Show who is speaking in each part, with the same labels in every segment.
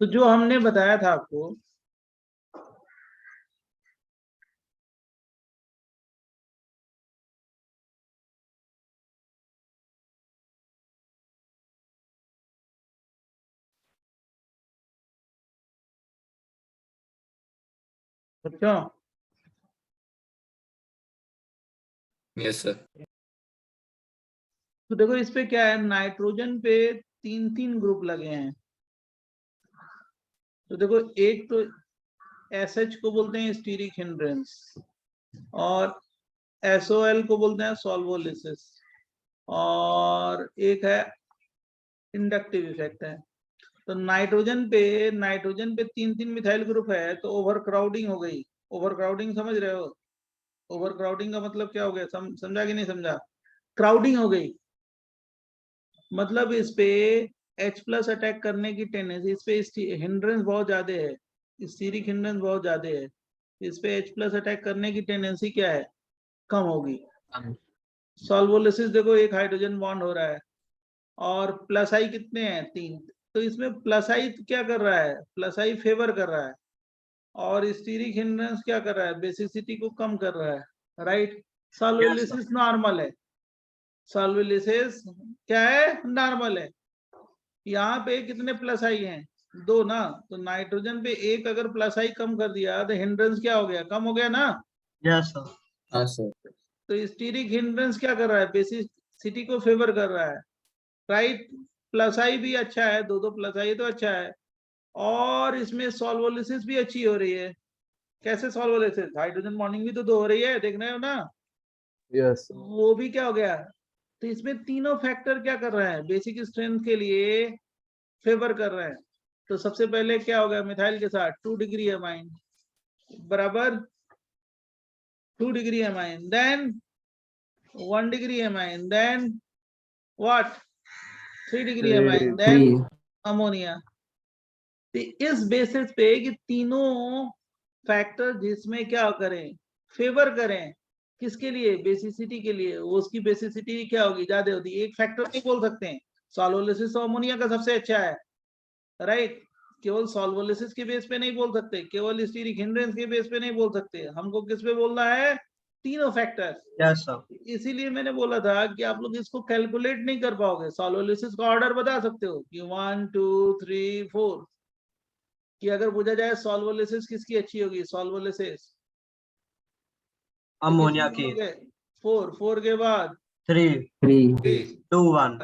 Speaker 1: तो जो हमने बताया था आपको, बच्चों
Speaker 2: यस सर।
Speaker 1: तो देखो इस पे क्या है, नाइट्रोजन पे 3 ग्रुप लगे हैं। तो देखो एक तो SH को बोलते हैं स्टीरिक हिंड्रेंस, और SOL को बोलते हैं सॉल्वोलिसिस, और एक है इंडक्टिव इफेक्ट है। तो नाइट्रोजन पे 3 मिथाइल ग्रुप है, तो ओवर क्राउडिंग हो गई। ओवर क्राउडिंग समझ रहे हो? ओवर क्राउडिंग का मतलब क्या हो गया, समझा कि नहीं समझा? क्राउडिंग हो गई मतलब इस पे H+ अटैक करने की टेंडेंसी, इस पे हिंड्रेंस बहुत ज्यादा है, स्टीरिक हिंड्रेंस बहुत ज्यादा है, इस पे H+ अटैक करने की टेंडेंसी क्या है, कम होगी। सॉल्वोलिसिस देखो एक हाइड्रोजन बॉन्ड हो रहा है, और प्लस आई कितने हैं, 3। तो इसमें प्लस आई क्या कर रहा है, प्लस आई फेवर कर रहा है, और स्टीरिक हिंड्रेंस क्या कर रहा है, बेसिसिटी को कम कर रहा है, राइट। सॉल्वोलिसिस नॉर्मल है, सॉल्वोलिसिस क्या है, नॉर्मल है। यहाँ पे कितने प्लस आई हैं, 2 ना। तो नाइट्रोजन पे एक अगर प्लस आई कम कर दिया तो हिंड्रेंस क्या हो गया, कम हो गया ना।
Speaker 3: Yes sir.
Speaker 2: हाँ सर।
Speaker 1: तो स्टीरिक हिंड्रेंस क्या कर रहा है, बेसिसिटी को फेवर कर रहा है, राइट। प्लस आई भी अच्छा है, 2 प्लस आई तो अच्छा है, और इसमें सॉल्वोलिसिस भी अच्छी हो रही है। कैसे सॉल्वोलिसिस, हाइड्रोजन बॉन्डिंग भी तो 2 हो रही है, देख रहे हो ना।
Speaker 4: यस
Speaker 1: वो भी क्या हो गया। तो इसमें तीनों फैक्टर क्या कर रहे हैं, बेसिक स्ट्रेंथ के लिए फेवर कर रहे हैं। तो सबसे पहले क्या होगा, मिथाइल के साथ 2 डिग्री अमाइन बराबर 2 degree amine, then 1 degree amine, then what 3 degree amine, then ammonia. तो इस बेसिस पे कि तीनों फैक्टर जिसमें क्या करें, फेवर करें, किसके लिए, बेसिसिटी के लिए, वो उसकी बेसिसिटी क्या होगी, ज्यादा होती है। एक फैक्टर नहीं बोल सकते हैं, सॉल्वोलिसिस अमोनिया का सबसे अच्छा है, राइट। केवल सॉल्वोलिसिस के बेस पे नहीं बोल सकते, केवल स्टीरिक हिंड्रेंस के बेस पे नहीं बोल सकते, हमको किस पे बोलना है, तीनों फैक्टर।
Speaker 3: Yes sir.
Speaker 1: इसीलिए मैंने बोला था कि आप लोग इसको कैलकुलेट नहीं कर पाओगे, सॉल्वोलिसिस का ऑर्डर बता सकते हो कि 1 2 3 4, कि अगर पूछा जाए सॉल्वोलिसिस किसकी अच्छी होगी, सॉल्वोलिसिस
Speaker 3: अमोनिया की।
Speaker 1: 4 के बाद
Speaker 3: 3 2 1।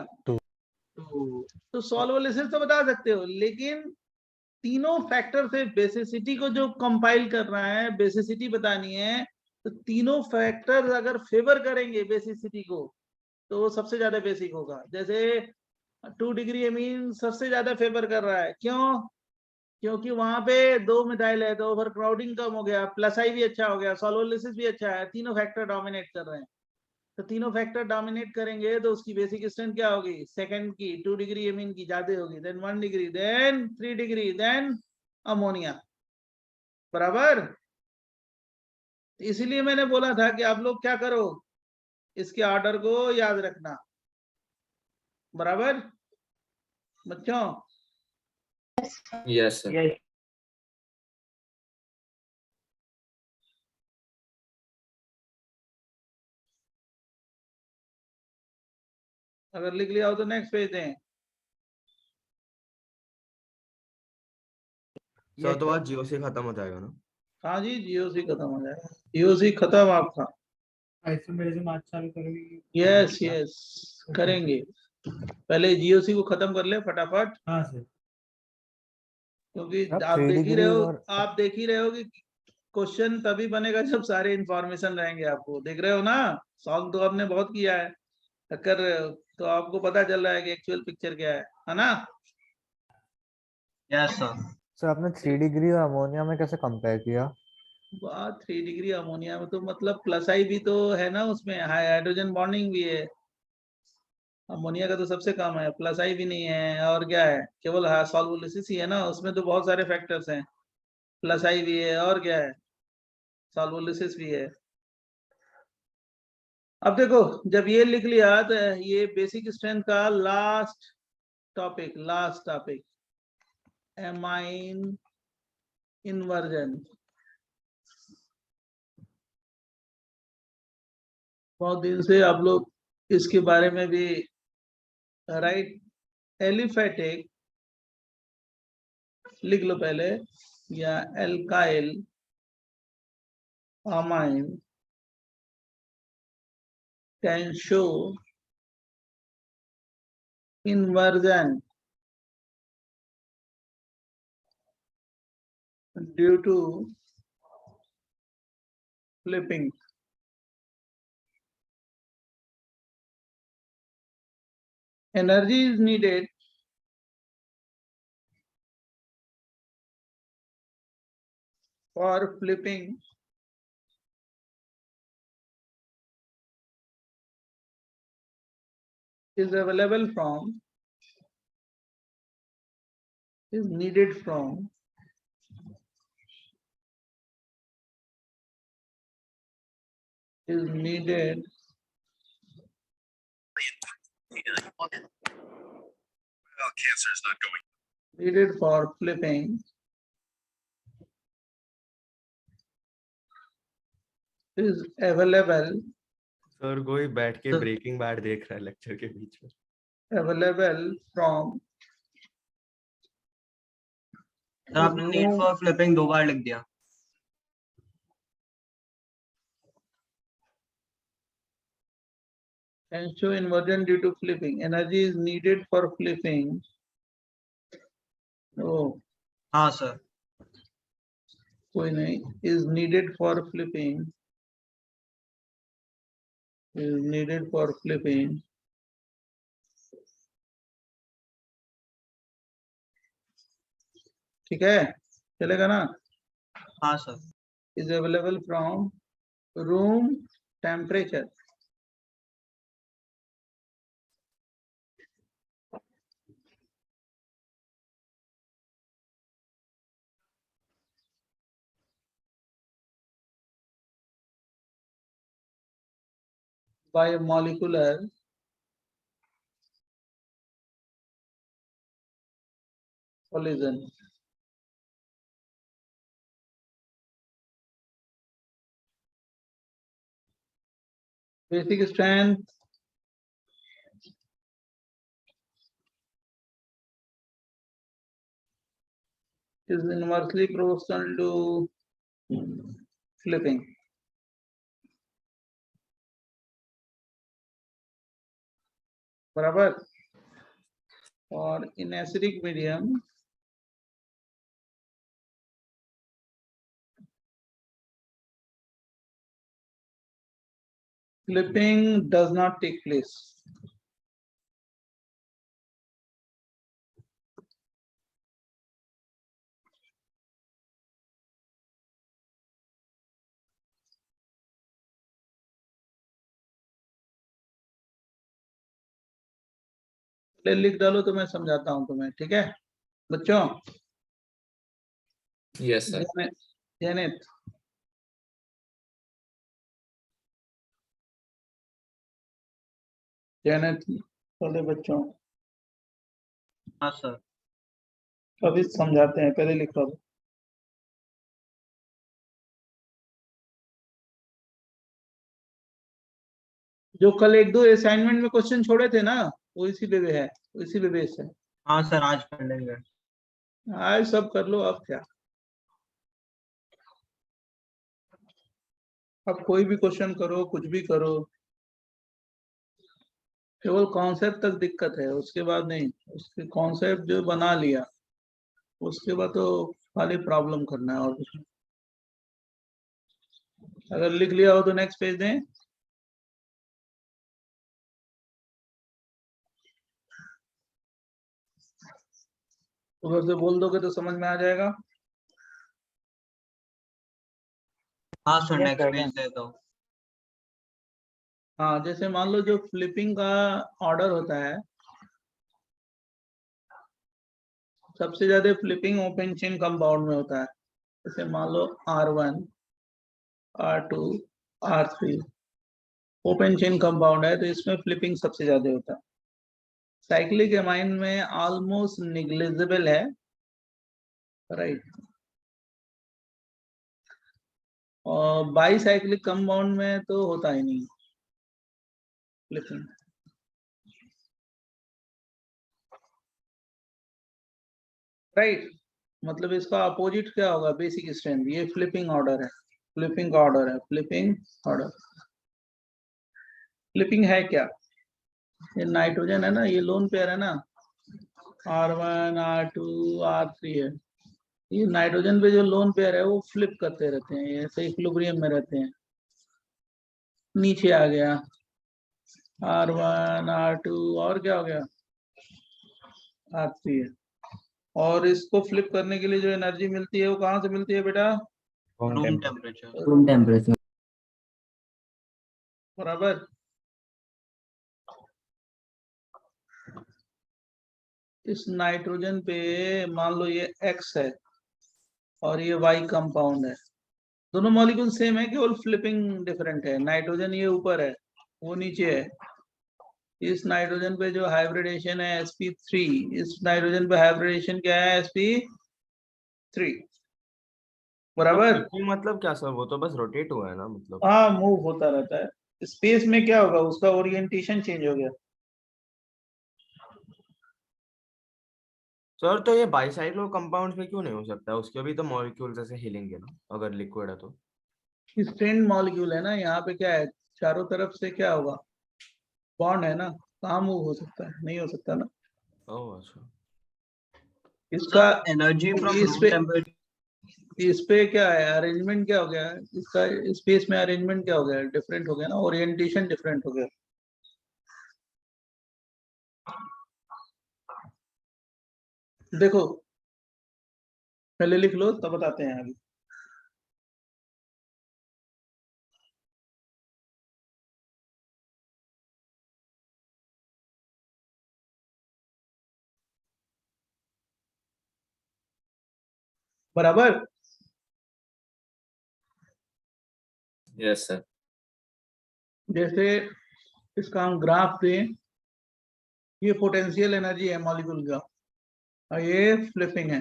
Speaker 1: तो सॉल्वोलिसिस तो बता सकते हो, लेकिन तीनों फैक्टर से बेसिसिटी को जो कंपाइल करना है, बेसिसिटी बतानी है, तो तीनों फैक्टर अगर फेवर करेंगे बेसिसिटी को, तो वो सबसे ज्यादा बेसिक होगा। जैसे 2 डिग्री अमीन सबसे ज्यादा फेवर कर रहा है, क्यों, क्योंकि वहां पे 2 मिथाइल है, तो ओवर क्राउडिंग कम हो गया, प्लस आई भी अच्छा हो गया, सॉल्वोलिसिस भी अच्छा है, तीनों फैक्टर डोमिनेट कर रहे हैं। तो तीनों फैक्टर डोमिनेट करेंगे तो उसकी बेसिक स्ट्रेंथ क्या होगी, सेकंड की 2 डिग्री एमीन की ज्यादा होगी, then 1 degree, then 3 degree, then ammonia, बराबर। इसलिए मैंने बोला था कि आप लोग क्या करो, इसके ऑर्डर को याद रखना, बराबर बच्चों।
Speaker 2: Yes sir.
Speaker 1: अगर लिख लिया हो तो नेक्स्ट पेज दें।
Speaker 4: सर तो आज जियो से खत्म हो जाएगा ना?
Speaker 1: हाँ जी, जीओसी खत्म हो जाएगा, जीओसी खत्म आपका। यस यस करेंगे, पहले जीओसी को खत्म कर ले फटाफट।
Speaker 3: हाँ सर।
Speaker 1: क्योंकि
Speaker 5: आप
Speaker 1: आप
Speaker 5: 3
Speaker 1: देख ही रहे
Speaker 5: डिग्री
Speaker 1: हो,
Speaker 5: और
Speaker 1: आप देख ही रहे हो कि क्वेश्चन तभी बनेगा जब सारे इंफॉर्मेशन रहेंगे आपको, देख रहे हो ना। सॉल्व तो आपने बहुत किया है, कर रहे हो, तो आपको पता चल रहा है कि एक्चुअल पिक्चर क्या है ना।
Speaker 3: Yes sir.
Speaker 5: सर आपने 3 डिग्री और अमोनिया में कैसे कंपेयर किया?
Speaker 1: 3 डिग्री अमोनिया में तो मतलब प्लस आई भी तो है ना, उसमें हाइड्रोजन बॉन्डिंग भी है। अमोनिया का तो सबसे कम है, प्लस आई भी नहीं है, और क्या है, केवल सॉल्वोलिसिस ही है ना, उसमें तो बहुत सारे फैक्टर्स हैं, प्लस आई भी है, और क्या है, सॉल्वोलिसिस भी है। अब देखो, जब ये लिख लिया तो ये बेसिक स्ट्रेंथ का लास्ट टॉपिक एमाइन इन्वर्जन। बहुत दिन से आप लोग इसके बारे में भी राइट। एलिफेटिक लिख लो पहले, या alkyl amine can show inversion due to flipping. Energy is needed for flipping is available from, is needed from is needed
Speaker 6: Cancer is not going.
Speaker 1: needed for flipping is available
Speaker 4: sir कोई बैठ के
Speaker 3: sir-
Speaker 4: breaking bad देख रहा है lecture के बीच में।
Speaker 1: available from
Speaker 3: sir आपने need for flipping 2 बार लिख दिया।
Speaker 1: and show inversion due to flipping. Energy is needed for flipping. Oh,
Speaker 3: हाँ सर।
Speaker 1: कोई नहीं, is needed for flipping, is needed for flipping ठीक है, चलेगा ना।
Speaker 3: हाँ sir.
Speaker 1: is available from room temperature. By a molecular collision. Basic strength is inversely proportional to flipping. बराबर। और in acidic medium flipping does not take place. लिख डालो तो मैं समझाता हूं तुम्हें, ठीक है बच्चों।
Speaker 2: Yes, sir.
Speaker 1: जैनित जैनित पहले बच्चों
Speaker 3: हाँ सर।
Speaker 1: अभी समझाते हैं, पहले लिख लो। जो कल 1-2 असाइनमेंट में क्वेश्चन छोड़े थे ना, वो इसी पे है, इसी पे बेस है।
Speaker 3: हाँ सर आज कर लेंगे।
Speaker 1: आज सब कर लो, अब क्या, अब कोई भी क्वेश्चन करो, कुछ भी करो, केवल कॉन्सेप्ट तक दिक्कत है, उसके बाद नहीं। उसके कॉन्सेप्ट जो बना लिया, उसके बाद तो खाली प्रॉब्लम करना है और कुछ नहीं। अगर लिख लिया हो तो नेक्स्ट पेज दें। उधर से बोल दोगे तो समझ में आ जाएगा।
Speaker 3: हाँ सर नेक्स्ट पेज दे दो।
Speaker 1: हाँ, जैसे मान लो जो फ्लिपिंग का ऑर्डर होता है, सबसे ज्यादा फ्लिपिंग ओपन चेन कंपाउंड में होता है। जैसे मान लो R1, R2, R3 open chain compound है, तो इसमें फ्लिपिंग सबसे ज्यादा होता है। साइक्लिक एमाइन में ऑलमोस्ट निग्लिजिबल है, राइट। और बाईसाइक्लिक कंपाउंड में तो होता ही नहीं फ्लिपिंग। राइट, मतलब इसका अपोजिट क्या होगा, बेसिक स्ट्रेंथ। ये फ्लिपिंग ऑर्डर है, फ्लिपिंग का ऑर्डर है, फ्लिपिंग ऑर्डर। फ्लिपिंग है क्या, ये नाइट्रोजन है ना, ये लोन पेयर है ना, R1 R2 R3 है। ये नाइट्रोजन पे जो लोन पेयर है वो फ्लिप करते रहते हैं, ये ऐसे इक्विलिब्रियम में रहते हैं। नीचे आ गया R1 R2 और क्या हो गया R3 है। और इसको फ्लिप करने के लिए जो एनर्जी मिलती है वो कहाँ से मिलती है बेटा,
Speaker 3: रूम टेम्परेचर।
Speaker 2: Room temperature.
Speaker 1: बराबर। इस नाइट्रोजन पे मान लो ये X है और ये Y कंपाउंड है, दोनों मॉलिक्यूल सेम है, केवल फ्लिपिंग डिफरेंट है। नाइट्रोजन ये ऊपर है, वो नीचे है। इस नाइट्रोजन पे जो हाइब्रिडेशन है sp3, इस नाइट्रोजन पे हाइब्रिडेशन क्या है sp3, बराबर।
Speaker 4: मतलब क्या सर, वो तो बस रोटेट हुआ है ना, मतलब।
Speaker 1: हाँ, मूव होता रहता है। स्पेस में क्या होगा, उसका ओरिएंटेशन चेंज हो गया।
Speaker 4: सर तो ये बाइसाइक्लो कंपाउंड्स में क्यों नहीं हो सकता, उसके भी तो मॉलिक्यूल जैसे हिलेंगे ना, अगर लिक्विड है तो।
Speaker 1: स्ट्रेंड मॉलिक्यूल है ना, यहाँ पे क्या है, चारों तरफ से क्या होगा, बॉन्ड है ना, कहाँ मूव हो सकता है, नहीं हो सकता ना।
Speaker 4: ओह अच्छा।
Speaker 1: इसका
Speaker 3: एनर्जी फ्रॉम
Speaker 1: इस
Speaker 3: रूम
Speaker 1: पे
Speaker 3: टेम्परेचर।
Speaker 1: इस पे क्या है, अरेंजमेंट क्या हो गया है इसका, स्पेस में अरेंजमेंट क्या हो गया, डिफरेंट हो गया ना, ओरिएंटेशन डिफरेंट हो गया। देखो पहले लिख लो तब बताते हैं आगे। बराबर।
Speaker 2: Yes sir.
Speaker 1: जैसे इसका हम ग्राफ पे, ये पोटेंशियल एनर्जी है मॉलिक्यूल का और ये फ्लिपिंग है।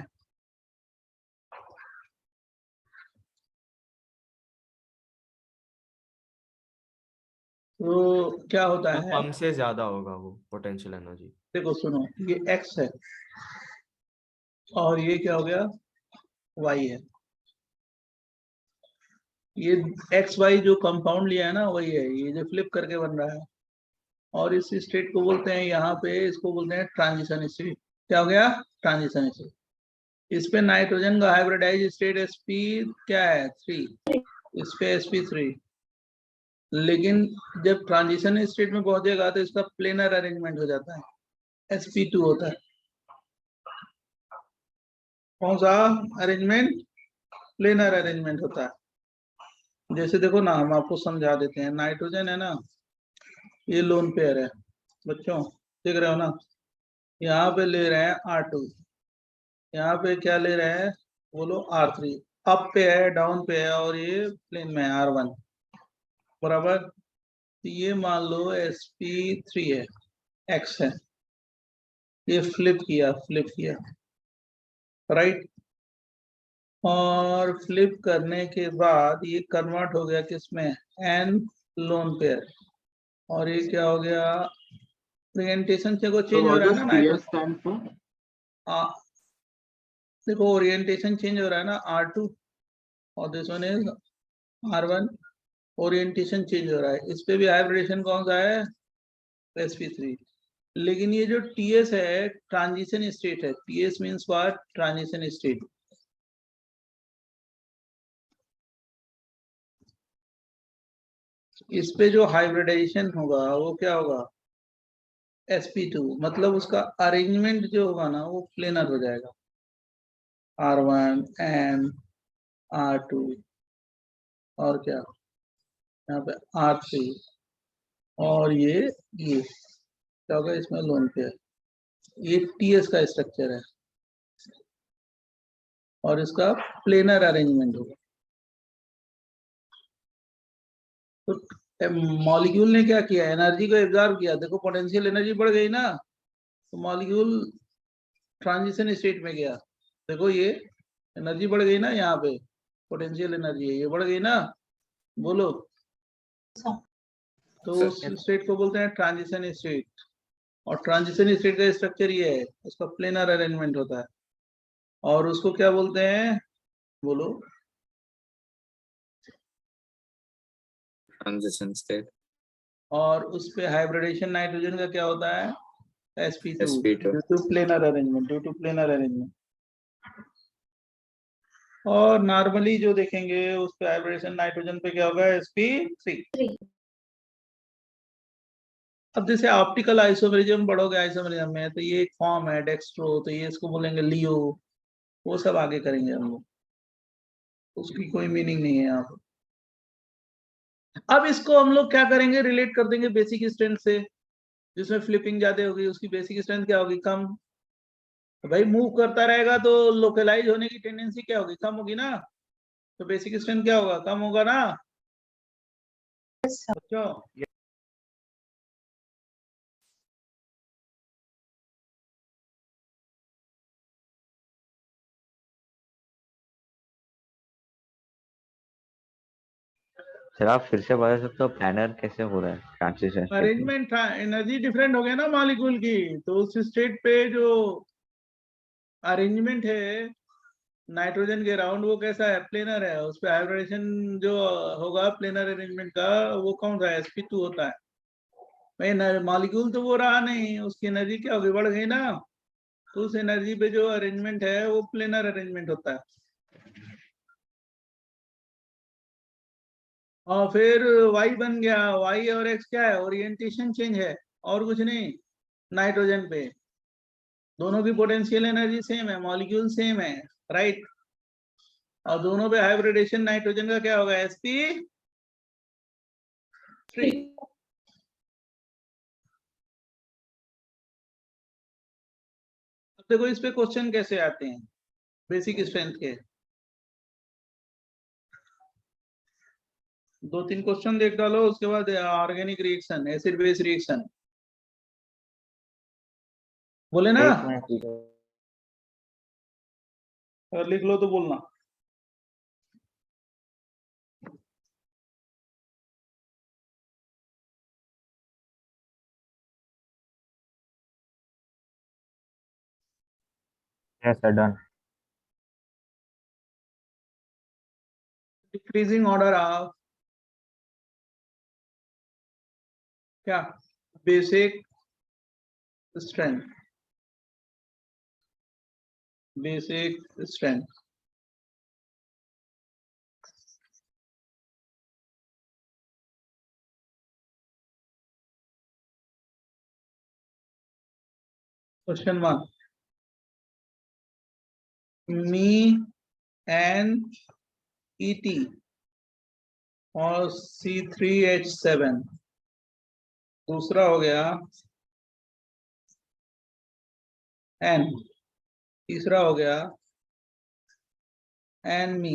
Speaker 1: तो क्या होता
Speaker 4: वो
Speaker 1: है,
Speaker 4: कम से ज्यादा होगा वो पोटेंशियल एनर्जी।
Speaker 1: देखो सुनो, ये X है और ये क्या हो गया Y है। ये XY जो कंपाउंड लिया है ना वही है, ये जो फ्लिप करके बन रहा है। और इस स्टेट को बोलते हैं, यहाँ पे इसको बोलते हैं ट्रांजिशन स्टेट। क्या हो गया, ट्रांजिशन स्टेट। इस पे नाइट्रोजन का हाइब्रिडाइज स्टेट sp क्या है 3, इस पे sp3। लेकिन जब ट्रांजिशन स्टेट में पहुंचेगा तो इसका प्लेनर अरेंजमेंट हो जाता है, sp2 होता है। कौन सा अरेंजमेंट, प्लेनर अरेंजमेंट होता है। जैसे देखो ना, हम आपको समझा देते हैं। नाइट्रोजन है ना, ये लोन पेयर है बच्चों, देख रहे हो ना, यहाँ पे ले रहे हैं R2, यहाँ पे क्या ले रहे हैं बोलो R3। अप पे है, डाउन पे है, और ये प्लेन में है R1, बराबर। तो ये मान लो sp3 है, X है, ये फ्लिप किया राइट। और फ्लिप करने के बाद ये कन्वर्ट हो गया किसमें, N लोन पेयर। और ये क्या हो गया, ओरिएंटेशन से को चेंज हो रहा है ना नाइट्रोजन। देखो ओरिएंटेशन चेंज हो रहा है ना, R2 और this one is R1, orientation change हो रहा है। इस पे भी हाइब्रिडेशन कौन सा है, sp3। लेकिन ये जो TS है ट्रांजिशन स्टेट है, TS means what, transition state. इस पे जो हाइब्रिडाइजेशन होगा वो क्या होगा, sp2, मतलब उसका अरेंजमेंट जो होगा ना वो प्लेनर हो जाएगा, R1 N R2 और क्या, यहाँ पे R3 और ये क्या होगा, इसमें लोन पेयर। ये TS का स्ट्रक्चर है और इसका प्लेनर अरेंजमेंट होगा। तो मॉलिक्यूल ने क्या किया, एनर्जी को एब्जॉर्ब किया। देखो पोटेंशियल एनर्जी बढ़ गई ना, तो मॉलिक्यूल ट्रांजिशन स्टेट में गया। देखो ये एनर्जी बढ़ गई ना, यहाँ पे पोटेंशियल एनर्जी है, ये बढ़ गई ना, बोलो। तो
Speaker 2: सर।
Speaker 1: उस स्टेट को बोलते हैं ट्रांजिशन स्टेट, और ट्रांजिशन स्टेट का स्ट्रक्चर ये है, उसका प्लेनर अरेंजमेंट होता है, और उसको क्या बोलते हैं, बोलो।
Speaker 2: Transition state.
Speaker 1: और उस पे हाइब्रिडेशन नाइट्रोजन का क्या होता है, sp2,
Speaker 2: sp2।
Speaker 1: Due to planar arrangement, due to planar arrangement. और नॉर्मली जो देखेंगे उस पे हाइब्रिडेशन नाइट्रोजन पे क्या होगा, sp3। अब जैसे ऑप्टिकल आइसोमेरिज्म बढ़ोगे आइसोमेरिज्म में, तो ये एक फॉर्म है डेक्स्ट्रो, तो ये इसको बोलेंगे लियो, वो सब आगे करेंगे हम लोग, उसकी कोई मीनिंग नहीं है यहाँ पर। अब इसको हम लोग क्या करेंगे, रिलेट कर देंगे बेसिक स्ट्रेंथ से, जिसमें फ्लिपिंग ज्यादा होगी उसकी बेसिक स्ट्रेंथ क्या होगी, कम। तो भाई मूव करता रहेगा तो लोकलाइज होने की टेंडेंसी क्या होगी, कम होगी ना, तो बेसिक स्ट्रेंथ क्या होगा, कम होगा ना बच्चों।
Speaker 7: सर आप फिर से बता सकते हो प्लानर कैसे हो रहा है ट्रांजिशन स्टेट में?
Speaker 1: अरेंजमेंट था, एनर्जी डिफरेंट हो गया ना मॉलिक्यूल की, तो उस स्टेट पे जो अरेंजमेंट है नाइट्रोजन के अराउंड वो कैसा है, प्लेनर है, उस पे हाइब्रिडेशन जो होगा प्लेनर अरेंजमेंट का, वो कौन सा है, sp2 होता है। भाई मॉलिक्यूल तो वो रहा नहीं, उसकी एनर्जी क्या होगी, बढ़ गई ना, तो उस एनर्जी पे जो अरेंजमेंट है वो प्लेनर अरेंजमेंट होता है। और फिर y बन गया, y और x क्या है, ओरिएंटेशन चेंज है, और कुछ नहीं। नाइट्रोजन पे दोनों की पोटेंशियल एनर्जी सेम है, मॉलिक्यूल सेम है, राइट। और दोनों पे हाइब्रिडेशन नाइट्रोजन का क्या होगा, sp3। अब देखो इस पे क्वेश्चन कैसे आते हैं बेसिक स्ट्रेंथ के, 2-3 क्वेश्चन देख डालो, उसके बाद organic reaction, acid base reaction, बोले ना,
Speaker 7: एक मिनट।
Speaker 1: अगर लिख लो तो बोलना।
Speaker 5: Yes sir done.
Speaker 1: Decreasing order of क्या, basic strength, basic strength. Question 1, me N ET और C3H7। दूसरा हो गया N, तीसरा हो गया N मी,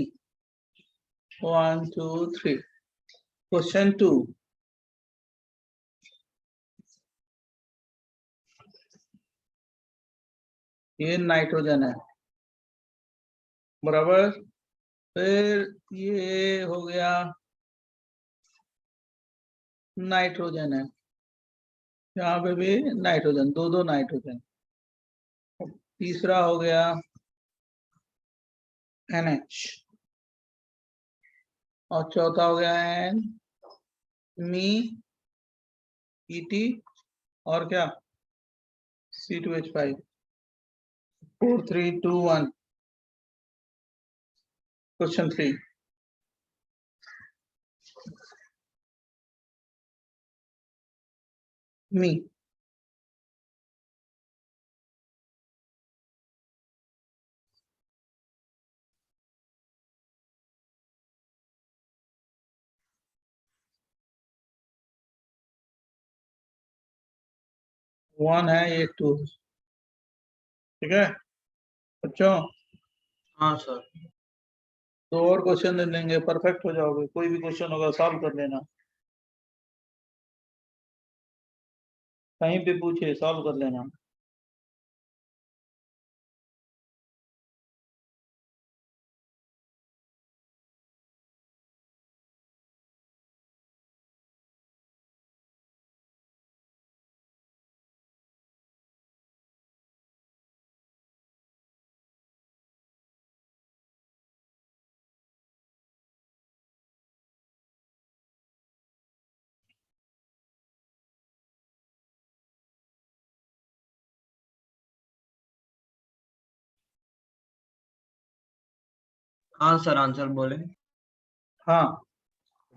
Speaker 1: 1 2 3। क्वेश्चन 2, ये नाइट्रोजन है, बराबर। फिर ये हो गया नाइट्रोजन है, यहाँ पे भी नाइट्रोजन, दो नाइट्रोजन। तीसरा हो गया NH, और चौथा हो गया N मी ET और क्या, C2H5। 4 3 2 1। क्वेश्चन 3, मी वन है, ये 2, ठीक है बच्चों।
Speaker 3: हाँ सर।
Speaker 1: 2 और क्वेश्चन दे देंगे, परफेक्ट हो जाओगे, कोई भी क्वेश्चन होगा सॉल्व कर लेना, कहीं पे पूछे सॉल्व कर लेना।
Speaker 3: हाँ सर आंसर बोले
Speaker 1: हाँ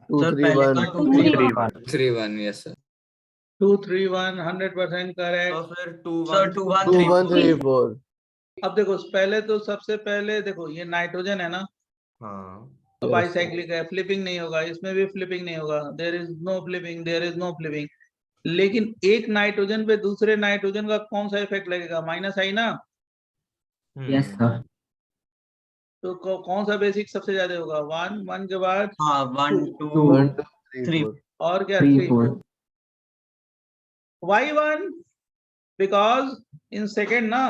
Speaker 3: सर पहले का 2-3-1
Speaker 2: 3-1, yes sir.
Speaker 1: 2-3-1 100%
Speaker 4: तो
Speaker 1: करेक्ट।
Speaker 4: फिर 2-1
Speaker 3: सर 2-1-3-4
Speaker 1: अब देखो पहले तो सबसे पहले देखो ये नाइट्रोजन है ना,
Speaker 4: हाँ
Speaker 1: तो बाईसाइक्लिक है, फ्लिपिंग नहीं होगा, इसमें भी फ्लिपिंग नहीं होगा, there is no flipping, there is no flipping. लेकिन एक नाइट्रोजन पे दूसरे नाइट्रोजन का कौन सा इफेक्ट लगेगा? माइनस आई ना,
Speaker 3: यस सर
Speaker 1: तो कौन सा बेसिक सबसे ज्यादा होगा? 1 के बाद
Speaker 3: हाँ 1-2-3
Speaker 1: और क्या
Speaker 3: 3-4
Speaker 1: 3-4। Why 1? बिकॉज इन सेकेंड ना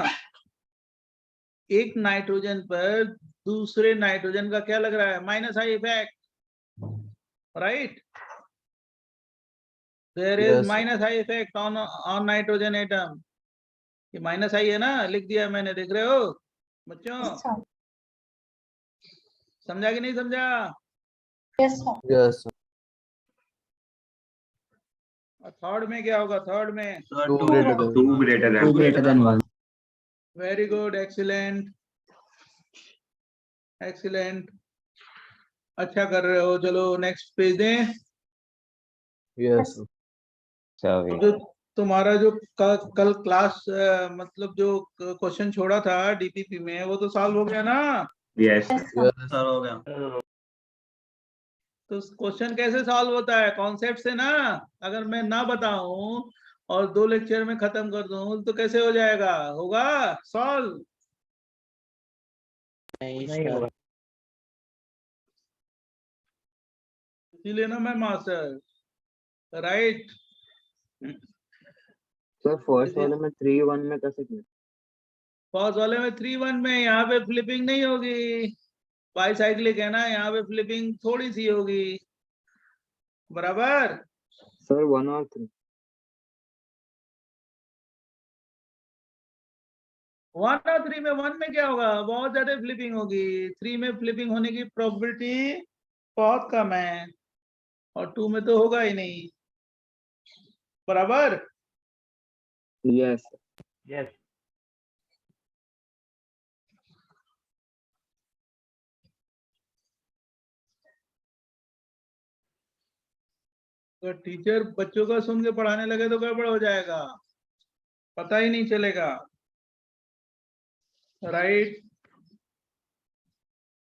Speaker 1: एक नाइट्रोजन पर दूसरे नाइट्रोजन का क्या लग रहा है? Minus I effect, right? There is minus I effect on nitrogen atom. ये माइनस आई है ना, लिख दिया मैंने, देख रहे हो बच्चों? समझा कि नहीं समझा? और थर्ड में क्या होगा? थर्ड में
Speaker 3: sir
Speaker 7: 2 greater than 1.
Speaker 1: Very good, excellent excellent, अच्छा कर रहे हो। चलो नेक्स्ट पेज दें।
Speaker 7: So
Speaker 1: जो तुम्हारा जो कल क्लास मतलब जो क्वेश्चन छोड़ा था डीपीपी में, वो तो सॉल्व हो गया ना?
Speaker 7: yes.
Speaker 3: सर हो गया
Speaker 1: तो क्वेश्चन कैसे सॉल्व होता है? कॉन्सेप्ट से ना। अगर मैं ना बताऊं और 2 लेक्चर में खत्म कर दूं तो कैसे हो जाएगा? होगा सॉल्व?
Speaker 5: नहीं होगा।
Speaker 1: इसीलिए ना मैं मास्टर, राइट?
Speaker 8: सर फर्स्ट वाले में 3-1 में कैसे किया?
Speaker 1: फर्स्ट वाले में 3-1 में यहाँ पे फ्लिपिंग नहीं होगी, बाईसाइक्लिक है ना, यहाँ पे फ्लिपिंग थोड़ी सी होगी, बराबर?
Speaker 8: सर 1 और 3
Speaker 1: 1 और 3 में, 1 में क्या होगा? बहुत ज्यादा फ्लिपिंग होगी। 3 में फ्लिपिंग होने की प्रोबेबिलिटी बहुत कम है, और 2 में तो होगा ही नहीं, बराबर?
Speaker 8: यस
Speaker 5: यस
Speaker 1: तो टीचर बच्चों का सुन के पढ़ाने लगे तो गड़बड़ हो जाएगा, पता ही नहीं चलेगा, राइट?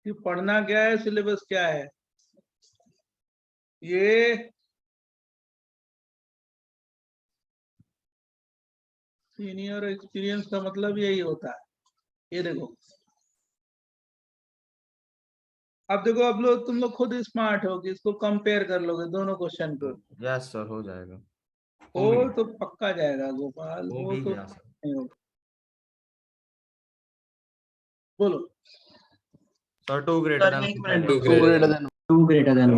Speaker 1: कि पढ़ना क्या है, सिलेबस क्या है। ये सीनियर एक्सपीरियंस का मतलब यही होता है। ये देखो, अब देखो, अब लोग तुम लोग खुद स्मार्ट हो कि इसको कंपेयर कर लोगे दोनों क्वेश्चन को।
Speaker 4: यस सर हो जाएगा
Speaker 1: वो तो पक्का जाएगा गोपाल,
Speaker 4: हो
Speaker 1: वो
Speaker 4: भी
Speaker 1: तो
Speaker 4: गया सर
Speaker 1: नहीं होगा। बोलो।
Speaker 4: सर 2 greater
Speaker 3: सर
Speaker 4: than
Speaker 3: एक
Speaker 4: 1
Speaker 3: मिनट
Speaker 2: Two
Speaker 4: पहले
Speaker 2: greater than.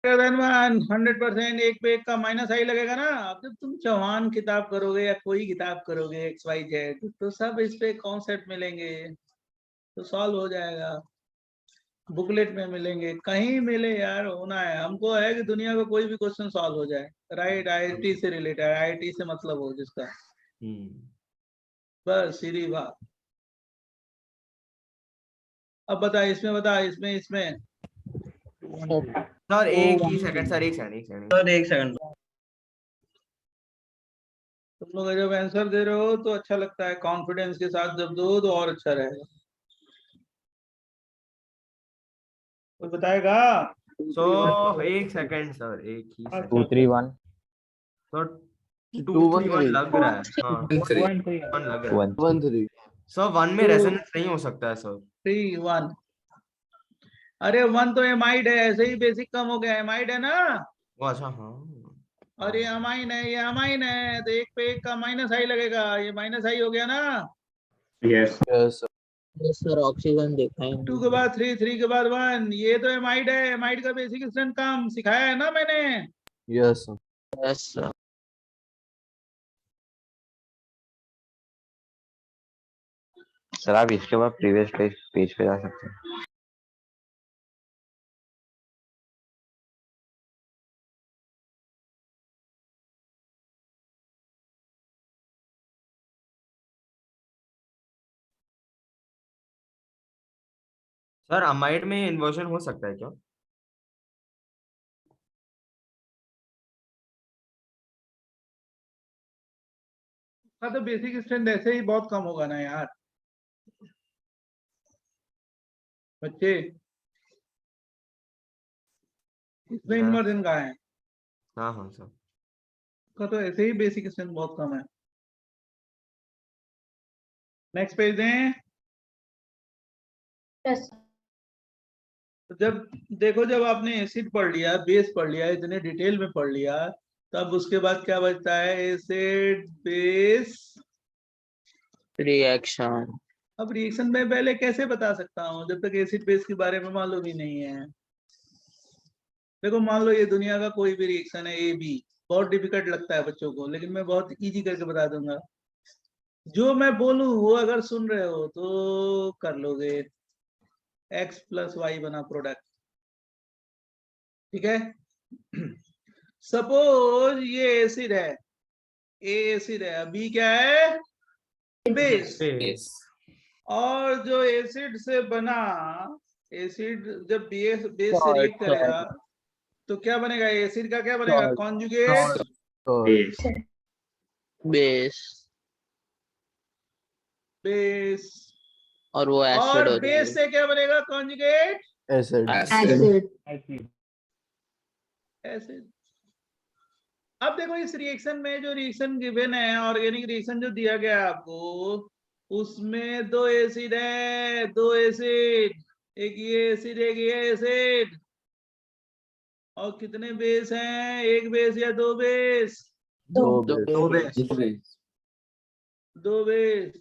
Speaker 3: 2-1
Speaker 1: 100%, एक पे एक का माइनस आई लगेगा ना। अब जब तुम चौहान किताब करोगे या कोई किताब करोगे XYZ, तो सब इस पे कॉन्सेप्ट मिलेंगे, तो सॉल्व हो जाएगा। बुकलेट में मिलेंगे, कहीं मिले यार, होना है हमको, है कि दुनिया का कोई भी क्वेश्चन सॉल्व हो जाए, राइट? आईआईटी से रिलेटेड, आईआईटी से मतलब हो जिसका, बस सीधी बात। अब बता, इसमें बता, इसमें इसमें
Speaker 4: सर एक ही सेकंड सर एक सेकंड
Speaker 3: सर एक सेकंड
Speaker 1: तुम लोग जब आंसर दे रहे हो तो अच्छा लगता है, कॉन्फिडेंस के साथ जब दो तो और अच्छा रहेगा। कोई बताएगा?
Speaker 4: सो एक सेकंड सर एक ही
Speaker 1: अच्छा,
Speaker 4: सेकंड
Speaker 7: 2 3 1
Speaker 4: सर 2-3-1 लग रहा है हाँ
Speaker 2: 3.
Speaker 4: 1 लग रहा है
Speaker 7: 1 3.
Speaker 4: सर 1 में रेजोनेंस नहीं हो सकता है सर
Speaker 1: 3-1। अरे 1 तो एमाइड है, ऐसे ही बेसिक कम हो गया, एमाइड है ना।
Speaker 4: वो अच्छा हाँ
Speaker 1: और ये अमाइन है, ये अमाइन है, तो एक पे एक का माइनस आई लगेगा, ये माइनस आई हो गया ना।
Speaker 7: yes.
Speaker 8: सर ऑक्सीजन देखा है
Speaker 1: 2 के बाद 3, 3 के बाद 1, ये तो एमाइड है, एमाइड का बेसिक स्ट्रेंथ कम सिखाया है ना मैंने।
Speaker 8: यस सर
Speaker 7: सर आप इसके बाद प्रीवियस पेज पे जा सकते हैं।
Speaker 4: सर अमाइड में इन्वर्जन हो सकता है क्या?
Speaker 1: हाँ, तो बेसिक स्ट्रेंथ ऐसे ही बहुत कम होगा ना यार बच्चे, इसमें
Speaker 4: Yes.
Speaker 1: इन्वर्जन कहाँ है?
Speaker 4: हाँ हाँ सर।
Speaker 1: का तो ऐसे ही बेसिक स्ट्रेंथ बहुत कम है। नेक्स्ट पेज दें।
Speaker 9: यस
Speaker 1: तो जब देखो, जब आपने एसिड पढ़ लिया, बेस पढ़ लिया, इतने डिटेल में पढ़ लिया, तब उसके बाद क्या बचता है? Acid base
Speaker 8: reaction.
Speaker 1: अब रिएक्शन में पहले कैसे बता सकता हूँ जब तक एसिड बेस के बारे में मालूम ही नहीं है। देखो मान लो ये दुनिया का कोई भी रिएक्शन है ए बी, बहुत डिफिकल्ट लगता है बच्चों को, लेकिन मैं बहुत इजी करके बता दूंगा। जो मैं बोलूं वो अगर सुन रहे हो तो कर लोगे। x प्लस वाई बना प्रोडक्ट, ठीक है। सपोज ये एसिड है, ए एसिड है, बी क्या है? बेस।
Speaker 2: Yes.
Speaker 1: और जो एसिड से बना, एसिड जब बेस बेस से रिएक्ट करेगा तो क्या बनेगा? एसिड का क्या बनेगा?
Speaker 8: Salt.
Speaker 1: Conjugate
Speaker 8: base
Speaker 1: base.
Speaker 8: और वो एसिड
Speaker 1: और
Speaker 8: हो
Speaker 1: बेस
Speaker 8: जाएगा।
Speaker 1: से क्या बनेगा? Conjugate
Speaker 6: Acid.
Speaker 2: Acid.
Speaker 9: Acid
Speaker 1: acid. अब देखो इस रिएक्शन में जो रिएक्शन गिवन है, ऑर्गेनिक रिएक्शन जो दिया गया है आपको, उसमें दो एसिड है, दो एसिड, एक ये एसिड एक ये एसिड। और कितने बेस हैं? एक बेस या दो बेस?
Speaker 6: दो
Speaker 3: दो
Speaker 6: base.
Speaker 3: बेस।
Speaker 1: दो बेस।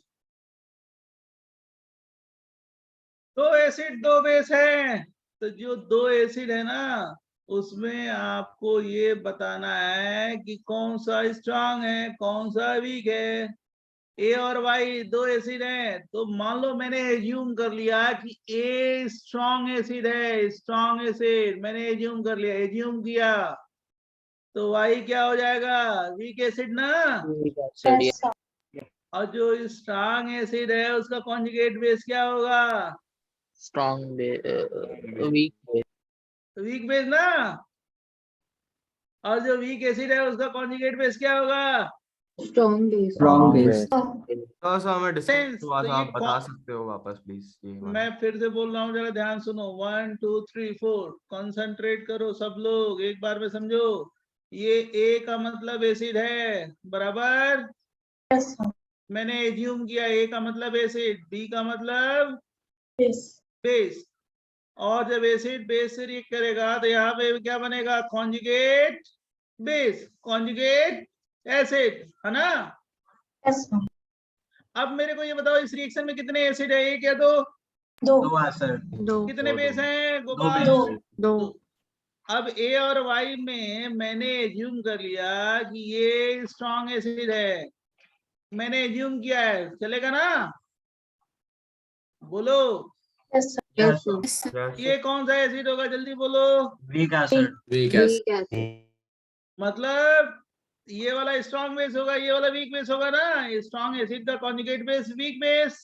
Speaker 1: दो एसिड दो बेस है, तो जो दो एसिड है ना, उसमें आपको ये बताना है कि कौन सा स्ट्रांग है कौन सा वीक है। ए और वाई दो एसिड है, तो मान लो मैंने एज्यूम कर लिया कि ए स्ट्रांग एसिड है, स्ट्रांग एसिड मैंने एज्यूम कर लिया, एज्यूम किया, तो वाई क्या हो जाएगा? वीक एसिड ना।
Speaker 8: एसिड
Speaker 1: और जो स्ट्रांग एसिड है उसका कॉन्जुगेट बेस क्या होगा?
Speaker 8: Strong weak base.
Speaker 1: Weak base ना। और जो वीक एसिड है उसका कॉन्जुगेट बेस क्या होगा?
Speaker 9: Strong base
Speaker 3: strong base.
Speaker 4: तो सर हमें डिस्कस
Speaker 1: Sense,
Speaker 4: हुआ
Speaker 1: तो
Speaker 4: था,
Speaker 1: ये
Speaker 4: आप बता सकते हो वापस प्लीज ये वाला?
Speaker 1: मैं फिर से बोल रहा हूँ, जरा ध्यान सुनो। 1 2 3 4 कंसंट्रेट करो सब लोग, एक बार में समझो। ये ए का मतलब एसिड है, बराबर।
Speaker 9: यस
Speaker 1: मैंने एज्यूम किया ए का मतलब एसिड, बी का मतलब
Speaker 9: बेस
Speaker 1: बेस। और जब एसिड बेस से रिएक्ट करेगा तो यहाँ पे क्या बनेगा? कॉन्जुगेट बेस, कॉन्जुगेट एसिड, है ना।
Speaker 9: यस
Speaker 1: अब मेरे को ये बताओ, इस रिएक्शन में कितने एसिड है? एक या दो?
Speaker 9: दो
Speaker 3: दो एसिड।
Speaker 9: दो
Speaker 1: कितने बेस हैं
Speaker 3: दो
Speaker 1: गोपाल?
Speaker 3: बेस।
Speaker 9: दो
Speaker 1: अब ए और वाई में मैंने एज्यूम कर लिया कि ये स्ट्रॉन्ग एसिड है, मैंने एज्यूम किया है, चलेगा ना? बोलो,
Speaker 9: यस
Speaker 3: यस
Speaker 1: ये कौन सा एसिड होगा? जल्दी बोलो।
Speaker 3: Weak acid.
Speaker 2: Weak acid.
Speaker 1: मतलब ये वाला स्ट्रॉन्ग बेस होगा, ये वाला वीक बेस होगा ना। स्ट्रॉन्ग एसिड का कॉन्जुगेट बेस वीक बेस,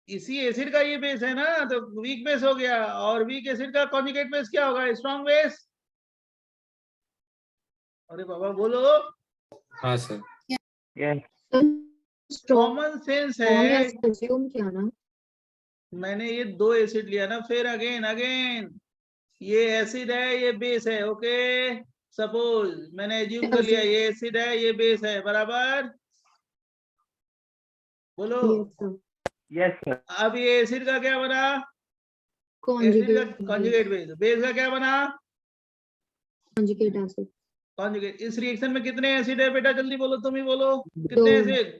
Speaker 1: इसी एसिड का ये बेस है ना, तो वीक बेस हो गया। और वीक एसिड का कॉन्जुगेट बेस क्या होगा? Strong base. अरे बाबा बोलो,
Speaker 2: हाँ सर.
Speaker 9: स्ट्रॉन्ग
Speaker 1: कॉमन सेंस है।
Speaker 9: एज्यूम किया ना।
Speaker 1: मैंने ये दो एसिड लिया ना, फिर अगेन अगेन ये एसिड है ये बेस है, ओके। सपोज मैंने एज्यूम कर लिया ये एसिड है ये बेस है, बराबर। बोलो।
Speaker 5: Yes sir.
Speaker 1: अब ये एसिड का क्या बना? एसिड का कॉन्जुगेट बेस। बेस का क्या बना?
Speaker 9: Conjugate acid
Speaker 1: conjugate. इस रिएक्शन में कितने एसिड है बेटा? जल्दी बोलो, तुम ही बोलो। कितने एसिड?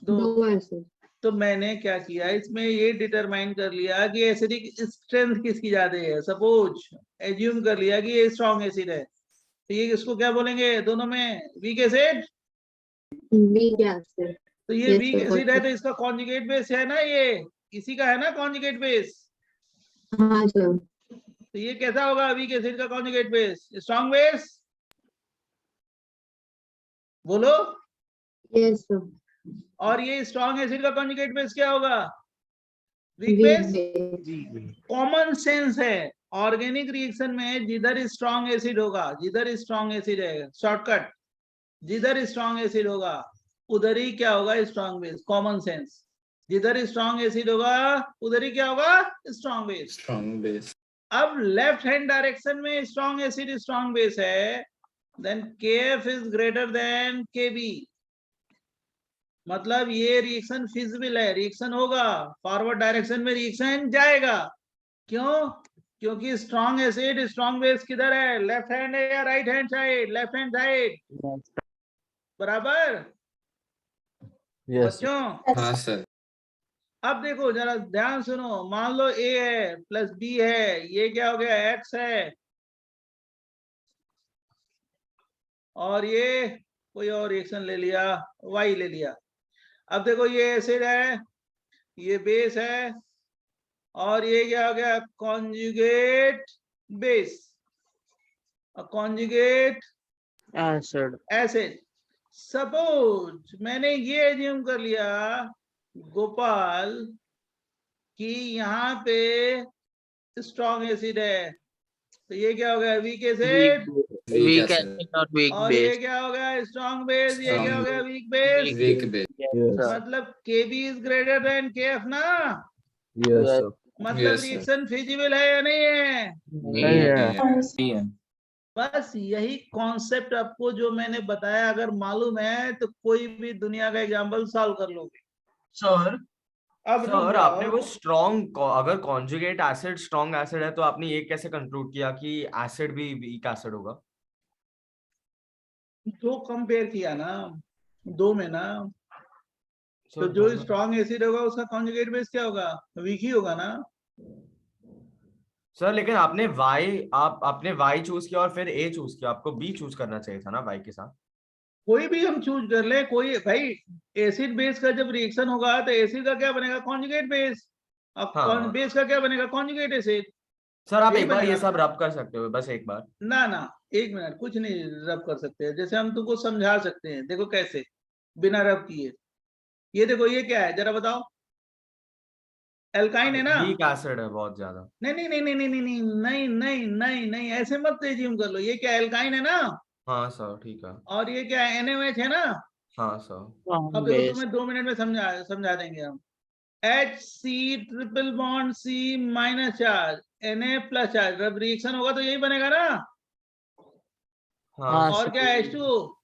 Speaker 1: दो।
Speaker 9: दो एसिड।
Speaker 1: तो मैंने क्या किया, इसमें ये डिटरमाइन कर लिया कि एसिडिक स्ट्रेंथ किसकी ज्यादा है। सपोज एज्यूम कर लिया कि ये स्ट्रॉन्ग एसिड है, तो ये इसको क्या बोलेंगे? दोनों में वीक एसिड।
Speaker 9: Weak acid.
Speaker 1: तो ये
Speaker 9: Yes,
Speaker 1: वीक
Speaker 9: sir,
Speaker 1: एसिड है,
Speaker 9: got
Speaker 1: तो इसका कॉन्जुगेट बेस है ना, ये इसी का है ना कॉन्जुगेट बेस।
Speaker 9: हाँ सर।
Speaker 1: तो ये कैसा होगा वीक एसिड का कॉन्जुगेट बेस? Strong base. बोलो।
Speaker 9: Yes sir.
Speaker 1: और ये स्ट्रॉन्ग एसिड का कॉन्जुगेट बेस क्या होगा? Weak
Speaker 9: weak
Speaker 1: base
Speaker 9: base.
Speaker 1: Common sense है। ऑर्गेनिक रिएक्शन में जिधर स्ट्रॉन्ग एसिड होगा, जिधर स्ट्रॉन्ग एसिड है, शॉर्टकट, जिधर स्ट्रॉन्ग एसिड होगा उधर ही क्या होगा, स्ट्रॉन्ग बेस। कॉमन सेंस, जिधर स्ट्रॉन्ग एसिड होगा उधर ही क्या होगा, स्ट्रॉन्ग बेस।
Speaker 2: Strong base.
Speaker 1: अब लेफ्ट हैंड डायरेक्शन में स्ट्रॉन्ग एसिड स्ट्रॉन्ग बेस है, then KF is greater than KB, मतलब ये रिएक्शन फिजिबल है, रिएक्शन होगा, फॉरवर्ड डायरेक्शन में रिएक्शन जाएगा। क्यों? क्योंकि स्ट्रॉन्ग एसिड स्ट्रॉन्ग बेस किधर है, लेफ्ट हैंड है या right hand side? Left hand side, बराबर बच्चों।
Speaker 2: हाँ सर।
Speaker 1: अब देखो जरा ध्यान सुनो, मान लो A है प्लस B है, ये क्या हो गया, X है, और ये कोई और रिएक्शन ले लिया, Y ले लिया। अब देखो ये एसिड है, ये बेस है, और ये क्या हो गया, conjugate base, conjugate
Speaker 8: Acid.
Speaker 1: Acid. Suppose मैंने ये एज्यूम कर लिया गोपाल कि यहाँ पे स्ट्रॉन्ग एसिड है, तो ये क्या हो गया, weak acid,
Speaker 8: Weak acid or weak
Speaker 1: और ये
Speaker 8: base.
Speaker 1: क्या हो गया, स्ट्रॉन्ग बेस, ये क्या हो गया,
Speaker 2: Strong
Speaker 1: weak base.
Speaker 2: Weak base.
Speaker 8: Yes, sir.
Speaker 1: मतलब KB is greater than KF ना,
Speaker 8: Yes,
Speaker 1: मतलब
Speaker 2: Yes, sir.
Speaker 1: रिएक्शन फिजिबल है या नहीं है?
Speaker 2: नहीं है।
Speaker 1: बस यही कॉन्सेप्ट आपको जो मैंने बताया अगर मालूम है तो कोई भी दुनिया का एग्जांपल सॉल्व कर लोगे।
Speaker 3: सर
Speaker 1: अब रुक
Speaker 3: सर
Speaker 1: जाओ।
Speaker 3: आपने वो स्ट्रॉन्ग, अगर कॉन्जुगेट एसिड स्ट्रॉन्ग एसिड है तो आपने ये कैसे कंक्लूड किया कि एसिड भी वीक एसिड होगा?
Speaker 1: दो कंपेयर किया ना, दो में ना, तो
Speaker 3: सर
Speaker 1: जो स्ट्रॉन्ग एसिड होगा उसका कॉन्जुगेट बेस क्या होगा, वीक ही होगा ना।
Speaker 3: सर लेकिन आपने Y चूज किया और फिर A चूज किया, आपको B चूज करना चाहिए था ना Y के साथ।
Speaker 1: कोई भी हम चूज कर ले, कोई भाई एसिड बेस का जब रिएक्शन होगा तो एसिड का क्या बनेगा, कॉन्जुगेट बेस, और
Speaker 3: हाँ।
Speaker 1: बेस का क्या बनेगा, कॉन्जुगेट एसिड।
Speaker 3: सर आप
Speaker 1: यही
Speaker 3: एक बार ये
Speaker 1: बनेगा
Speaker 3: सब रब कर सकते हो, बस एक बार।
Speaker 1: ना ना, एक मिनट, कुछ नहीं रब कर सकते, जैसे हम तुमको समझा सकते हैं, देखो कैसे, बिना रब किए। ये देखो ये क्या है जरा बताओ, एल्काइन है ना।
Speaker 3: वीक एसिड है बहुत ज्यादा।
Speaker 1: नहीं नहीं नहीं नहीं नहीं नहीं नहीं नहीं नहीं नहीं, ऐसे मत एज्यूम कर लो, ये क्या एल्काइन है ना,
Speaker 3: हाँ सर ठीक है।
Speaker 1: और ये क्या NaOH है ना।
Speaker 3: हाँ सर।
Speaker 8: strong
Speaker 1: अब देखो
Speaker 8: base.
Speaker 1: तुम्हें 2 मिनट में समझा देंगे हम। HC triple bond C minus charge, Na plus charge, जब रिएक्शन होगा तो यही बनेगा ना।
Speaker 3: हाँ
Speaker 1: और
Speaker 8: sir.
Speaker 1: क्या H2O,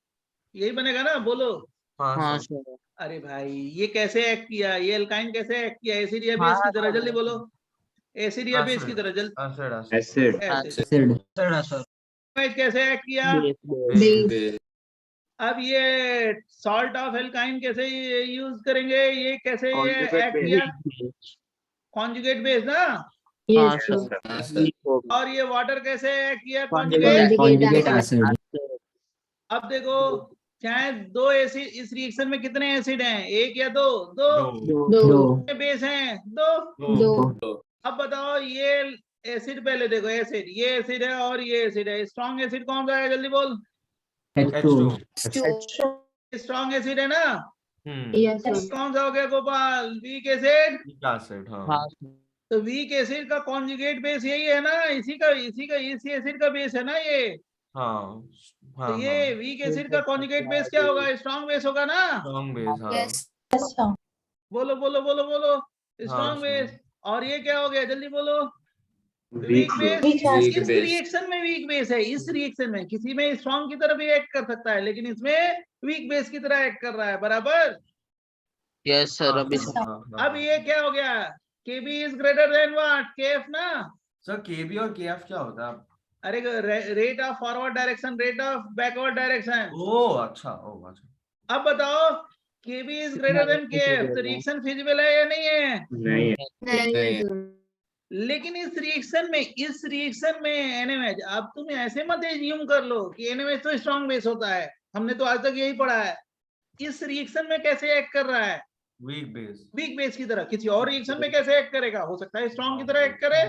Speaker 1: यही बनेगा ना, बोलो।
Speaker 3: हाँ
Speaker 8: हाँ
Speaker 3: सर।
Speaker 8: sir.
Speaker 1: अरे भाई ये कैसे एक्ट किया, ये एल्काइन कैसे एक्ट किया, एसिड या बेस
Speaker 8: हाँ,
Speaker 1: की तरह,
Speaker 8: हाँ,
Speaker 1: जल्दी बोलो, एसिड या बेस की तरह, जल्दी।
Speaker 3: Acid
Speaker 7: acid
Speaker 1: acid
Speaker 3: sir.
Speaker 1: कैसे एक्ट किया,
Speaker 8: Base, base.
Speaker 9: Base.
Speaker 1: अब ये सॉल्ट ऑफ एल्काइन कैसे यूज करेंगे, ये कैसे एक्ट किया,
Speaker 8: Weak base.
Speaker 1: कॉन्जुगेट बेस ना।
Speaker 8: हाँ
Speaker 9: Yes,
Speaker 8: sir.
Speaker 9: sir.
Speaker 2: हाँ सर।
Speaker 8: Weak होगा.
Speaker 1: और ये वाटर कैसे एक्ट किया,
Speaker 8: Conjugate
Speaker 1: कॉन्जुगेट।
Speaker 9: Conjugate acid.
Speaker 1: अब देखो चाहे दो एसिड, इस रिएक्शन में कितने एसिड हैं, एक या दो, दो
Speaker 8: दो.
Speaker 1: कितने बेस हैं, दो।
Speaker 9: दो.
Speaker 1: अब बताओ ये एसिड, पहले देखो एसिड, ये एसिड है और ये एसिड है, स्ट्रॉन्ग एसिड कौन सा है, जल्दी बोल।
Speaker 3: H2।
Speaker 1: स्ट्रॉन्ग एसिड है ना।
Speaker 9: Yes, sir.
Speaker 1: कौन सा हो गया Gopal, week acid.
Speaker 3: Weak acid. हाँ
Speaker 8: हाँ sir.
Speaker 1: तो वीक एसिड का कॉन्जुगेट बेस यही है ना, इसी एसिड का बेस है ना ये।
Speaker 3: हाँ
Speaker 1: तो
Speaker 3: हाँ।
Speaker 1: ये वीक एसिड का कॉन्जुगेट बेस क्या होगा, स्ट्रॉन्ग बेस होगा ना।
Speaker 3: Strong base. हाँ
Speaker 1: बोलो बोलो बोलो बोलो,
Speaker 3: हाँ,
Speaker 1: स्ट्रॉन्ग बेस। और ये क्या हो गया, जल्दी बोलो, वीक
Speaker 7: वीक
Speaker 1: बेस।
Speaker 2: Weak
Speaker 1: इस
Speaker 2: base।
Speaker 1: रिएक्शन में वीक बेस है, इस रिएक्शन में किसी में स्ट्रॉन्ग की तरह भी एक्ट कर सकता है, लेकिन इसमें वीक बेस की तरह एक्ट कर रहा है, बराबर।
Speaker 8: Yes sir.
Speaker 3: हाँ,
Speaker 8: अभी
Speaker 3: हाँ,
Speaker 1: अब ये क्या हो गया, KB is greater than what, KF ना।
Speaker 3: सर KB और KF क्या होता है?
Speaker 1: अरे rate of forward direction, rate of backward direction.
Speaker 3: Oh अच्छा, ओह अच्छा।
Speaker 1: अब बताओ KB is greater than KF, तो रिएक्शन फिजिबल है या नहीं है।
Speaker 7: नहीं है।
Speaker 9: नहीं, sir.
Speaker 1: लेकिन इस रिएक्शन में NaOH, अब तुम ऐसे मत एज्यूम कर लो कि NaOH तो स्ट्रॉन्ग बेस होता है, हमने तो आज तक यही पढ़ा है। इस रिएक्शन में कैसे एक्ट कर रहा है, वीक बेस की तरह। किसी और रिएक्शन में कैसे एक्ट करेगा, हो सकता है स्ट्रॉन्ग की तरह एक्ट करे।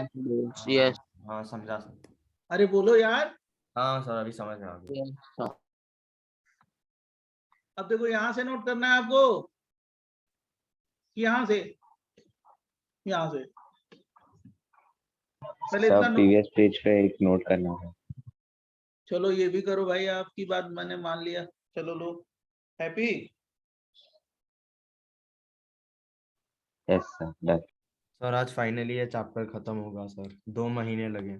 Speaker 8: Yes.
Speaker 3: हाँ समझा सर।
Speaker 1: अरे बोलो यार।
Speaker 3: हाँ सर अभी समझ में आ गया।
Speaker 8: Yes sir.
Speaker 1: अब देखो यहां से नोट करना है आपको, यहां से यहाँ से पहले
Speaker 7: सब
Speaker 1: इतना नोट।
Speaker 7: प्रीवियस पेज पे एक नोट करना है।
Speaker 1: चलो ये भी करो भाई, आपकी बात मैंने मान लिया। चलो लो, happy.
Speaker 7: Yes sir, done.
Speaker 4: Sir आज फाइनली ये चैप्टर खत्म होगा सर, 2 महीने लगे।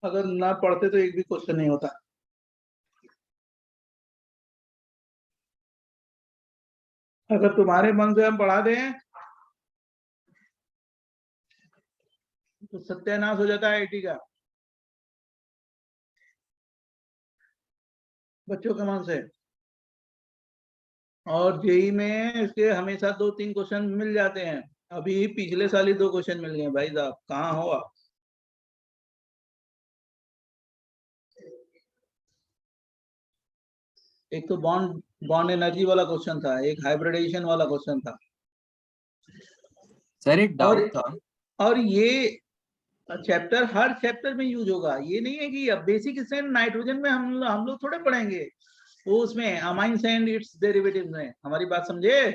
Speaker 1: अगर ना पढ़ते तो एक भी क्वेश्चन नहीं होता। अगर तुम्हारे मन से हम पढ़ा दें तो सत्यानाश हो जाता है आईटी का, बच्चों के मन से। और जेई में इसके हमेशा 2-3 क्वेश्चन मिल जाते हैं। अभी पिछले साल ही 2 क्वेश्चन मिल गए भाई साहब, कहाँ हो आप? एक तो बॉन्ड बॉन्ड एनर्जी वाला क्वेश्चन था, एक हाइब्रिडाइजेशन वाला क्वेश्चन था।
Speaker 2: सर एक
Speaker 1: और
Speaker 2: डाउट था।
Speaker 1: और ये चैप्टर हर चैप्टर में यूज होगा। ये नहीं है कि अब बेसिक स्ट्रेंथ नाइट्रोजन में हम लोग थोड़े पढ़ेंगे, वो उसमें अमाइंस एंड इट्स डेरिवेटिव्स में। हमारी बात समझे?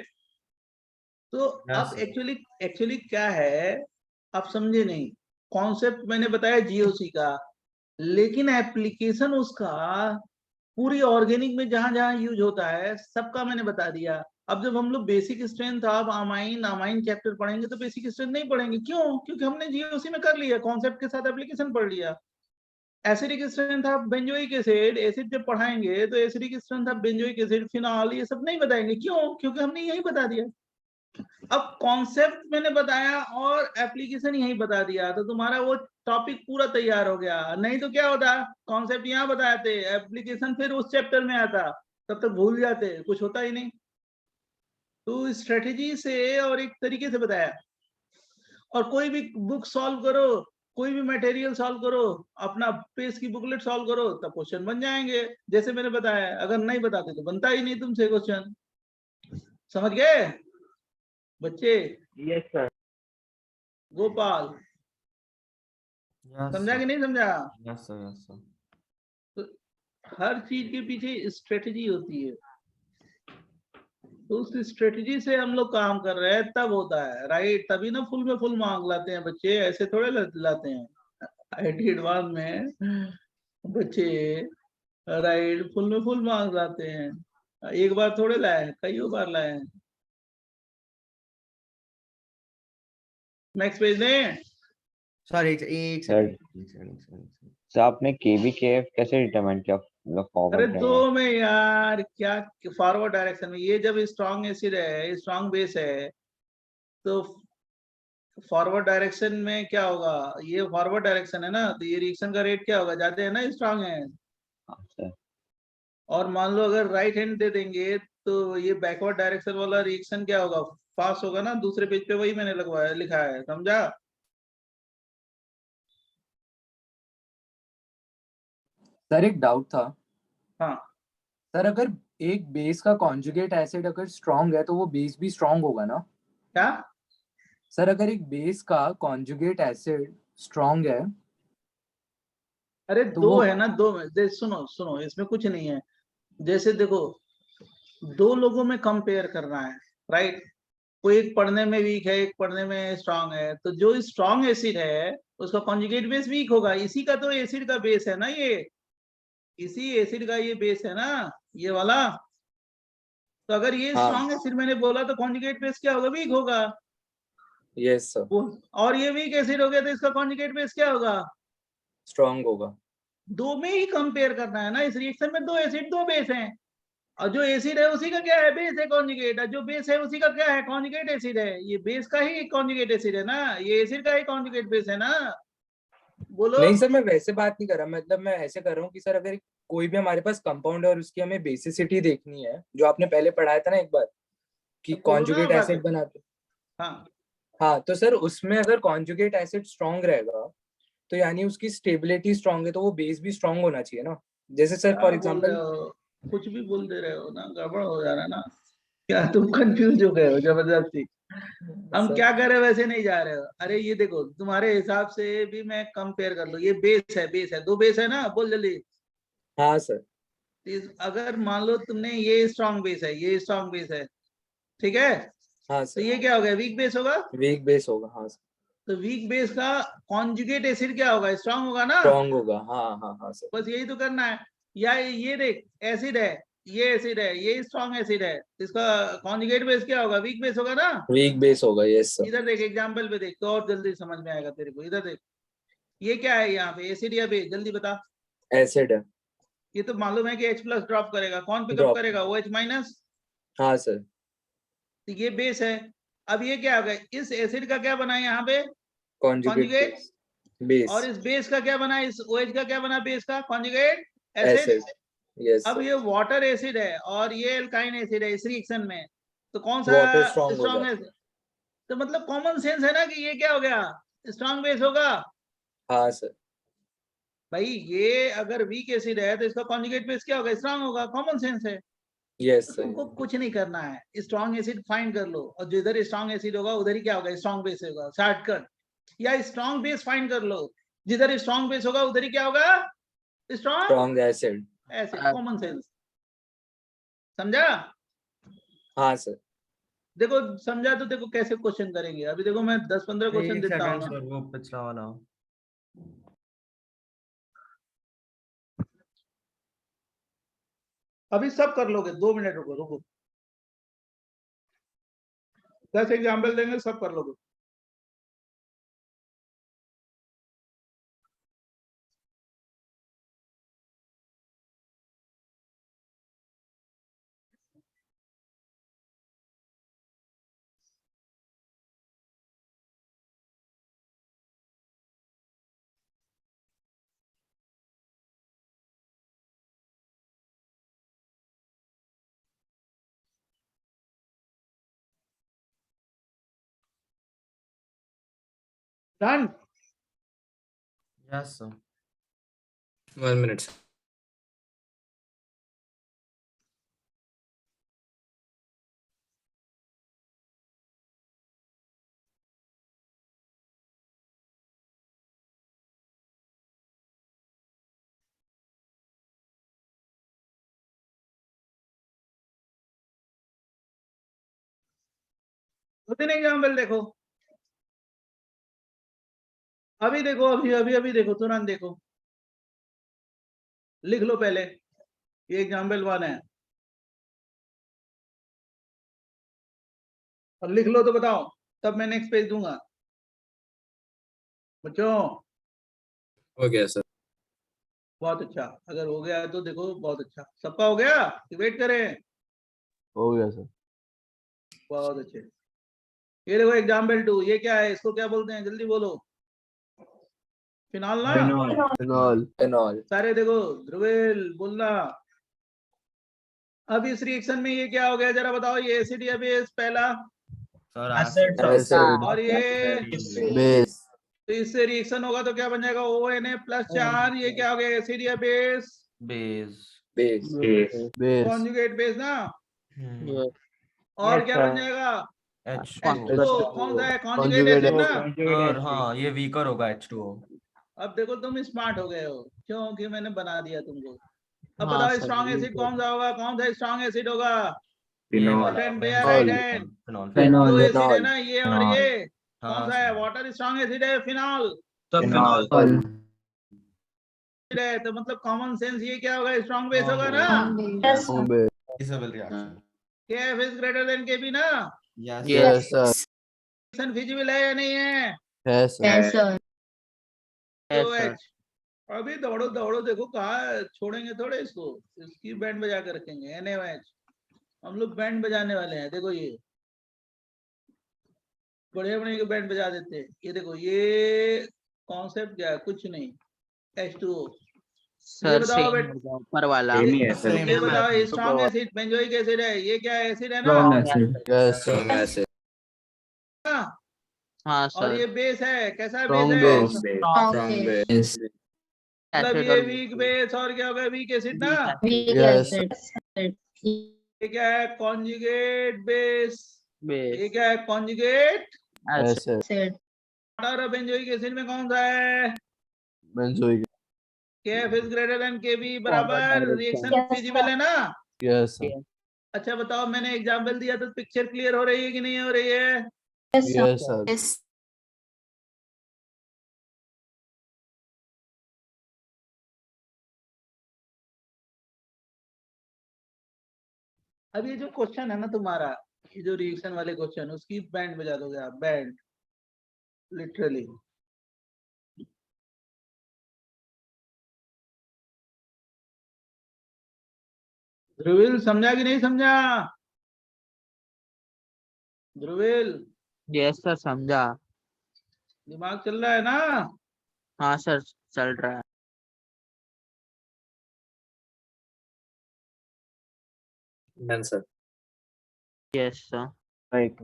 Speaker 1: तो
Speaker 4: Yes,
Speaker 1: अब
Speaker 4: sir.
Speaker 1: एक्चुअली क्या है, आप समझे नहीं। कॉन्सेप्ट मैंने बताया जीओसी का, लेकिन एप्लीकेशन उसका पूरी ऑर्गेनिक में जहां जहां यूज होता है सबका मैंने बता दिया। अब जब हम लोग बेसिक स्ट्रेंथ अब अमाइन चैप्टर पढ़ेंगे तो बेसिक स्ट्रेंथ नहीं पढ़ेंगे। क्यों? क्योंकि हमने जीओसी में कर लिया, कॉन्सेप्ट के साथ एप्लीकेशन पढ़ लिया। Acidic strength of benzoic acid, acid जब पढ़ाएंगे तो acidic strength of benzoic acid, phenol, ये सब नहीं बताएंगे। क्यों? क्योंकि हमने यही बता दिया। अब कॉन्सेप्ट मैंने बताया और एप्लीकेशन यही बता दिया, तो तुम्हारा वो टॉपिक पूरा तैयार हो गया। नहीं तो क्या होता, कॉन्सेप्ट यहाँ बताते, एप्लीकेशन फिर उस चैप्टर में आता, तब तक भूल जाते, कुछ होता ही नहीं। तो स्ट्रेटेजी से और एक तरीके से बताया। और कोई भी बुक सॉल्व करो, कोई भी मटेरियल सॉल्व करो, अपना पेज की बुकलेट सॉल्व करो, तब क्वेश्चन बन जाएंगे जैसे मैंने बताया। अगर नहीं बताते तो बनता ही नहीं तुमसे क्वेश्चन। समझ गए बच्चे?
Speaker 5: Yes, sir.
Speaker 1: गोपाल,
Speaker 4: Yes,
Speaker 1: समझा
Speaker 4: sir.
Speaker 1: कि नहीं समझा?
Speaker 4: Yes, sir. Yes, sir.
Speaker 1: तो हर चीज के पीछे स्ट्रेटेजी होती है, तो उस स्ट्रेटेजी से हम लोग काम कर रहे हैं, तब होता है राइट। तभी ना फुल में फुल मार्क लाते हैं बच्चे, ऐसे थोड़े लाते हैं। आईटी एडवांस में बच्चे राइट फुल में फुल मार्क्स लाते हैं। एक बार थोड़े लाए, कई बार लाए हैं। नेक्स्ट पेज दें।
Speaker 4: सर एक
Speaker 7: सर
Speaker 4: सेकंड।
Speaker 7: सर आपने केबीकेएफ कैसे डिटरमाइन किया, मतलब
Speaker 1: अरे
Speaker 7: फॉरवर्ड
Speaker 1: दो में यार, क्या फॉरवर्ड डायरेक्शन में, ये जब स्ट्रॉन्ग एसिड है, स्ट्रॉन्ग बेस है, तो फॉरवर्ड डायरेक्शन में क्या होगा, ये फॉरवर्ड डायरेक्शन है ना, तो ये रिएक्शन का रेट क्या होगा, ज्यादा है ना, स्ट्रॉन्ग है।
Speaker 7: सर?
Speaker 1: और मान लो अगर राइट हैंड दे देंगे तो ये बैकवर्ड डायरेक्शन वाला रिएक्शन क्या होगा, फास्ट होगा ना। दूसरे पेज पे वही मैंने लगवाया, लिखा है, समझा?
Speaker 2: सर एक डाउट था।
Speaker 1: हाँ,
Speaker 2: सर अगर एक बेस का कॉन्जुगेट एसिड अगर स्ट्रांग है तो वो बेस भी स्ट्रांग होगा ना?
Speaker 1: क्या?
Speaker 2: सर अगर एक बेस का कॉन्जुगेट एसिड स्ट्रांग है
Speaker 1: अरे
Speaker 2: तो
Speaker 1: दो
Speaker 2: वो
Speaker 1: है ना, दो में सुनो सुनो, इसमें कुछ नहीं है। जैसे देखो, दो लोगों में कंपेयर करना है, राइट। कोई एक पढ़ने में वीक है, एक पढ़ने में स्ट्रांग है, तो जो स्ट्रांग एसिड है उसका कॉन्जुगेट बेस वीक होगा। इसी का तो एसिड का बेस है ना, ये इसी एसिड का ये बेस है ना, ये वाला। तो अगर ये
Speaker 2: हाँ।
Speaker 1: स्ट्रांग एसिड मैंने बोला तो कॉन्जुगेट बेस क्या होगा, वीक होगा।
Speaker 2: यस सर,
Speaker 1: और ये वीक एसिड हो गया तो इसका कॉन्जुगेट बेस क्या होगा,
Speaker 2: स्ट्रांग होगा।
Speaker 1: दो में ही कंपेयर करना है ना। इस रिएक्शन में दो एसिड दो बेस हैं, और जो एसिड है उसी का क्या है, बेस है कॉन्जुगेट, और जो बेस है उसी का क्या है, कॉन्जुगेट एसिड है। ये बेस का ही कॉन्जुगेट एसिड है ना, ये एसिड का ही कॉन्जुगेट बेस है ना। बोलो।
Speaker 2: नहीं सर, मैं वैसे बात नहीं कर रहा, मतलब मैं ऐसे कर रहा हूँ कि सर अगर कोई भी हमारे पास कंपाउंड है और उसकी हमें बेसिसिटी देखनी है, जो आपने पहले पढ़ाया था ना एक बार कि
Speaker 1: तो बोलो ना
Speaker 2: कॉन्जुगेट
Speaker 1: बात।
Speaker 2: एसिड बनाते।
Speaker 1: हाँ,
Speaker 2: हाँ, तो सर उसमें अगर कॉन्जुगेट एसिड स्ट्रांग रहेगा तो यानी उसकी स्टेबिलिटी स्ट्रांग है, तो वो बेस भी स्ट्रांग होना चाहिए ना। जैसे सर
Speaker 1: क्या
Speaker 2: फॉर
Speaker 1: बोल रहे
Speaker 2: एग्जांपल,
Speaker 1: हो, कुछ भी बोल दे रहे हो ना, गड़बड़ हो जा रहा है ना। क्या तुम कंफ्यूज हो गए हो जबरदस्ती? हम
Speaker 2: सर
Speaker 1: क्या कर रहे हो, वैसे नहीं जा रहे हो। अरे ये देखो, तुम्हारे हिसाब से भी मैं कंपेयर कर लूं, ये बेस है, बेस है, दो बेस है ना, बोल जल्दी।
Speaker 2: हाँ सर,
Speaker 1: अगर मान लो तुमने ये स्ट्रांग बेस है, ये स्ट्रांग बेस है, ठीक है,
Speaker 2: हाँ
Speaker 1: तो
Speaker 2: सर,
Speaker 1: ये क्या हो गया, वीक बेस होगा।
Speaker 2: वीक बेस होगा। हाँ सर,
Speaker 1: तो वीक बेस का कॉन्जुगेट एसिड क्या होगा, स्ट्रांग होगा ना।
Speaker 2: स्ट्रॉन्ग होगा। हाँ हाँ हाँ सर,
Speaker 1: बस यही तो करना है। या ये देख, एसिड है, ये एसिड है, ये स्ट्रांग एसिड है, इसका कॉन्जुगेट बेस क्या होगा, वीक बेस होगा ना।
Speaker 2: वीक बेस होगा। Yes sir.
Speaker 1: इधर देख, एग्जांपल पे देख तो और जल्दी समझ में आएगा तेरे को। इधर देख, ये क्या है यहाँ पे, एसिड या बेस, जल्दी बता।
Speaker 2: एसिड है।
Speaker 1: ये तो मालूम है कि H प्लस ड्रॉप करेगा, कौन पिकअप
Speaker 2: Drop.
Speaker 1: करेगा, OH माइनस।
Speaker 2: हाँ सर,
Speaker 1: तो ये बेस है। अब ये क्या होगा, इस एसिड का क्या बना है यहाँ पे,
Speaker 2: कॉन्जुगेट
Speaker 1: Conjugate?
Speaker 2: बेस।
Speaker 1: और इस बेस का क्या बना, इस OH का क्या बना, बेस का कॉन्जुगेट एसिड।
Speaker 2: एसिड। यस
Speaker 1: अब
Speaker 2: सर,
Speaker 1: ये वाटर एसिड है और ये एल्काइन एसिड है इस रिएक्शन में, तो कौन सा
Speaker 2: वाटर स्ट्रॉन्ग हो
Speaker 1: स्ट्रॉन्ग
Speaker 2: जाता
Speaker 1: है। तो मतलब कॉमन सेंस है ना कि ये क्या हो गया, स्ट्रॉन्ग बेस होगा।
Speaker 2: हाँ सर,
Speaker 1: भाई ये अगर वीक एसिड है तो इसका कॉन्जुगेट बेस क्या होगा, स्ट्रॉन्ग होगा, कॉमन सेंस है।
Speaker 2: यस
Speaker 1: तो
Speaker 2: सर।
Speaker 1: तुमको कुछ नहीं करना है, स्ट्रॉन्ग एसिड फाइंड कर लो और जिधर स्ट्रॉन्ग एसिड होगा उधर ही क्या होगा, स्ट्रॉन्ग बेस होगा, शॉर्टकट। या स्ट्रॉन्ग बेस फाइंड कर लो, जिधर स्ट्रॉन्ग बेस होगा उधर ही क्या होगा, strong
Speaker 2: strong acid.
Speaker 1: Acid, common sense. समझा।
Speaker 2: हाँ सर,
Speaker 1: देखो समझा तो देखो कैसे क्वेश्चन करेंगे। अभी देखो मैं 10-15 क्वेश्चन
Speaker 3: एक
Speaker 1: देता हूँ
Speaker 3: सेकंड
Speaker 1: ना।
Speaker 3: सर, वो पिछला वाला।
Speaker 1: अभी सब कर लोगे, 2 मिनट रुको रुको, 10 एग्जाम्पल देंगे, सब कर लोगे। डन।
Speaker 3: Yes sir.
Speaker 2: 1 minute.
Speaker 1: दो तीन एग्जाम्पल देखो, अभी देखो, अभी अभी अभी देखो, तुरंत देखो, लिख लो पहले, ये एग्जाम्पल 1 है। और लिख लो तो बताओ, तब मैं नेक्स्ट पेज दूंगा बच्चों।
Speaker 2: हो गया सर।
Speaker 1: बहुत अच्छा, अगर हो गया तो देखो बहुत अच्छा। सबका हो गया कि वेट करें।
Speaker 7: हो गया सर।
Speaker 1: बहुत अच्छे। ये देखो एग्जाम्पल 2, ये क्या है, इसको क्या बोलते हैं, जल्दी बोलो। फिनॉल ना।
Speaker 7: फिनॉल।
Speaker 2: फिनॉल।
Speaker 1: सारे देखो, ध्रुवेल बोलना। अब इस रिएक्शन में ये क्या हो गया, जरा बताओ, ये एसिड या बेस पहला,
Speaker 3: सर
Speaker 2: एसिड।
Speaker 1: और ये
Speaker 7: बेस।
Speaker 1: तो इससे रिएक्शन होगा तो क्या बन जाएगा, ONA+4। ये क्या हो गया, एसिड या base,
Speaker 3: base.
Speaker 2: Base.
Speaker 7: Base.
Speaker 1: Conjugate base ना।
Speaker 8: Yes.
Speaker 1: और
Speaker 5: Yes,
Speaker 1: क्या
Speaker 5: sir.
Speaker 1: बन जाएगा,
Speaker 3: H2O।
Speaker 1: H2O। कौन सा है, कॉन्जुगेट
Speaker 7: Conjugate
Speaker 1: एसिड ना।
Speaker 3: सर हाँ, ये वीकर होगा H2O।
Speaker 1: अब देखो तुम स्मार्ट हो गए हो, क्योंकि मैंने बना दिया तुमको। अब
Speaker 8: हाँ
Speaker 1: बताओ
Speaker 8: सर,
Speaker 1: स्ट्रॉन्ग एसिड कौन सा होगा, कौन सा स्ट्रॉन्ग एसिड होगा,
Speaker 3: ये
Speaker 6: Phenol.
Speaker 3: वाला
Speaker 1: लेफ्ट हैंड पे या
Speaker 3: बेंजोइक
Speaker 1: राइट हैंड।
Speaker 3: फिनॉल।
Speaker 1: दो एसिड है
Speaker 2: फिनॉल।
Speaker 1: ना, ये और ये। कौन
Speaker 3: हाँ
Speaker 1: सा है,
Speaker 3: सर।
Speaker 1: वाटर स्ट्रॉन्ग एसिड है, फिनॉल
Speaker 3: तो फिनॉल।
Speaker 1: है। तो मतलब कॉमन सेंस ये क्या होगा, स्ट्रॉन्ग बेस होगा ना।
Speaker 3: Yes
Speaker 7: Oh, base.
Speaker 3: Feasible reaction.
Speaker 1: KF is greater than KB ना।
Speaker 3: Yes
Speaker 8: Yes.
Speaker 7: Sir.
Speaker 1: Reaction feasible है या नहीं है,
Speaker 7: है sir.
Speaker 9: Yes, sir.
Speaker 8: Yes, sir.
Speaker 1: OH। अभी दौड़ो दौड़ो, देखो कहाँ छोड़ेंगे थोड़े इसको, इसकी बैंड बजा के रखेंगे, NaOH। हम लोग बैंड बजाने वाले हैं, देखो ये बढ़िया बढ़िया के बैंड बजा देते हैं। ये देखो, ये कॉन्सेप्ट क्या है, कुछ नहीं, H2O। ये
Speaker 8: सर
Speaker 1: बताओ
Speaker 8: सेम
Speaker 1: बेट,
Speaker 8: होगा ऊपर वाला।
Speaker 6: Same ही है सर।
Speaker 1: ये बताओ, स्ट्रॉन्ग एसिड बेंजोइक एसिड है, ये क्या एसिड है ना।
Speaker 7: Yes sir.
Speaker 2: Strong acid.
Speaker 8: हाँ
Speaker 1: और
Speaker 8: सर,
Speaker 1: ये बेस है, कैसा बेस
Speaker 7: Strong
Speaker 1: है,
Speaker 7: base.
Speaker 2: Strong
Speaker 9: Okay.
Speaker 2: बेस।
Speaker 1: मतलब
Speaker 8: एसिड
Speaker 1: ये
Speaker 8: और
Speaker 1: वीक बेस, और क्या होगा, वीक एसिड ना।
Speaker 9: Weak
Speaker 7: Yes.
Speaker 9: acid.
Speaker 1: ये क्या है, कॉन्जुगेट बेस। ये
Speaker 8: बेस
Speaker 1: क्या है, conjugate.
Speaker 8: Acid.
Speaker 9: Acid.
Speaker 1: Water benzoic acid में कौन सा है,
Speaker 7: benzoic.
Speaker 1: KF is greater than KB बराबर, रिएक्शन
Speaker 9: Yes,
Speaker 1: फिजिबल है ना।
Speaker 7: Yes sir.
Speaker 1: अच्छा बताओ, मैंने एग्जाम्पल दिया तो पिक्चर क्लियर हो रही है कि नहीं हो रही है?
Speaker 8: Yes, sir.
Speaker 9: Yes.
Speaker 1: अब ये जो क्वेश्चन है ना तुम्हारा, ये जो रिएक्शन वाले क्वेश्चन, उसकी बैंड बजा दोगे आप, बैंड लिटरली। ध्रुविल समझा कि नहीं समझा? Dhruvil
Speaker 8: Yes, sir. समझा।
Speaker 1: दिमाग चल रहा है ना?
Speaker 8: हाँ सर, चल रहा है।
Speaker 2: Answer
Speaker 8: Yes, sir.
Speaker 5: Right.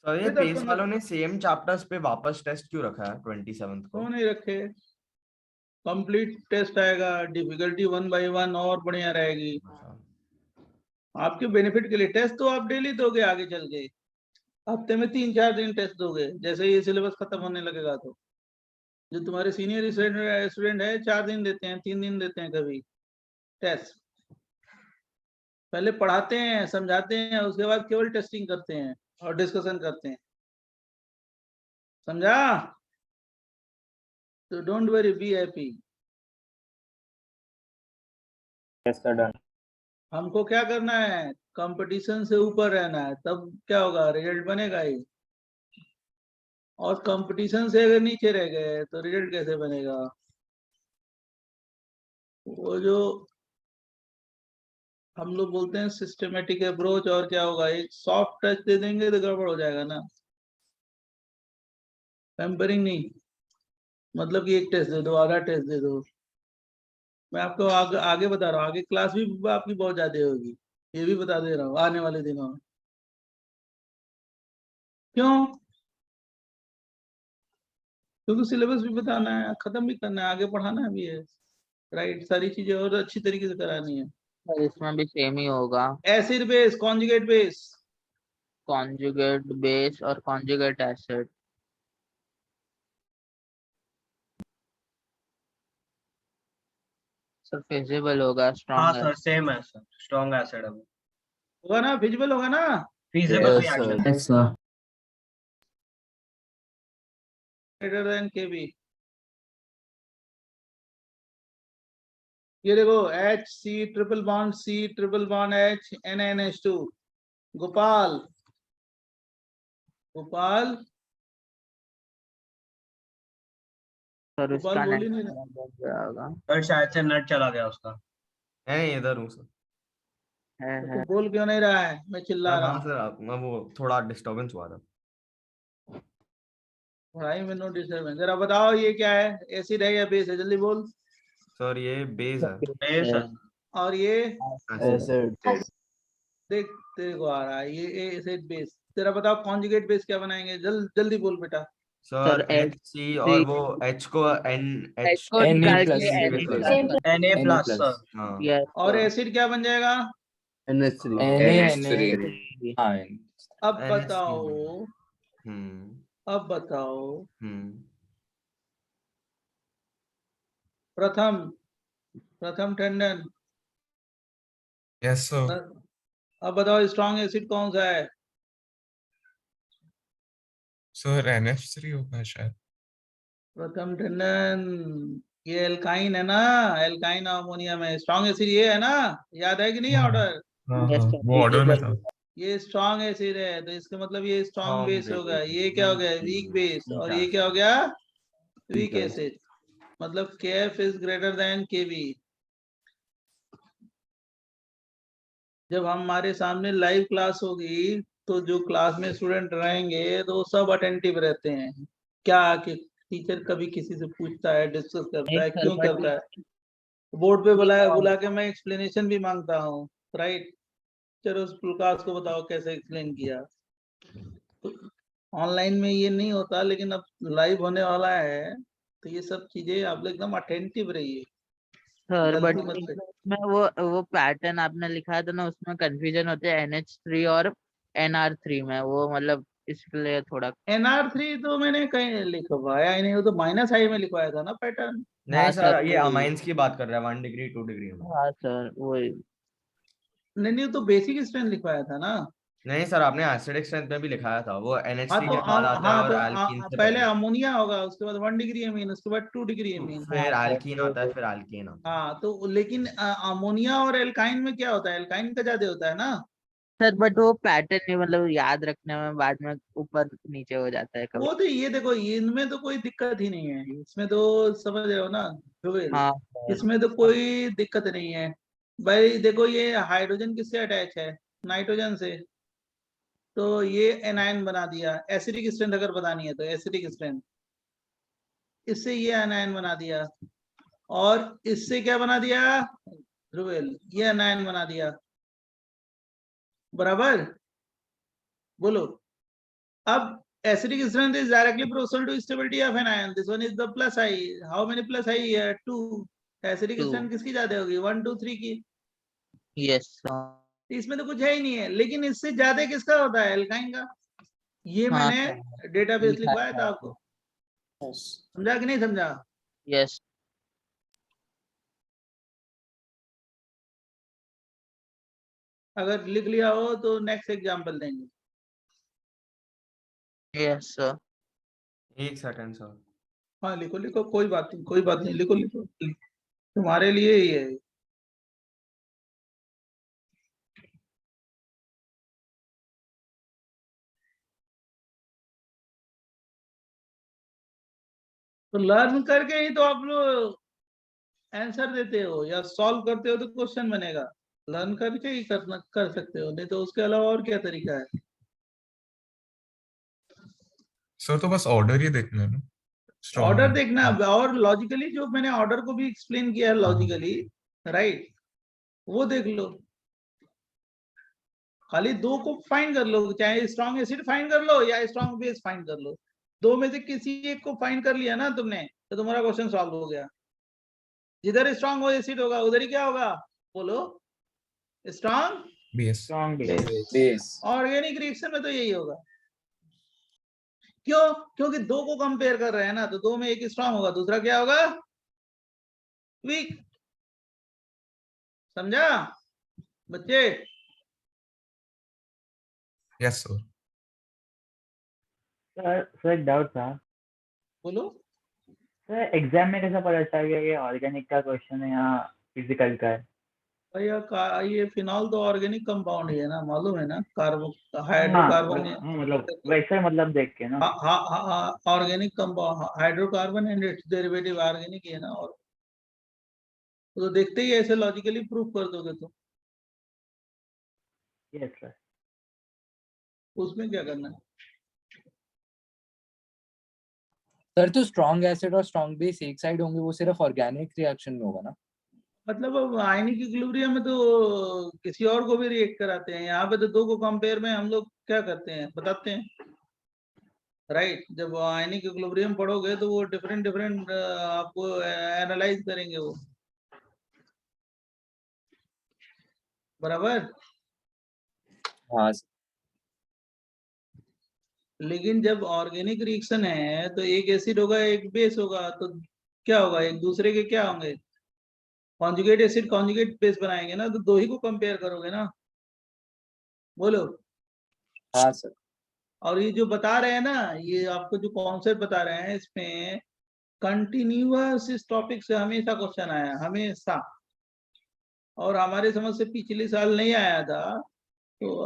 Speaker 3: Sir ये
Speaker 1: ये 10
Speaker 3: पेस
Speaker 1: 15
Speaker 3: वालों ने सेम चैप्टर्स पे वापस टेस्ट क्यों रखा है 27th को?
Speaker 1: क्यों नहीं रखे? कंप्लीट टेस्ट आएगा, डिफिकल्टी 1 by 1 और बढ़िया रहेगी
Speaker 3: अच्छा।
Speaker 1: आपके बेनिफिट के लिए। टेस्ट तो आप डेली दोगे आगे चल के, हफ्ते में 3-4 दिन टेस्ट दोगे, जैसे ये सिलेबस खत्म होने लगेगा तो। जो तुम्हारे सीनियर स्टूडेंट है 4 दिन देते हैं, 3 दिन देते हैं कभी टेस्ट। पहले पढ़ाते हैं, समझाते हैं, उसके बाद केवल टेस्टिंग करते हैं और डिस्कशन करते हैं, समझा? तो don't worry, be happy.
Speaker 5: Yes, sir. Done.
Speaker 1: हमको क्या करना है? कंपटीशन से ऊपर रहना है, तब क्या होगा? रिजल्ट बनेगा ही। और कंपटीशन से अगर नीचे रह गए तो रिजल्ट कैसे बनेगा? वो जो हम लोग बोलते हैं सिस्टमेटिक अप्रोच, और क्या होगा? एक सॉफ्ट टच दे देंगे तो गड़बड़ हो जाएगा ना। पैम्परिंग नहीं, मतलब कि एक टेस्ट दे दो, आधा टेस्ट दे दो। मैं आपको आगे बता रहा हूँ, आगे क्लास भी आपकी बहुत ज्यादा होगी, ये भी बता दे रहा हूँ आने वाले दिनों में। क्यों? क्योंकि सिलेबस भी बताना है, खत्म भी करना है, आगे पढ़ाना भी है, राइट? सारी चीजें और अच्छी तरीके से करानी है।
Speaker 8: सर इसमें भी सेम ही होगा।
Speaker 1: Acid base, conjugate base.
Speaker 8: Conjugate base और कॉन्जुगेट एसिड। सर फिजिबल होगा,
Speaker 10: हाँ
Speaker 8: स्ट्रॉन्ग
Speaker 10: सर, सेम है सर, स्ट्रॉन्ग एसिड है वो।
Speaker 1: होगा ना? फिजिबल होगा ना?
Speaker 10: Feasible
Speaker 5: Yes, sir.
Speaker 10: Reaction.
Speaker 2: Yes sir
Speaker 1: greater than KB. ये देखो, H C triple bond C triple bond H NaNH2। Gopal, Gopal,
Speaker 8: sir
Speaker 1: Gopal
Speaker 8: उसका
Speaker 1: बोल
Speaker 8: नेट
Speaker 1: ही नहीं रहा।
Speaker 8: बन जाएगा।
Speaker 10: सर शायद से नेट चला गया उसका।
Speaker 3: नहीं इधर हूँ सर।
Speaker 1: तो तू बोल क्यों नहीं रहा है? मैं चिल्ला रहा
Speaker 3: हाँ
Speaker 1: हूँ।
Speaker 3: सर, मैं वो थोड़ा डिस्टर्बेंस हुआ था।
Speaker 1: पढ़ाई में नो डिस्टर्बेंस। जरा बताओ ये क्या है? एसिड है या बेस है? जल्दी बोल।
Speaker 3: सर ये बेस है।
Speaker 10: ए सर,
Speaker 1: और ये
Speaker 5: Acid.
Speaker 1: देख, तेरे को आ रहा है ये एसिड बेस। जरा बताओ कॉन्जुगेट बेस क्या बनाएंगे? जल्दी बोल बेटा।
Speaker 3: सर
Speaker 8: सर
Speaker 3: HC और वो H को
Speaker 8: H को
Speaker 2: Na
Speaker 8: निकाल
Speaker 2: plus
Speaker 8: के
Speaker 2: Na
Speaker 8: Na
Speaker 2: plus
Speaker 8: plus
Speaker 10: Na
Speaker 2: Na
Speaker 10: plus
Speaker 2: plus
Speaker 10: sir.
Speaker 3: हाँ
Speaker 8: यस
Speaker 1: और एसिड क्या बन जाएगा?
Speaker 5: NH3.
Speaker 2: Na हाँ
Speaker 1: अब
Speaker 3: NH3
Speaker 1: बताओ,
Speaker 3: हम्म
Speaker 1: अब बताओ।
Speaker 3: हम्म
Speaker 1: प्रथम, प्रथम टंडन।
Speaker 6: Yes, sir.
Speaker 1: अब बताओ स्ट्रॉन्ग एसिड कौन सा है?
Speaker 6: Sir, NH3 होगा शायद।
Speaker 1: प्रथम टंडन, ये एल्काइन है ना? एल्काइन अमोनियम है, स्ट्रॉन्ग एसिड ये है ना? याद है कि नहीं ऑर्डर?
Speaker 6: हाँ
Speaker 8: यस
Speaker 6: हाँ,
Speaker 8: सर,
Speaker 6: वो ऑर्डर में था।
Speaker 1: ये स्ट्रॉन्ग एसिड है, तो इसका मतलब ये स्ट्रॉन्ग
Speaker 3: Strong
Speaker 1: बेस
Speaker 3: base,
Speaker 1: होगा। ये क्या हो गया? Weak base. और ये क्या हो गया? Weak acid. मतलब Kf is greater than Kb। जब हमारे सामने लाइव क्लास होगी तो जो क्लास में स्टूडेंट रहेंगे तो सब अटेंटिव रहते हैं। क्या कि टीचर कभी किसी से पूछता है, डिस्कस करता है, क्यों करता है? बोर्ड पे बुला के मैं एक्सप्लेनेशन भी मांगता हूँ, राइट? चलो उस क्लास को बताओ कैसे एक्सप्लेन किया। ऑनलाइन में ये नहीं होता, लेकिन अब लाइव होने वाला है तो ये सब चीजें आप लोग एकदम अटेंटिव रहिए।
Speaker 8: सर बट
Speaker 1: गलती मत कर।
Speaker 8: में वो पैटर्न आपने लिखा था ना, उसमें कंफ्यूजन होते हैं NH3 और NR3 में, वो मतलब इसलिए थोड़ा।
Speaker 1: NR3 तो मैंने कहीं लिखवाया ही नहीं, वो तो -i में लिखवाया था ना पैटर्न।
Speaker 3: नहीं
Speaker 8: हाँ
Speaker 3: सर,
Speaker 8: सर
Speaker 3: ये
Speaker 8: वही।
Speaker 3: अमाइंस की बात कर रहा है, 1 डिग्री 2 डिग्री में।
Speaker 8: हाँ सर वही।
Speaker 1: नहीं नहीं, वो तो बेसिक स्ट्रेंथ लिखवाया था ना।
Speaker 3: नहीं सर, आपने एसिडिक स्ट्रेंथ में भी लिखाया था, वो
Speaker 1: हाँ
Speaker 3: NH3
Speaker 1: तो
Speaker 3: के बाद आता है
Speaker 1: हाँ
Speaker 3: और
Speaker 1: तो
Speaker 3: एल्कीन से
Speaker 1: पहले
Speaker 3: पहले।
Speaker 1: अमोनिया होगा, उसके बाद 1 डिग्री एमीन, उसके बाद 2 डिग्री एमीन।
Speaker 3: फिर एल्कीन आता है, फिर एल्केन आता है।
Speaker 1: हाँ तो लेकिन अमोनिया और एल्काइन में क्या होता है, एल्काइन का ज्यादा होता है ना।
Speaker 8: सर बट वो पैटर्न नहीं, मतलब याद रखने में बाद में ऊपर नीचे हो जाता है कभी।
Speaker 1: वो तो ये देखो, इनमें तो कोई दिक्कत ही नहीं है, इसमें तो समझ रहे हो ना ध्रुवील,
Speaker 8: हाँ सर।
Speaker 1: इसमें तो कोई दिक्कत नहीं है। भाई देखो, ये हाइड्रोजन किससे अटैच है, नाइट्रोजन से, तो ये एनायन बना दिया। एसिडिक स्ट्रेंथ अगर बतानी है तो एसिडिक स्ट्रेंथ, इससे ये एनायन बना दिया, और इससे क्या बना दिया ध्रुवील, ये एनायन बना दिया, बराबर। बोलो अब, acidic strength is directly proportional to stability of an ion. This one is the plus I. How many plus I here? 2. Acidic
Speaker 8: 2।
Speaker 1: strength किसकी ज्यादा होगी, 1 2 3 की।
Speaker 8: यस
Speaker 1: इसमें तो कुछ है ही नहीं है, लेकिन इससे ज्यादा किसका होता है, एल्काइन का। ये
Speaker 8: हाँ
Speaker 1: मैंने
Speaker 8: सर
Speaker 1: डेटाबेस
Speaker 8: लिखा
Speaker 1: लिखवाया था
Speaker 8: था।
Speaker 1: आपको, समझा कि नहीं समझा।
Speaker 8: यस
Speaker 1: अगर लिख लिया हो तो नेक्स्ट एग्जाम्पल देंगे।
Speaker 8: Yes sir.
Speaker 3: 1 second sir.
Speaker 1: हाँ लिखो लिखो, कोई बात नहीं, कोई बात नहीं, लिखो लिखो, तुम्हारे लिए ही है। तो लर्न करके ही तो आप लोग आंसर देते हो या सॉल्व करते हो, तो क्वेश्चन बनेगा। लर्न करके ही करना कर सकते हो, नहीं तो उसके अलावा और क्या तरीका है।
Speaker 6: सर तो बस ऑर्डर ही देखना है ना, स्ट्रॉन्ग
Speaker 1: ऑर्डर
Speaker 6: में।
Speaker 1: देखना, और लॉजिकली जो मैंने ऑर्डर को भी एक्सप्लेन किया है लॉजिकली, राइट, वो देख लो। खाली दो को फाइंड कर लो, चाहे स्ट्रॉन्ग एसिड फाइंड कर लो या स्ट्रॉन्ग बेस फाइंड कर लो, दो में से किसी एक को फाइंड कर लिया ना तुमने, तो तुम्हारा क्वेश्चन सॉल्व हो गया। जिधर स्ट्रॉन्ग हो एसिड होगा, उधर ही क्या होगा, बोलो, strong
Speaker 6: base.
Speaker 5: Strong
Speaker 7: Base.
Speaker 5: base.
Speaker 2: Base.
Speaker 1: Organic reaction में तो यही होगा। क्यों, क्योंकि दो को कंपेयर कर रहे हैं ना, तो दो में एक स्ट्रॉन्ग होगा, दूसरा क्या होगा, वीक। समझा बच्चे।
Speaker 6: Yes sir.
Speaker 5: सर एक डाउट था
Speaker 1: बोलो।
Speaker 5: सर, एग्जाम में कैसा पता चला कि ये ऑर्गेनिक का क्वेश्चन है या फिजिकल का है?
Speaker 1: भैया ये फिनॉल तो ऑर्गेनिक कंपाउंड ही है ना, मालूम है ना, कार्बन
Speaker 5: हाँ
Speaker 1: हाइड्रोकार्बन है।
Speaker 5: हाँ, मतलब वैसे मतलब देख के ना।
Speaker 1: हाँ organic compound, hydrocarbon and its derivative organic ही है ना, और तो देखते ही ऐसे लॉजिकली प्रूफ कर दोगे तो
Speaker 5: यस सर।
Speaker 1: उसमें क्या करना है।
Speaker 2: सर तो स्ट्रॉन्ग एसिड और स्ट्रॉन्ग बेस एक साइड होंगे, वो सिर्फ ऑर्गेनिक रिएक्शन में होगा ना।
Speaker 1: मतलब अब आयनिक इक्विलिब्रियम में तो किसी और को भी रिएक्ट कराते हैं, यहाँ पे तो दो को कंपेयर में हम लोग क्या करते हैं बताते हैं, राइट। जब आयनिक इक्विलिब्रियम पढ़ोगे तो वो डिफरेंट डिफरेंट आपको एनालाइज करेंगे वो, बराबर।
Speaker 2: हाँ
Speaker 1: लेकिन जब ऑर्गेनिक रिएक्शन है तो एक एसिड होगा एक बेस होगा, तो क्या होगा, एक दूसरे के क्या होंगे, कॉन्जुगेट एसिड कॉन्जुगेट बेस बनाएंगे ना, तो दो ही को कंपेयर करोगे ना, बोलो।
Speaker 2: हाँ सर।
Speaker 1: और ये जो बता रहे हैं ना, ये आपको जो कॉन्सेप्ट बता रहे हैं, इसमें कंटिन्यूअस इस टॉपिक से हमेशा क्वेश्चन आया, हमेशा। और हमारे समझ से पिछले साल नहीं आया था, तो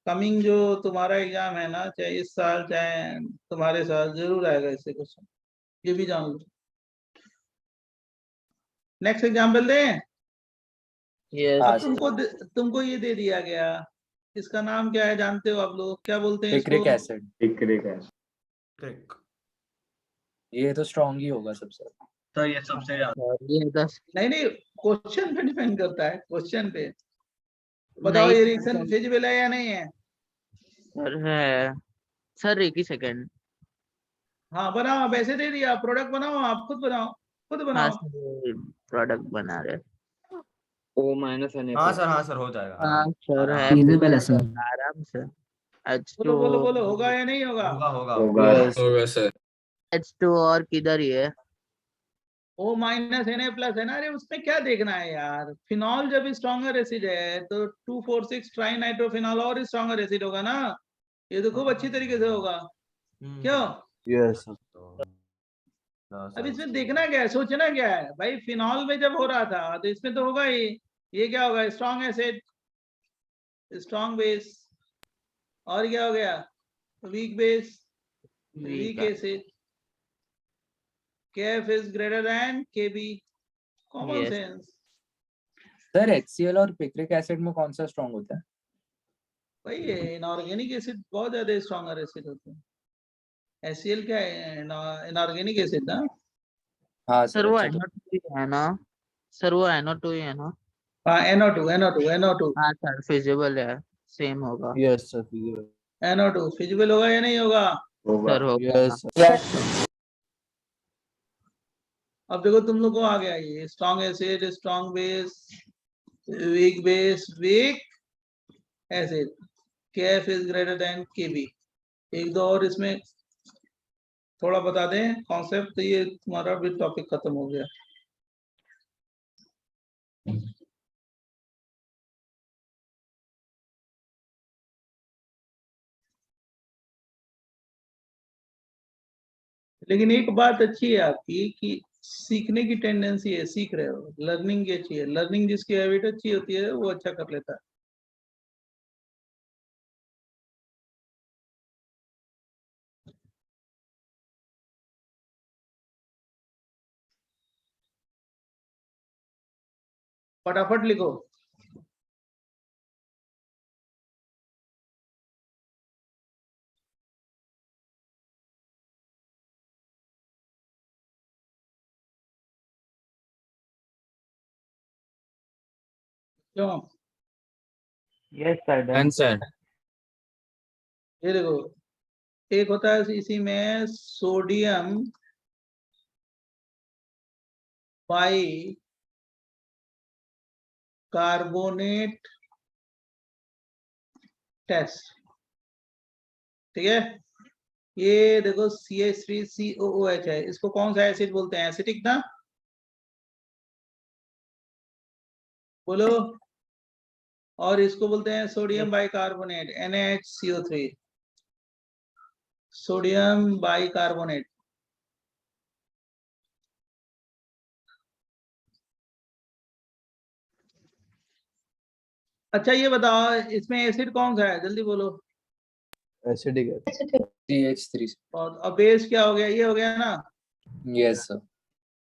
Speaker 1: कमिंग जो तुम्हारा एग्जाम है ना, चाहे इस साल चाहे तुम्हारे साल, जरूर आएगा इससे क्वेश्चन, ये भी जान लो। नेक्स्ट एग्जाम्पल दें।
Speaker 8: यस
Speaker 2: हाँ
Speaker 1: अब तुमको ये दे दिया गया, इसका नाम क्या है जानते हो आप लोग, क्या बोलते हैं
Speaker 2: पिक्रिक
Speaker 1: इसको,
Speaker 2: एसिड।
Speaker 3: ट्रिक।
Speaker 2: ये तो स्ट्रॉन्ग ही होगा सबसे।
Speaker 10: तो ये सबसे ज्यादा।
Speaker 8: ये 10
Speaker 1: नहीं नहीं, क्वेश्चन पे डिपेंड करता है, क्वेश्चन पे। बताओ
Speaker 8: नहीं
Speaker 1: ये रिएक्शन फिजिबल है या नहीं है।
Speaker 8: सर है सर, एक ही सेकंड।
Speaker 1: हाँ बनाओ, वैसे दे दिया, प्रोडक्ट बनाओ, आप खुद बनाओ। खुद
Speaker 8: हाँ
Speaker 1: बनाओ।
Speaker 8: सर प्रोडक्ट बना रहे।
Speaker 2: O माइनस Na
Speaker 3: हाँ सर हो जाएगा
Speaker 8: हाँ सर है
Speaker 9: Feasible है सर।
Speaker 8: आराम से।
Speaker 1: बोलो बोलो
Speaker 8: H2O
Speaker 1: बोलो, होगा या नहीं होगा?
Speaker 3: होगा
Speaker 6: होगा सर।
Speaker 8: H2 और किधर ही है?
Speaker 1: O माइनस Na+ है ना। अरे उसमें क्या देखना है यार, फिनॉल जब स्ट्रॉन्गर एसिड है तो 2,4,6 ट्राई नाइट्रोफिनॉल और स्ट्रॉन्गर एसिड होगा ना। ये तो खूब अच्छी तरीके से होगा। क्यों?
Speaker 2: यस
Speaker 1: अब इसमें देखना क्या है, सोचना क्या है भाई, फिनॉल में जब हो रहा था तो इसमें तो होगा ही। ये क्या होगा, स्ट्रॉन्ग एसिड, स्ट्रॉन्ग बेस, और क्या हो गया, weak base, weak acid. Kf is greater than Kb, common
Speaker 8: Yes.
Speaker 1: sense।
Speaker 2: Sir HCl और पिक्रिक एसिड में कौन सा स्ट्रॉन्ग होता है?
Speaker 1: भाई ये इनऑर्गेनिक एसिड बहुत ज्यादा स्ट्रॉन्गर एसिड होते हैं। HCl क्या है, इनऑर्गेनिक एसिड ना।
Speaker 2: हाँ
Speaker 8: सर
Speaker 2: सर
Speaker 8: वो
Speaker 2: अच्छा तो
Speaker 8: NO2 ही है ना? सर वो NO2 ही है ना?
Speaker 1: हाँ NO2
Speaker 8: हाँ सर फिजिबल है, सेम होगा।
Speaker 2: Yes sir feasible
Speaker 1: NO2 feasible होगा या नहीं होगा?
Speaker 8: सर होगा।
Speaker 2: यस सर
Speaker 1: अब देखो तुम लोग को आ गया ये strong acid, strong base, weak base, weak acid. Kf is greater than Kb। एक दो और इसमें थोड़ा बता दें कॉन्सेप्ट, तो ये तुम्हारा भी टॉपिक खत्म हो गया। लेकिन एक बात अच्छी है आपकी कि सीखने की टेंडेंसी है, सीख रहे हो, लर्निंग की अच्छी है। लर्निंग जिसकी हैबिट अच्छी होती है वो अच्छा कर लेता है। फटाफट लिखो। क्यों?
Speaker 5: Yes sir done.
Speaker 2: आंसर
Speaker 1: ये देखो, एक होता है इसी में सोडियम बाई कार्बोनेट टेस्ट, ठीक है। ये देखो CH3COOH है, इसको कौन सा एसिड बोलते हैं, एसिटिक ना, बोलो। और इसको बोलते हैं sodium bicarbonate NaHCO3, sodium bicarbonate. अच्छा ये बताओ इसमें एसिड कौन सा है, जल्दी बोलो।
Speaker 2: एसिडिक है CH3
Speaker 1: और अब बेस क्या हो गया, ये हो गया ना।
Speaker 2: यस सर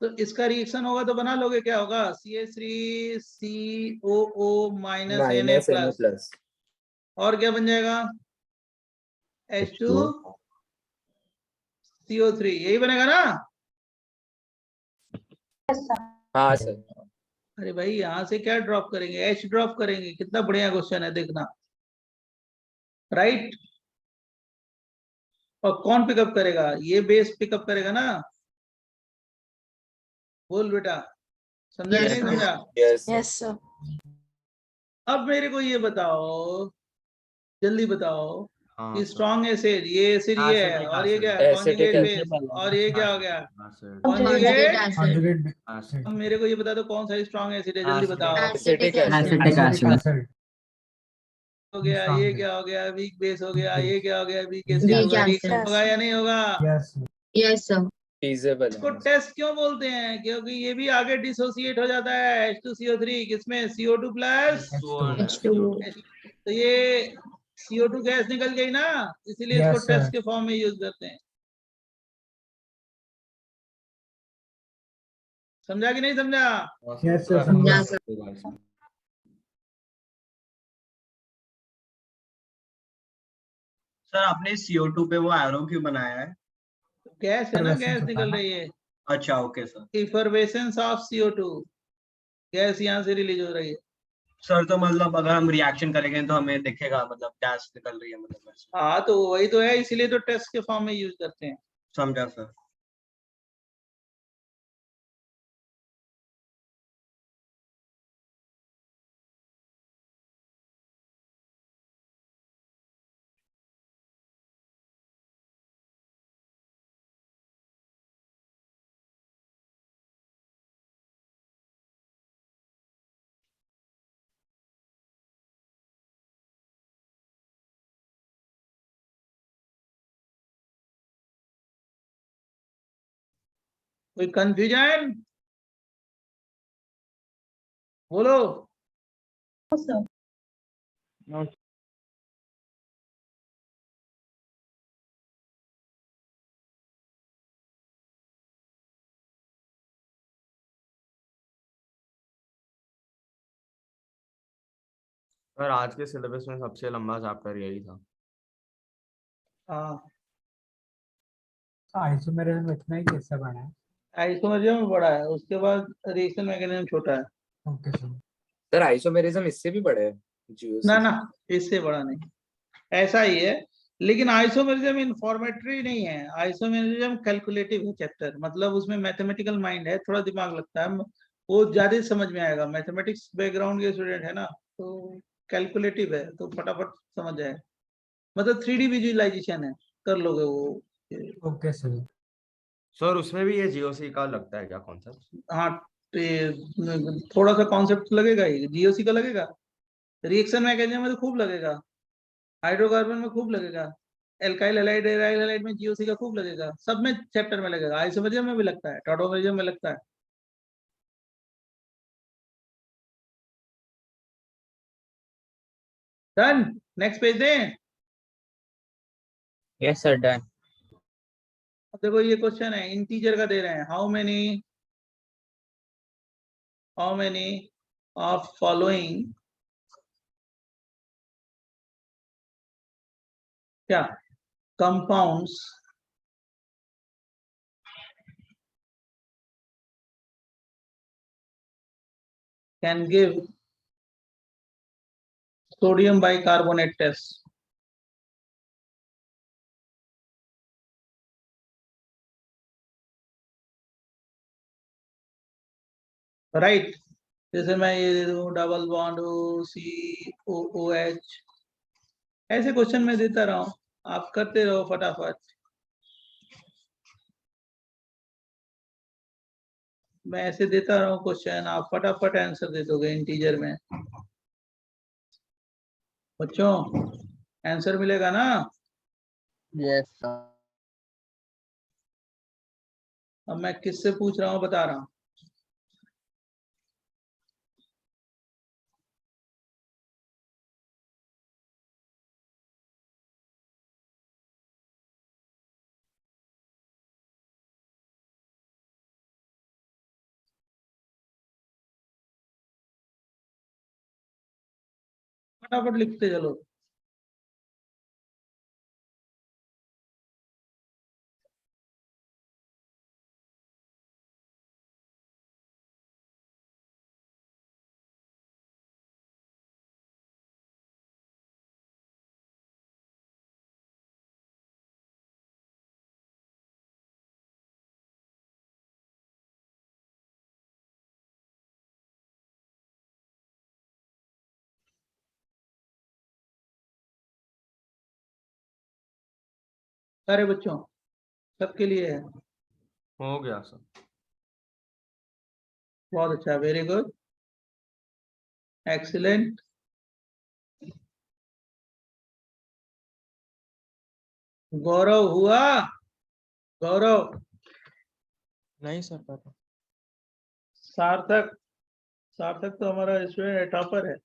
Speaker 1: तो इसका रिएक्शन होगा तो बना लोगे, क्या होगा, CH3COO माइनस Na+,
Speaker 2: प्लस
Speaker 1: और क्या बन जाएगा, H2CO3, यही बनेगा ना।
Speaker 2: हाँ सर
Speaker 1: अरे भाई यहाँ से क्या ड्रॉप करेंगे, H ड्रॉप करेंगे। कितना बढ़िया क्वेश्चन है, देखना। राइट। और कौन पिकअप करेगा, ये बेस पिकअप करेगा ना। बोल बेटा, समझा कि
Speaker 9: Yes,
Speaker 1: नहीं
Speaker 9: sir.
Speaker 1: समझा?
Speaker 2: Yes
Speaker 9: Yes, sir.
Speaker 1: अब मेरे को ये बताओ, जल्दी बताओ,
Speaker 3: हाँ
Speaker 1: स्ट्रॉन्ग एसिड, ये एसिड ये है,
Speaker 3: Acetic
Speaker 1: और ये
Speaker 3: acid.
Speaker 1: क्या है,
Speaker 2: Acetic
Speaker 1: कॉन्जुगेट
Speaker 2: acid.
Speaker 1: बेस, और ये क्या हो गया,
Speaker 3: Acid.
Speaker 1: Conjugate.
Speaker 9: Conjugate acid.
Speaker 3: Acid.
Speaker 1: अब मेरे को ये बता दो कौन सा स्ट्रॉन्ग एसिड है, जल्दी
Speaker 3: Acetic.
Speaker 1: बताओ।
Speaker 2: Acetic acid.
Speaker 9: Acetic acid.
Speaker 1: हो गया, ये क्या हो गया, वीक बेस हो गया, ये क्या हो गया, वीक एसिड
Speaker 9: Weak
Speaker 1: हो गया।
Speaker 9: acid.
Speaker 1: होगा या नहीं होगा?
Speaker 9: Yes, sir.
Speaker 2: feasible
Speaker 1: इसको
Speaker 2: है
Speaker 1: टेस्ट क्यों बोलते हैं, क्योंकि ये भी आगे डिसोसिएट हो जाता है H2CO3 किसमें, CO2 प्लस।
Speaker 9: H2O.
Speaker 1: तो ये CO2 गैस निकल गई ना, इसीलिए इसको टेस्ट के फॉर्म में यूज करते हैं। समझा कि नहीं समझा?
Speaker 9: समझा सर.
Speaker 10: सर आपने CO2 पे वो एरो क्यों बनाया है?
Speaker 1: गैस है ना, गैस निकल रही है,
Speaker 10: अच्छा okay sir.
Speaker 1: Effervescence of CO2, gas यहाँ से रिलीज हो रही है।
Speaker 10: सर तो मतलब अगर हम रिएक्शन करेंगे तो हमें दिखेगा, मतलब गैस निकल रही है, मतलब वैसे।
Speaker 1: हाँ तो वही तो है, इसीलिए तो टेस्ट के फॉर्म में यूज करते हैं।
Speaker 10: समझा सर।
Speaker 1: कोई कंफ्यूजन? बोलो।
Speaker 5: No,
Speaker 4: सर आज के सिलेबस में सबसे लंबा चैप्टर यही था।
Speaker 1: हाँ,
Speaker 9: आइसोमेरिज्म इतना ही कैसे बना है?
Speaker 1: आइसोमेरिज्म बड़ा है, उसके बाद रिएक्शन मैकेनिज्म छोटा है।
Speaker 9: Okay sir.
Speaker 2: सर आइसोमेरिज्म इससे भी बड़े है
Speaker 1: ना
Speaker 2: GOC
Speaker 1: ना, इससे बड़ा नहीं, ऐसा ही है। लेकिन आइसोमेरिज्म इन्फॉर्मेटरी नहीं है, आइसोमेरिज्म कैलकुलेटिव है चैप्टर, मतलब उसमें मैथमेटिकल माइंड है, थोड़ा दिमाग लगता है, वो ज्यादा समझ में आएगा। मैथमेटिक्स बैकग्राउंड के स्टूडेंट है ना, तो कैलकुलेटिव है तो फटाफट समझ जाए, मतलब 3D विजुअलाइजेशन है, कर लोगे वो।
Speaker 9: Okay sir.
Speaker 4: सर उसमें भी ये GOC का लगता है क्या कॉन्सेप्ट?
Speaker 1: हाँ, तो ये थोड़ा सा कॉन्सेप्ट लगेगा ही, जीओसी का लगेगा, रिएक्शन मैकेनिज्म में तो खूब लगेगा, हाइड्रोकार्बन में खूब लगेगा, एल्काइल हैलाइड एराइल हैलाइड में जीओसी का खूब लगेगा, सब में चैप्टर में लगेगा, आइसोमेरिज्म में भी लगता है, टॉटोमेरिज्म में लगता है। डन, नेक्स्ट पेज दें।
Speaker 8: Yes sir, done.
Speaker 1: अब देखो ये क्वेश्चन है, इंटीजर का दे रहे हैं, हाउ मेनी ऑफ फॉलोइंग, क्या compounds can give sodium bicarbonate test? Right, जैसे मैं ये दे दूं डबल बॉन्ड COOH, ऐसे क्वेश्चन मैं देता रहा हूं, आप करते रहो फटाफट। मैं ऐसे देता रहा हूँ क्वेश्चन, आप फटाफट आंसर दे दोगे इंटीजर में। बच्चों आंसर मिलेगा ना?
Speaker 8: Yes sir.
Speaker 1: अब मैं किससे पूछ रहा हूँ बता रहा हूँ। फटाफट लिखते चलो। सारे बच्चों सबके लिए है?
Speaker 4: हो गया सर।
Speaker 1: बहुत अच्छा, वेरी गुड, एक्सीलेंट। गौरव हुआ? गौरव?
Speaker 2: नहीं सर पता।
Speaker 1: सार्थक? सार्थक तो हमारा स्टूडेंट टॉपर है।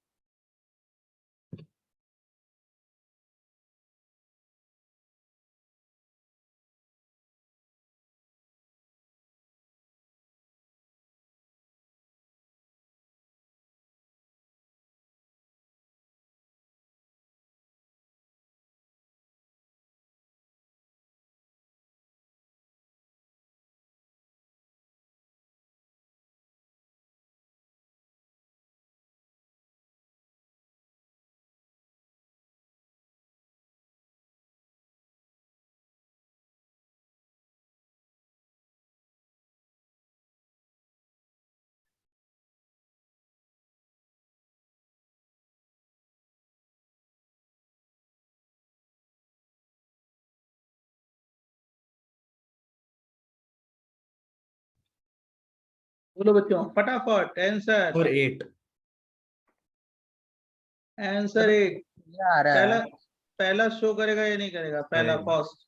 Speaker 1: बोलो बच्चों फटाफट आंसर।
Speaker 4: और 8
Speaker 1: आंसर 8
Speaker 8: ये आ रहा
Speaker 1: पहला,
Speaker 8: है।
Speaker 1: पहला शो करेगा या नहीं करेगा? पहला
Speaker 4: करेगा।
Speaker 1: फर्स्ट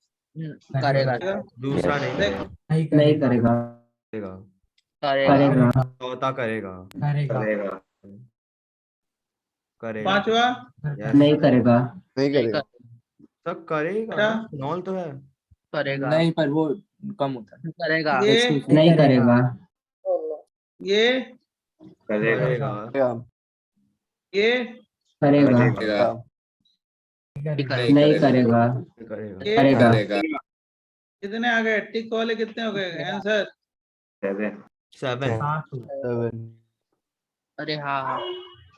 Speaker 8: करेगा
Speaker 1: करेगा?
Speaker 4: दूसरा नहीं
Speaker 1: देख,
Speaker 4: करेगा।
Speaker 9: नहीं करेगा।
Speaker 8: करेगा।
Speaker 4: चौथा करेगा
Speaker 9: करेगा।
Speaker 4: करेगा
Speaker 1: पांचवा
Speaker 4: Yes.
Speaker 9: नहीं करेगा।
Speaker 8: नहीं करेगा।
Speaker 4: सर करेगा
Speaker 1: छठा
Speaker 4: ना, फिनॉल तो है।
Speaker 8: करेगा।
Speaker 2: नहीं, पर वो कम होता है।
Speaker 8: करेगा।
Speaker 1: ये
Speaker 9: नहीं करेगा।
Speaker 1: ये
Speaker 4: करेगा
Speaker 1: ये
Speaker 9: करेगा। नहीं करेगा।
Speaker 4: करेगा
Speaker 1: ये
Speaker 9: करेगा।
Speaker 1: कितने आ गए? टिक वाले कितने हो गए आंसर?
Speaker 4: 7
Speaker 9: हाँ
Speaker 8: अरे हाँ हाँ।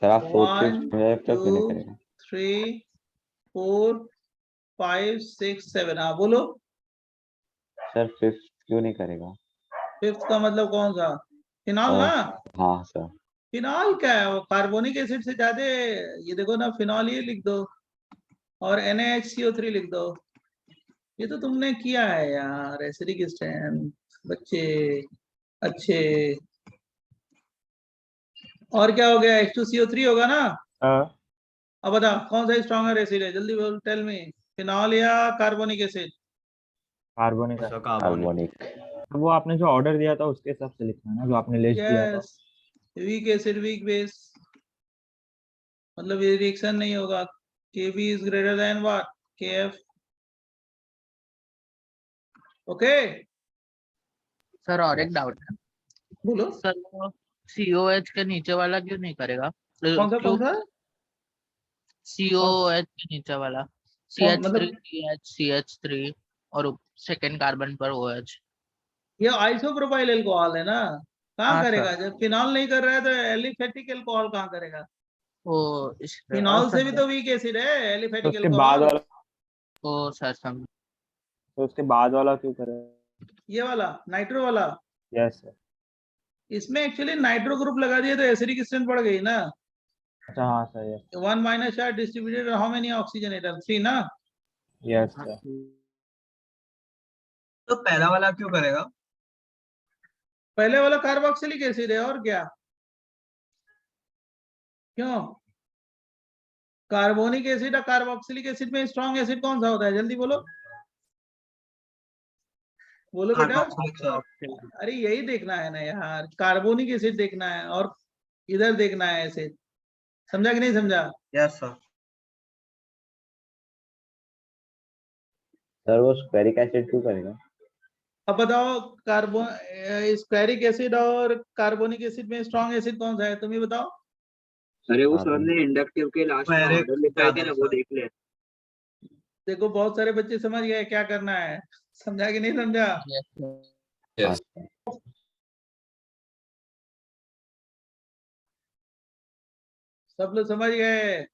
Speaker 7: सर आप फोर्थ
Speaker 1: 1
Speaker 7: फिफ्थ में तो क्यों नहीं
Speaker 1: 2
Speaker 7: करेगा?
Speaker 1: 3 4 5 6 7। हाँ बोलो।
Speaker 7: सर फिफ्थ क्यों नहीं करेगा?
Speaker 1: फिफ्थ का मतलब कौन सा? फिनॉल ना?
Speaker 7: हाँ सर।
Speaker 1: फिनॉल क्या है? वो कार्बोनिक एसिड से ज्यादा। ये देखो ना, फिनॉल ये लिख दो और NaHCO3 लिख दो। ये तो तुमने किया है यार, एसिडिक स्ट्रेंथ बच्चे अच्छे। और क्या हो गया? H2CO3 होगा ना? अब बता कौन सा स्ट्रॉन्गर एसिड है, जल्दी बोल, टेल मी। फिनॉल या carbonic acid?
Speaker 5: Carbonic.
Speaker 4: Sir carbonic
Speaker 7: carbonic.
Speaker 5: वो आपने जो ऑर्डर दिया था उसके हिसाब से लिखना है ना, जो आपने लिस्ट दिया था।
Speaker 1: Yes, week acid weak base, मतलब ये रिएक्शन नहीं होगा। Kb is greater than what? Kf। Okay
Speaker 8: sir और एक डाउट है
Speaker 1: बोलो।
Speaker 8: सर, वो COH के नीचे वाला क्यों नहीं करेगा?
Speaker 1: कौन सा
Speaker 8: क्यों?
Speaker 1: कौन सा?
Speaker 8: COH के नीचे वाला
Speaker 1: मतलब
Speaker 8: CH3 CH3 और सेकंड कार्बन पर OH।
Speaker 1: ये आइसोप्रोपाइल अल्कोहल है ना? कहाँ
Speaker 8: हाँ
Speaker 1: करेगा?
Speaker 8: सर।
Speaker 1: जब फिनॉल नहीं कर रहा है तो एलिफेटिक अल्कोहल कहाँ करेगा?
Speaker 8: ओ इसलिए
Speaker 1: फिनॉल से भी तो वीक एसिड है एलिफेटिक
Speaker 5: उसके बाद
Speaker 1: अल्कोहल।
Speaker 5: वाला,
Speaker 8: ओ सर समझ।
Speaker 5: तो उसके बाद वाला क्यों करेगा?
Speaker 1: ये वाला नाइट्रो वाला,
Speaker 5: यस सर।
Speaker 1: इसमें एक्चुअली नाइट्रो ग्रुप लगा दिया तो एसिडिक स्ट्रेंथ बढ़ गई ना।
Speaker 5: अच्छा हाँ sir, yes
Speaker 1: 1 minus charge distributed how many oxygen atom? 3 ना?
Speaker 5: Yes sir.
Speaker 10: तो पहला वाला क्यों करेगा?
Speaker 1: पहले वाला कार्बोक्सिलिक एसिड है और क्या? क्यों? कार्बोनिक एसिड और कार्बोक्सिलिक एसिड में स्ट्रॉन्ग एसिड कौन सा होता है? जल्दी बोलो, बोलो बेटा।
Speaker 10: Carboxylic sir.
Speaker 1: अरे यही देखना है ना यार, कार्बोनिक एसिड देखना है और इधर देखना है एसिड। समझा कि नहीं समझा?
Speaker 10: Yes sir.
Speaker 7: सर वो स्क्वेरिक एसिड क्यों करेगा?
Speaker 1: अब बताओ, कार्बो स्क्वेरिक एसिड और कार्बोनिक एसिड में स्ट्रॉन्ग एसिड कौन सा है? तुम ही बताओ।
Speaker 10: अरे
Speaker 7: वो सर ने
Speaker 10: इंडक्टिव के लास्ट में ऑर्डर लिखाए थे ना, वो देख ले।
Speaker 1: देखो बहुत सारे बच्चे समझ गए क्या करना है। समझा कि नहीं समझा?
Speaker 7: हाँ।
Speaker 1: सब लोग समझ गए?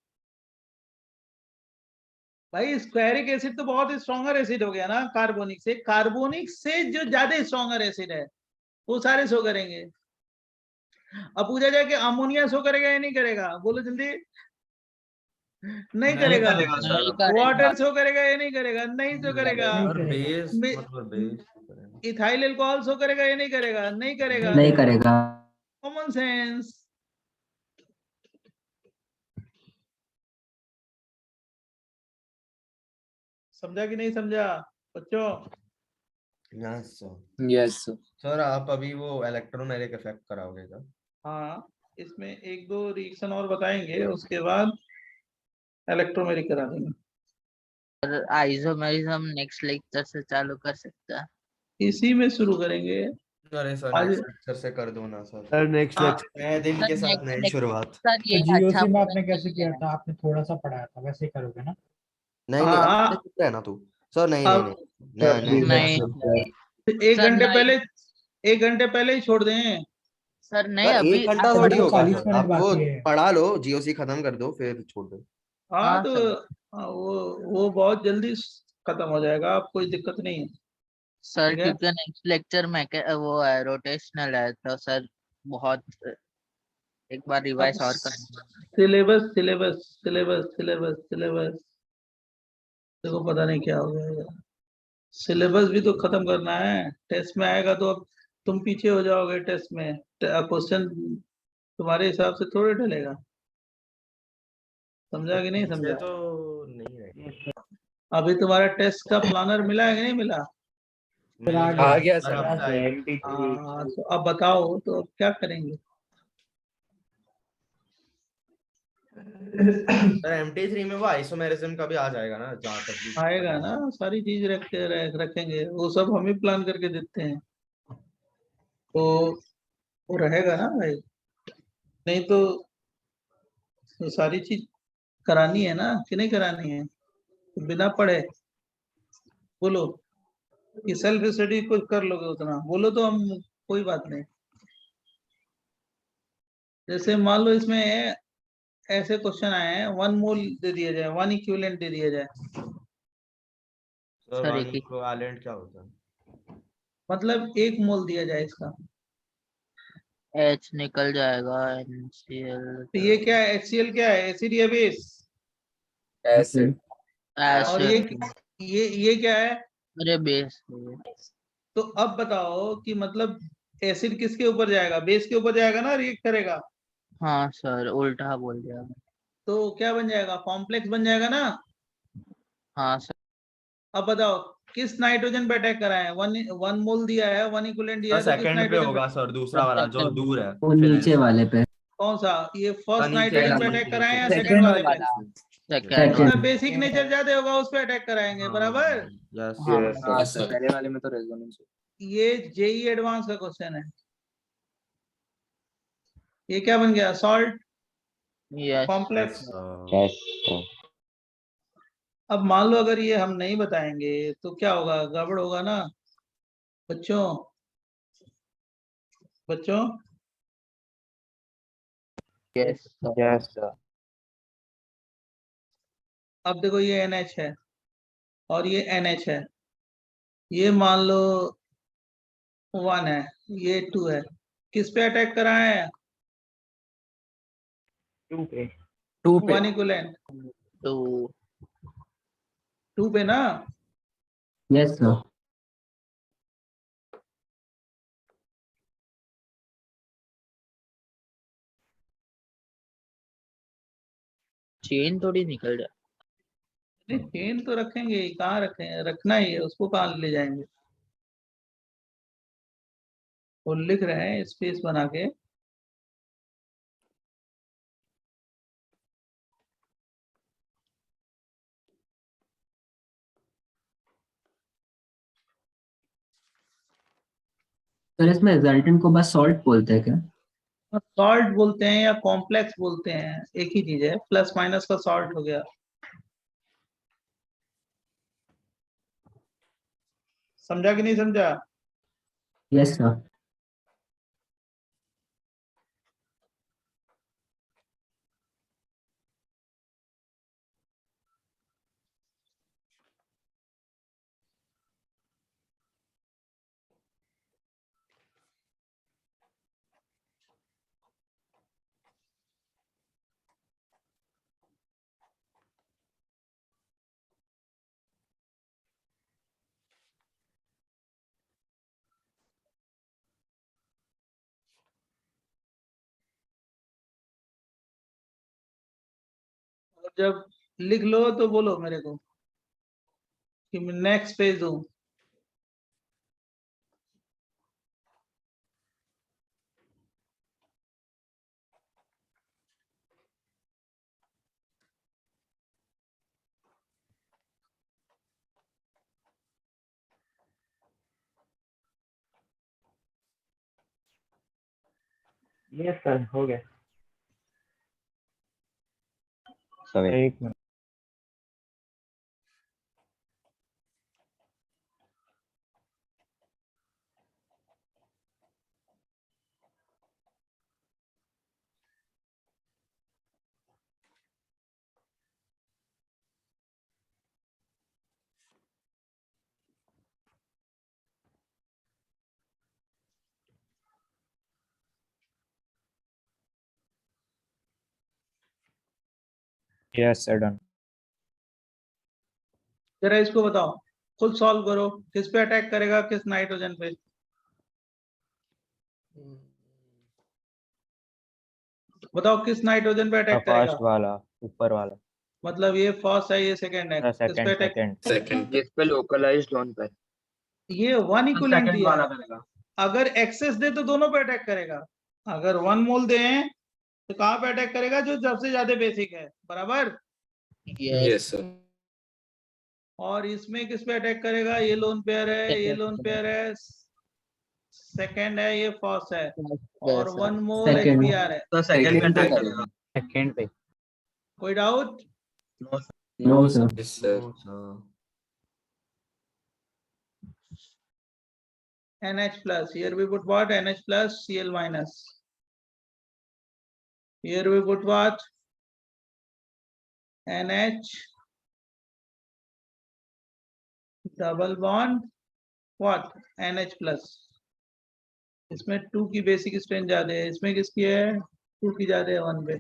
Speaker 1: भाई स्क्वेरिक एसिड तो बहुत स्ट्रॉन्गर एसिड हो गया ना कार्बोनिक से। कार्बोनिक से जो ज्यादा स्ट्रॉन्गर एसिड है वो सारे शो करेंगे। अब पूछा जाए कि अमोनिया शो करेगा या नहीं करेगा? बोलो जल्दी। नहीं करेगा।
Speaker 8: नहीं करेगा।
Speaker 1: वाटर शो करेगा या नहीं करेगा? नहीं शो करेगा।
Speaker 4: और बेस मतलब बेस
Speaker 1: इथाइल अल्कोहल शो करेगा या नहीं करेगा? नहीं करेगा।
Speaker 9: नहीं करेगा।
Speaker 1: Common sense. समझा कि नहीं समझा बच्चों?
Speaker 4: Yes sir.
Speaker 2: Yes sir.
Speaker 4: Sir आप अभी वो इलेक्ट्रोमेरिक इफेक्ट कराओगे क्या?
Speaker 1: हाँ, इसमें एक दो रिएक्शन और बताएंगे, उसके बाद इलेक्ट्रोमेरिक करा देंगे।
Speaker 8: आइसोमेरिज्म नेक्स्ट लेक्चर से चालू कर सकता है।
Speaker 1: इसी में शुरू करेंगे
Speaker 4: अरे सर
Speaker 1: आज।
Speaker 4: नेक्स्ट लेक्चर से कर दो ना सर नेक्स्ट
Speaker 1: हाँ।
Speaker 4: लेक्चर नए दिन के साथ नई शुरुआत।
Speaker 8: सर
Speaker 9: तो
Speaker 8: ये
Speaker 9: जीओसी
Speaker 8: अच्छा
Speaker 9: में आपने
Speaker 8: पॉइंट
Speaker 9: कैसे किया
Speaker 8: है।
Speaker 9: था? आपने थोड़ा सा पढ़ाया था, वैसे ही करोगे ना?
Speaker 4: नहीं नहीं
Speaker 1: हाँ।
Speaker 4: अब चुप रहना तू सर। नहीं नहीं
Speaker 1: अब
Speaker 4: नहीं नहीं
Speaker 8: नहीं
Speaker 1: एक
Speaker 8: सर,
Speaker 1: घंटे
Speaker 8: नहीं।
Speaker 1: पहले, 1 घंटे पहले ही छोड़ दें।
Speaker 8: सर नहीं
Speaker 4: सर
Speaker 8: अभी
Speaker 4: 1 घंटा
Speaker 8: आप
Speaker 4: थोड़ी
Speaker 9: अभी
Speaker 4: होगा
Speaker 9: 40
Speaker 4: सर।
Speaker 9: मिनट
Speaker 4: आपको
Speaker 9: बाकी है।
Speaker 4: पढ़ा लो जीओसी खत्म कर दो फिर छोड़ दो।
Speaker 1: हाँ
Speaker 8: हाँ
Speaker 1: तो
Speaker 8: सर।
Speaker 1: वो बहुत जल्दी खत्म हो जाएगा, आप कोई दिक्कत नहीं है।
Speaker 8: सर
Speaker 1: ठीक है।
Speaker 8: क्योंकि नेक्स्ट लेक्चर में वो है रोटेशनल है तो सर बहुत एक बार रिवाइज और करना।
Speaker 1: Syllabus syllabus syllabus syllabus syllabus देखो पता नहीं क्या हो गया। सिलेबस भी तो खत्म करना है, टेस्ट में आएगा तो अब तुम पीछे हो जाओगे। टेस्ट में क्वेश्चन तुम्हारे हिसाब से थोड़े ढलेगा। समझा कि नहीं
Speaker 4: पीछे
Speaker 1: समझा?
Speaker 4: तो नहीं रहेगा।
Speaker 1: अभी तुम्हारा टेस्ट का प्लानर मिला है कि नहीं मिला?
Speaker 9: फिर आ
Speaker 3: मेरे
Speaker 9: गया।
Speaker 2: आ गया
Speaker 3: हर
Speaker 2: सर।
Speaker 3: हफ्ते आएगा।
Speaker 5: 73
Speaker 1: हाँ, तो अब बताओ तो अब क्या करेंगे?
Speaker 3: सर MT3 में वो आइसोमेरिज्म का भी आ जाएगा ना, जहाँ तक भी
Speaker 1: आएगा
Speaker 3: पता
Speaker 1: ना,
Speaker 3: है।
Speaker 1: सारी चीज रखेंगे, वो सब हम ही प्लान करके देते हैं, तो वो रहेगा ना भाई, नहीं तो सारी चीज करानी है ना कि नहीं करानी है? तो बिना पढ़े बोलो कि सेल्फ स्टडी कुछ कर लोगे उतना, बोलो तो हम, कोई बात नहीं। जैसे मान लो इसमें ऐसे क्वेश्चन आए हैं, 1 मोल दे दिया जाए, 1 इक्विवेलेंट दे दिया जाए,
Speaker 3: सर
Speaker 8: सर
Speaker 3: 1
Speaker 8: एक ही
Speaker 3: इक्विवेलेंट क्या होता है?
Speaker 1: मतलब 1 मोल दिया जाए इसका,
Speaker 8: H निकल जाएगा NCl
Speaker 1: तो ये क्या है? HCl क्या है? एसिड या बेस?
Speaker 2: ऐसे
Speaker 1: और ये
Speaker 8: एसिड।
Speaker 1: ये क्या है?
Speaker 8: अरे बेस
Speaker 1: तो अब बताओ कि मतलब एसिड किसके ऊपर जाएगा? बेस के ऊपर जाएगा ना, रिएक्ट करेगा,
Speaker 8: हाँ सर उल्टा बोल दिया मैं।
Speaker 1: तो क्या बन जाएगा? कॉम्प्लेक्स बन जाएगा ना।
Speaker 8: हाँ सर
Speaker 1: अब बताओ किस नाइट्रोजन पे अटैक कराए? 1 मोल दिया है, 1 इक्विवेलेंट दिया
Speaker 3: सर
Speaker 1: है, तो किस
Speaker 3: सेकंड पे
Speaker 1: नाइट्रोजन पे?
Speaker 3: होगा सर, दूसरा वाला जो
Speaker 8: second
Speaker 3: दूर है।
Speaker 9: वो
Speaker 3: फिर
Speaker 9: नीचे वाले पे।
Speaker 1: कौन सा? ये फर्स्ट
Speaker 3: नीचे
Speaker 1: नाइट्रोजन पे
Speaker 3: नीचे
Speaker 1: अटैक कराए या
Speaker 3: नीचे
Speaker 1: सेकंड वाले पे?
Speaker 8: सेकंड
Speaker 1: जिसका
Speaker 9: Second.
Speaker 1: बेसिक नेचर ज्यादा होगा उस पे अटैक कराएंगे, बराबर।
Speaker 3: यस
Speaker 8: हाँ
Speaker 2: हाँ सर, पहले वाले में तो रेजोनेंस।
Speaker 1: ये जेई एडवांस का क्वेश्चन है। ये क्या बन गया? Salt
Speaker 8: yes
Speaker 1: complex.
Speaker 7: यस
Speaker 1: अब मान लो अगर ये हम नहीं बताएंगे तो क्या होगा? गड़बड़ होगा ना बच्चों। बच्चों
Speaker 8: यस
Speaker 7: यस सर
Speaker 1: अब देखो ये NH है और ये NH है, ये मान लो 1 है, ये 2 है, किस पे अटैक कराए हैं?
Speaker 5: 2 पे
Speaker 2: 2 पे
Speaker 1: 1 इक्विवेलेंट
Speaker 8: तो
Speaker 1: 2 पे ना।
Speaker 9: Yes sir.
Speaker 8: चेन थोड़ी निकल जाए।
Speaker 1: नहीं, चेन तो रखेंगे ही, कहाँ रखें? रखना ही है उसको, कहाँ ले जाएंगे? वो लिख रहे हैं स्पेस बना के।
Speaker 9: सर इसमें रिजल्टेंट को बस सॉल्ट बोलते हैं क्या?
Speaker 1: सॉल्ट बोलते हैं या कॉम्प्लेक्स बोलते हैं, एक ही चीज है, प्लस माइनस का सॉल्ट हो गया। समझा कि नहीं समझा?
Speaker 9: Yes sir.
Speaker 1: और जब लिख लो तो बोलो मेरे को कि मैं नेक्स्ट पेज दूं।
Speaker 5: यस सर हो गया।
Speaker 7: सर
Speaker 5: एक मिनट। Yes sir done.
Speaker 1: जरा इसको बताओ, खुद सॉल्व करो, किस पे अटैक करेगा, किस नाइट्रोजन पे? बताओ किस नाइट्रोजन पे अटैक करेगा?
Speaker 5: फर्स्ट वाला ऊपर वाला।
Speaker 1: मतलब ये फर्स्ट है, ये सेकंड है, किस पे
Speaker 5: सेकंड
Speaker 1: अटैक?
Speaker 5: सेकंड
Speaker 2: सेकंड जिस पे लोकलाइज्ड जोन पे।
Speaker 1: ये वन इक्विवेलेंट
Speaker 10: सेकंड
Speaker 1: दिया
Speaker 10: वाला
Speaker 1: है,
Speaker 10: करेगा।
Speaker 1: अगर एक्सेस दे तो दोनों पे अटैक करेगा। अगर 1 मोल दे तो कहाँ पे अटैक करेगा? जो सबसे ज्यादा बेसिक है, बराबर।
Speaker 8: Yes
Speaker 2: sir.
Speaker 1: और इसमें किस पे अटैक करेगा? ये लोन पेयर है, ये लोन पेयर है, सेकंड है, ये फर्स्ट है, और 1 मोल
Speaker 9: Second.
Speaker 1: HBr है।
Speaker 10: तो सेकंड पे
Speaker 2: Second पे
Speaker 10: अटैक
Speaker 2: करेगा।
Speaker 10: करेगा।
Speaker 5: सेकंड पे
Speaker 1: कोई doubt?
Speaker 9: No, sir.
Speaker 2: Yes, sir.
Speaker 3: No, sir.
Speaker 1: NH plus, here we put what? NH plus Cl minus. Here we put what? NH double bond what? NH plus. इसमें 2 की basic strength ज्यादा है, इसमें किसकी है? 2 की ज्यादा है 1 पे।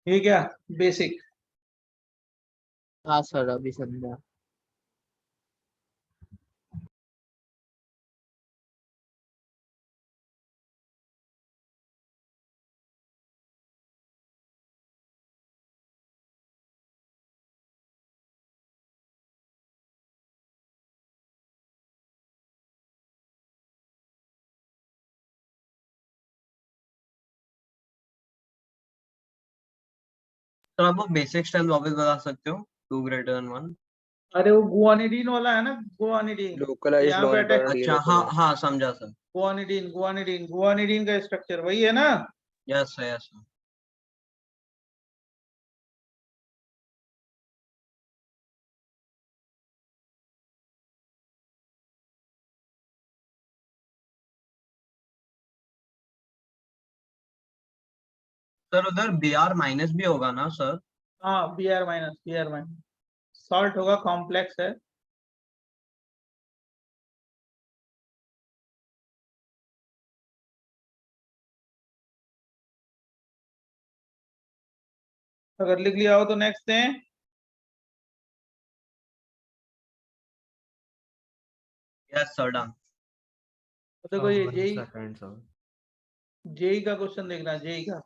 Speaker 1: ये क्या? बेसिक।
Speaker 8: हाँ सर अभी समझा।
Speaker 10: तो आप वो बेसिक स्ट्रेंथ वापस बता सकते हो, 2 greater than 1।
Speaker 1: अरे वो गुआनिडीन वाला है ना, गुआनिडीन।
Speaker 2: Localized
Speaker 1: यहाँ पे
Speaker 2: bond
Speaker 1: अटैक,
Speaker 2: पर
Speaker 10: अच्छा हाँ हाँ समझा सर।
Speaker 1: गुआनिडीन, गुआनिडीन, गुआनिडीन का स्ट्रक्चर वही है ना?
Speaker 10: Yes sir yes sir. Sir उधर Br माइनस भी होगा ना सर?
Speaker 1: हाँ, Br minus, Br minus salt होगा, कॉम्प्लेक्स है। अगर लिख लिया हो तो नेक्स्ट दें।
Speaker 10: Yes sir done.
Speaker 1: तो देखो ये जेई,
Speaker 3: सेकंड सर।
Speaker 1: जेई का क्वेश्चन देखना, जेई का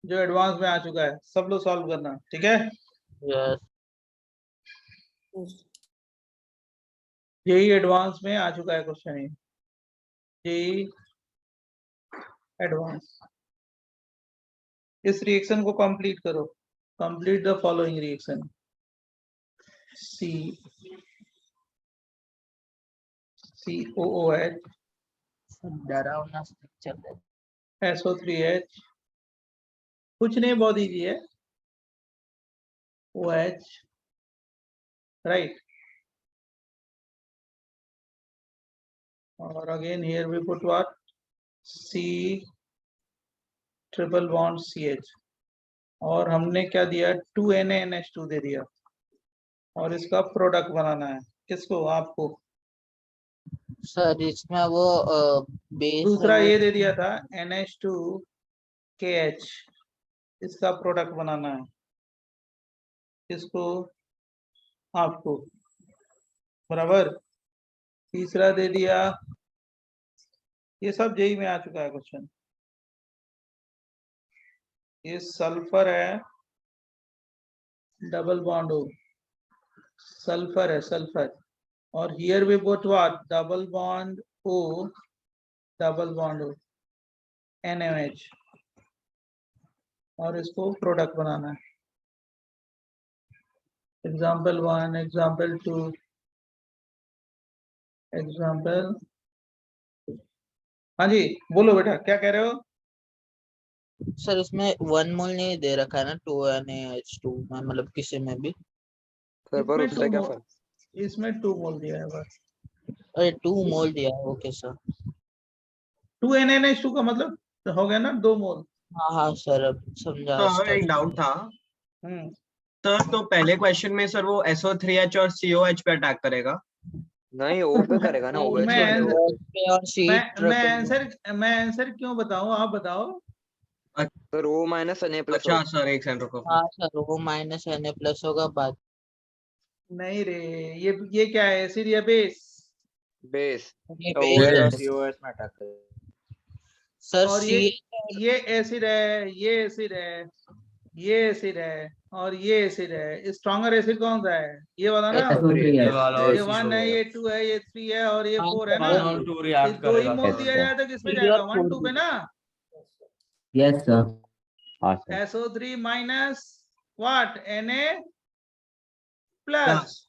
Speaker 1: जो एडवांस में आ चुका है, सब लोग सॉल्व करना, ठीक है?
Speaker 8: यस
Speaker 1: जेई एडवांस में आ चुका है क्वेश्चन ये, जेई एडवांस। इस रिएक्शन को कंप्लीट करो, complete the following reaction. C COOH
Speaker 8: डरावना स्ट्रक्चर है।
Speaker 1: SO3H, कुछ नहीं, बहुत इजी है, OH, राइट। और again here we put what? C triple bond CH, और हमने क्या दिया? 2NaNH2 दे दिया, और इसका प्रोडक्ट बनाना है। किसको? आपको।
Speaker 8: सर इसमें वो बेस
Speaker 1: दूसरा ये दे दिया था NH2KH, इसका प्रोडक्ट बनाना है। किसको? आपको, बराबर। तीसरा दे दिया, ये सब जेई में आ चुका है क्वेश्चन। ये सल्फर है, डबल बॉन्ड O, सल्फर है, सल्फर। और here we put what? Double bond O, double bond O, NaOH, और इसको प्रोडक्ट बनाना है। Example 1, example 2, example. हाँ जी बोलो बेटा, क्या कह रहे हो?
Speaker 8: सर इसमें 1 मोल नहीं दे रखा है ना 2NaH2 में, मतलब किसी में भी।
Speaker 2: सर पर
Speaker 1: इसमें
Speaker 2: उससे
Speaker 1: 2
Speaker 2: क्या
Speaker 1: मोल,
Speaker 2: फर्क?
Speaker 1: इसमें 2 मोल दिया है बस।
Speaker 8: अरे 2 मोल दिया है, ओके सर।
Speaker 1: 2NaNH2 का मतलब हो गया ना 2 मोल।
Speaker 8: हाँ हाँ सर अब समझा।
Speaker 10: सर एक डाउट था
Speaker 1: हम्म,
Speaker 10: सर, तो पहले क्वेश्चन में सर वो SO3H और COH पे अटैक करेगा।
Speaker 2: नहीं ओ पे करेगा ना,
Speaker 1: तो
Speaker 2: OH
Speaker 1: मैं
Speaker 2: पे
Speaker 8: OH पे और C
Speaker 1: मैं आंसर क्यों बताऊं? आप बताओ।
Speaker 2: Sir O minus Na plus
Speaker 10: अच्छा सर एक सेकंड रुको।
Speaker 8: हाँ सर वो माइनस Na प्लस होगा बाद।
Speaker 1: नहीं रे, ये क्या है? एसिड या बेस?
Speaker 2: बेस
Speaker 8: ये
Speaker 2: तो
Speaker 8: base है।
Speaker 2: OH COH में अटैक करेगा।
Speaker 8: सर
Speaker 1: और
Speaker 8: C
Speaker 1: ये एसिड है, ये एसिड है, ये एसिड है, और ये एसिड है। स्ट्रॉन्गर एसिड कौन सा है? ये वाला ना।
Speaker 9: SO3
Speaker 3: ये
Speaker 9: है।
Speaker 3: वाला और
Speaker 1: ये 1 है, ये 2 है, ये 3 है और ये 4 है ना।
Speaker 3: 1 और 2
Speaker 1: ये
Speaker 3: रिएक्ट
Speaker 1: 2 ही
Speaker 3: करेगा
Speaker 1: मोल
Speaker 3: सर।
Speaker 1: दिया जाए तो किसमें
Speaker 8: 3
Speaker 1: जाएगा?
Speaker 8: और
Speaker 1: 1
Speaker 8: 4
Speaker 1: 2 पे ना।
Speaker 9: Yes sir.
Speaker 7: हाँ sir.
Speaker 1: SO3 minus what? Na plus.
Speaker 10: Plus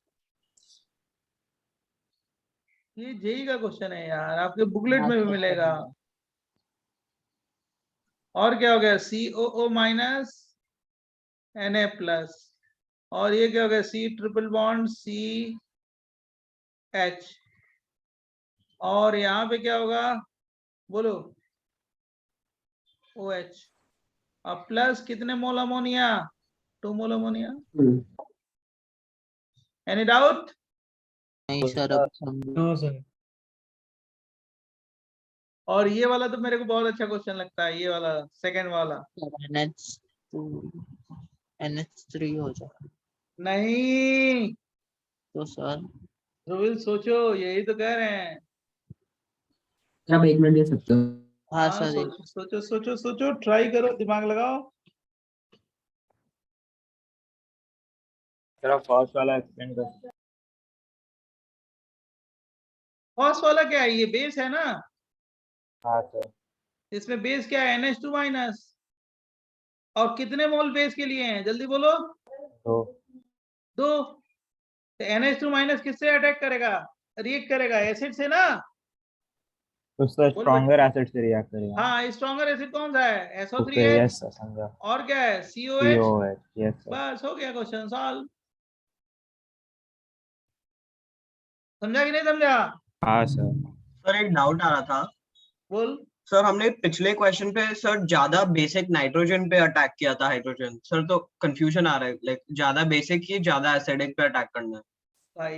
Speaker 1: ये जेई का क्वेश्चन है यार, आपके बुकलेट में भी मिलेगा। और क्या हो गया? COO minus Na plus. और ये क्या हो गया? C triple bond CH। और यहाँ पे क्या होगा? बोलो। OH। अब प्लस कितने मोल अमोनिया? 2 मोल अमोनिया। Any doubt?
Speaker 8: नहीं सर, अब समझो।
Speaker 1: और ये वाला तो मेरे को बहुत अच्छा क्वेश्चन लगता है, ये वाला सेकंड वाला।
Speaker 8: NH3 हो जाए
Speaker 1: नहीं,
Speaker 8: तो सर
Speaker 1: ध्रुविल सोचो, यही तो कह रहे हैं।
Speaker 9: सर आप 1 मिनट दे सकते हो?
Speaker 8: हाँ
Speaker 1: हाँ,
Speaker 8: सर,
Speaker 1: सोचो सोचो सोचो सोचो, ट्राई करो, दिमाग लगाओ।
Speaker 2: जरा फर्स्ट वाला एक्सप्लेन कर।
Speaker 1: फर्स्ट वाला क्या है? ये बेस है ना।
Speaker 2: हाँ सर।
Speaker 1: इसमें बेस क्या है? NH2 minus. और कितने मोल बेस के लिए हैं? जल्दी बोलो।
Speaker 2: तो
Speaker 1: 2। तो NH2 माइनस किससे अटैक करेगा? रिएक्ट करेगा एसिड से ना।
Speaker 2: उसका
Speaker 1: बोलो
Speaker 2: स्ट्रॉन्गर एसिड से रिएक्ट करेगा।
Speaker 1: हाँ, स्ट्रॉन्गर एसिड कौन सा है?
Speaker 2: Okay
Speaker 1: SO3H।
Speaker 2: यस सर, समझा।
Speaker 1: और क्या है? COH।
Speaker 2: COH yes sir.
Speaker 1: बस हो गया क्वेश्चन सॉल्व। समझा कि नहीं समझा?
Speaker 2: हाँ सर।
Speaker 10: सर एक डाउट आ रहा था।
Speaker 1: बोल।
Speaker 10: सर हमने पिछले क्वेश्चन पे सर ज्यादा बेसिक नाइट्रोजन पे अटैक किया था, हाइड्रोजन सर, तो कंफ्यूजन आ रहा है, लाइक ज्यादा बेसिक ही ज्यादा एसिडिक पे अटैक करना है।
Speaker 1: भाई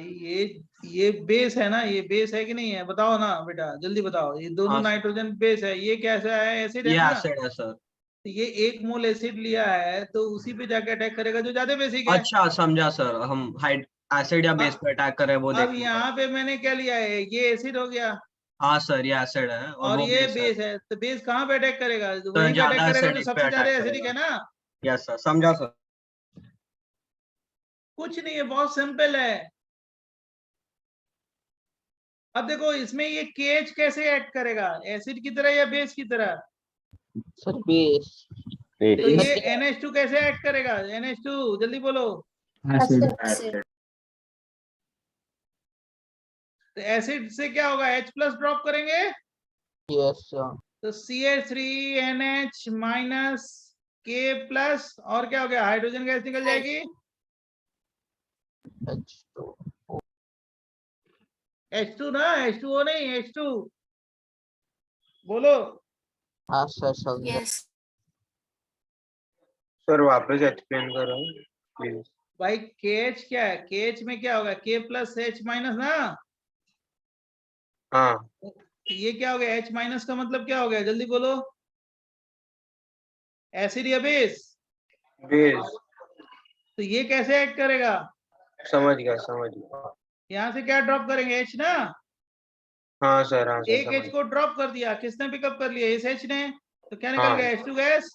Speaker 1: ये बेस है ना, ये बेस है कि नहीं है? बताओ ना बेटा, जल्दी बताओ। ये दोनों
Speaker 10: हाँ सर,
Speaker 1: नाइट्रोजन बेस है, ये कैसा है? एसिड है
Speaker 10: ये
Speaker 1: ना।
Speaker 10: एसिड है सर।
Speaker 1: तो ये 1 मोल एसिड लिया है तो उसी पे जाके अटैक करेगा जो ज्यादा बेसिक है।
Speaker 10: अच्छा समझा सर, हम हाइड एसिड या बेस पे अटैक कर रहे हैं वो
Speaker 1: अब
Speaker 10: देखने का।
Speaker 1: यहाँ पे मैंने क्या लिया है? ये एसिड हो गया
Speaker 10: हाँ सर, ये एसिड है और
Speaker 1: और
Speaker 10: वो
Speaker 1: ये
Speaker 10: बेस है,
Speaker 1: बेस है। तो बेस कहाँ पे अटैक करेगा?
Speaker 10: तो
Speaker 1: वहीं पे अटैक
Speaker 10: ज्यादा
Speaker 1: करेगा जो
Speaker 10: एसिडिक पे
Speaker 1: सबसे ज्यादा
Speaker 10: अटैक
Speaker 1: एसिडिक है
Speaker 10: करेगा।
Speaker 1: ना।
Speaker 10: यस सर, समझा सर।
Speaker 1: कुछ नहीं है, बहुत सिंपल है। अब देखो इसमें ये KH कैसे एक्ट करेगा? एसिड की तरह या बेस की तरह?
Speaker 8: Sir base.
Speaker 1: तो ये NH2 कैसे एक्ट करेगा? NH2 जल्दी बोलो।
Speaker 9: एसिड।
Speaker 1: तो एसिड से क्या होगा? H प्लस ड्रॉप करेंगे
Speaker 8: यस सर।
Speaker 1: तो CH3NH माइनस K प्लस। और क्या हो गया? हाइड्रोजन गैस निकल जाएगी।
Speaker 8: H2
Speaker 1: H2 ना, H2O नहीं, H2 बोलो।
Speaker 8: हाँ सर, समझा।
Speaker 2: सर वापस एक्सप्लेन करो प्लीज।
Speaker 1: भाई KH क्या है? KH में क्या होगा? K प्लस H माइनस ना।
Speaker 2: हाँ
Speaker 1: तो ये क्या हो गया? H माइनस का मतलब क्या हो गया? जल्दी बोलो। एसिड या बेस?
Speaker 2: बेस।
Speaker 1: तो ये कैसे एक्ट करेगा?
Speaker 2: समझ गया।
Speaker 1: यहाँ से क्या ड्रॉप करेंगे? H ना।
Speaker 2: हाँ सर
Speaker 1: एक H को ड्रॉप कर दिया, किसने पिकअप कर लिया? इस H ने। तो क्या निकल
Speaker 2: हाँ।
Speaker 1: गया? H2 gas.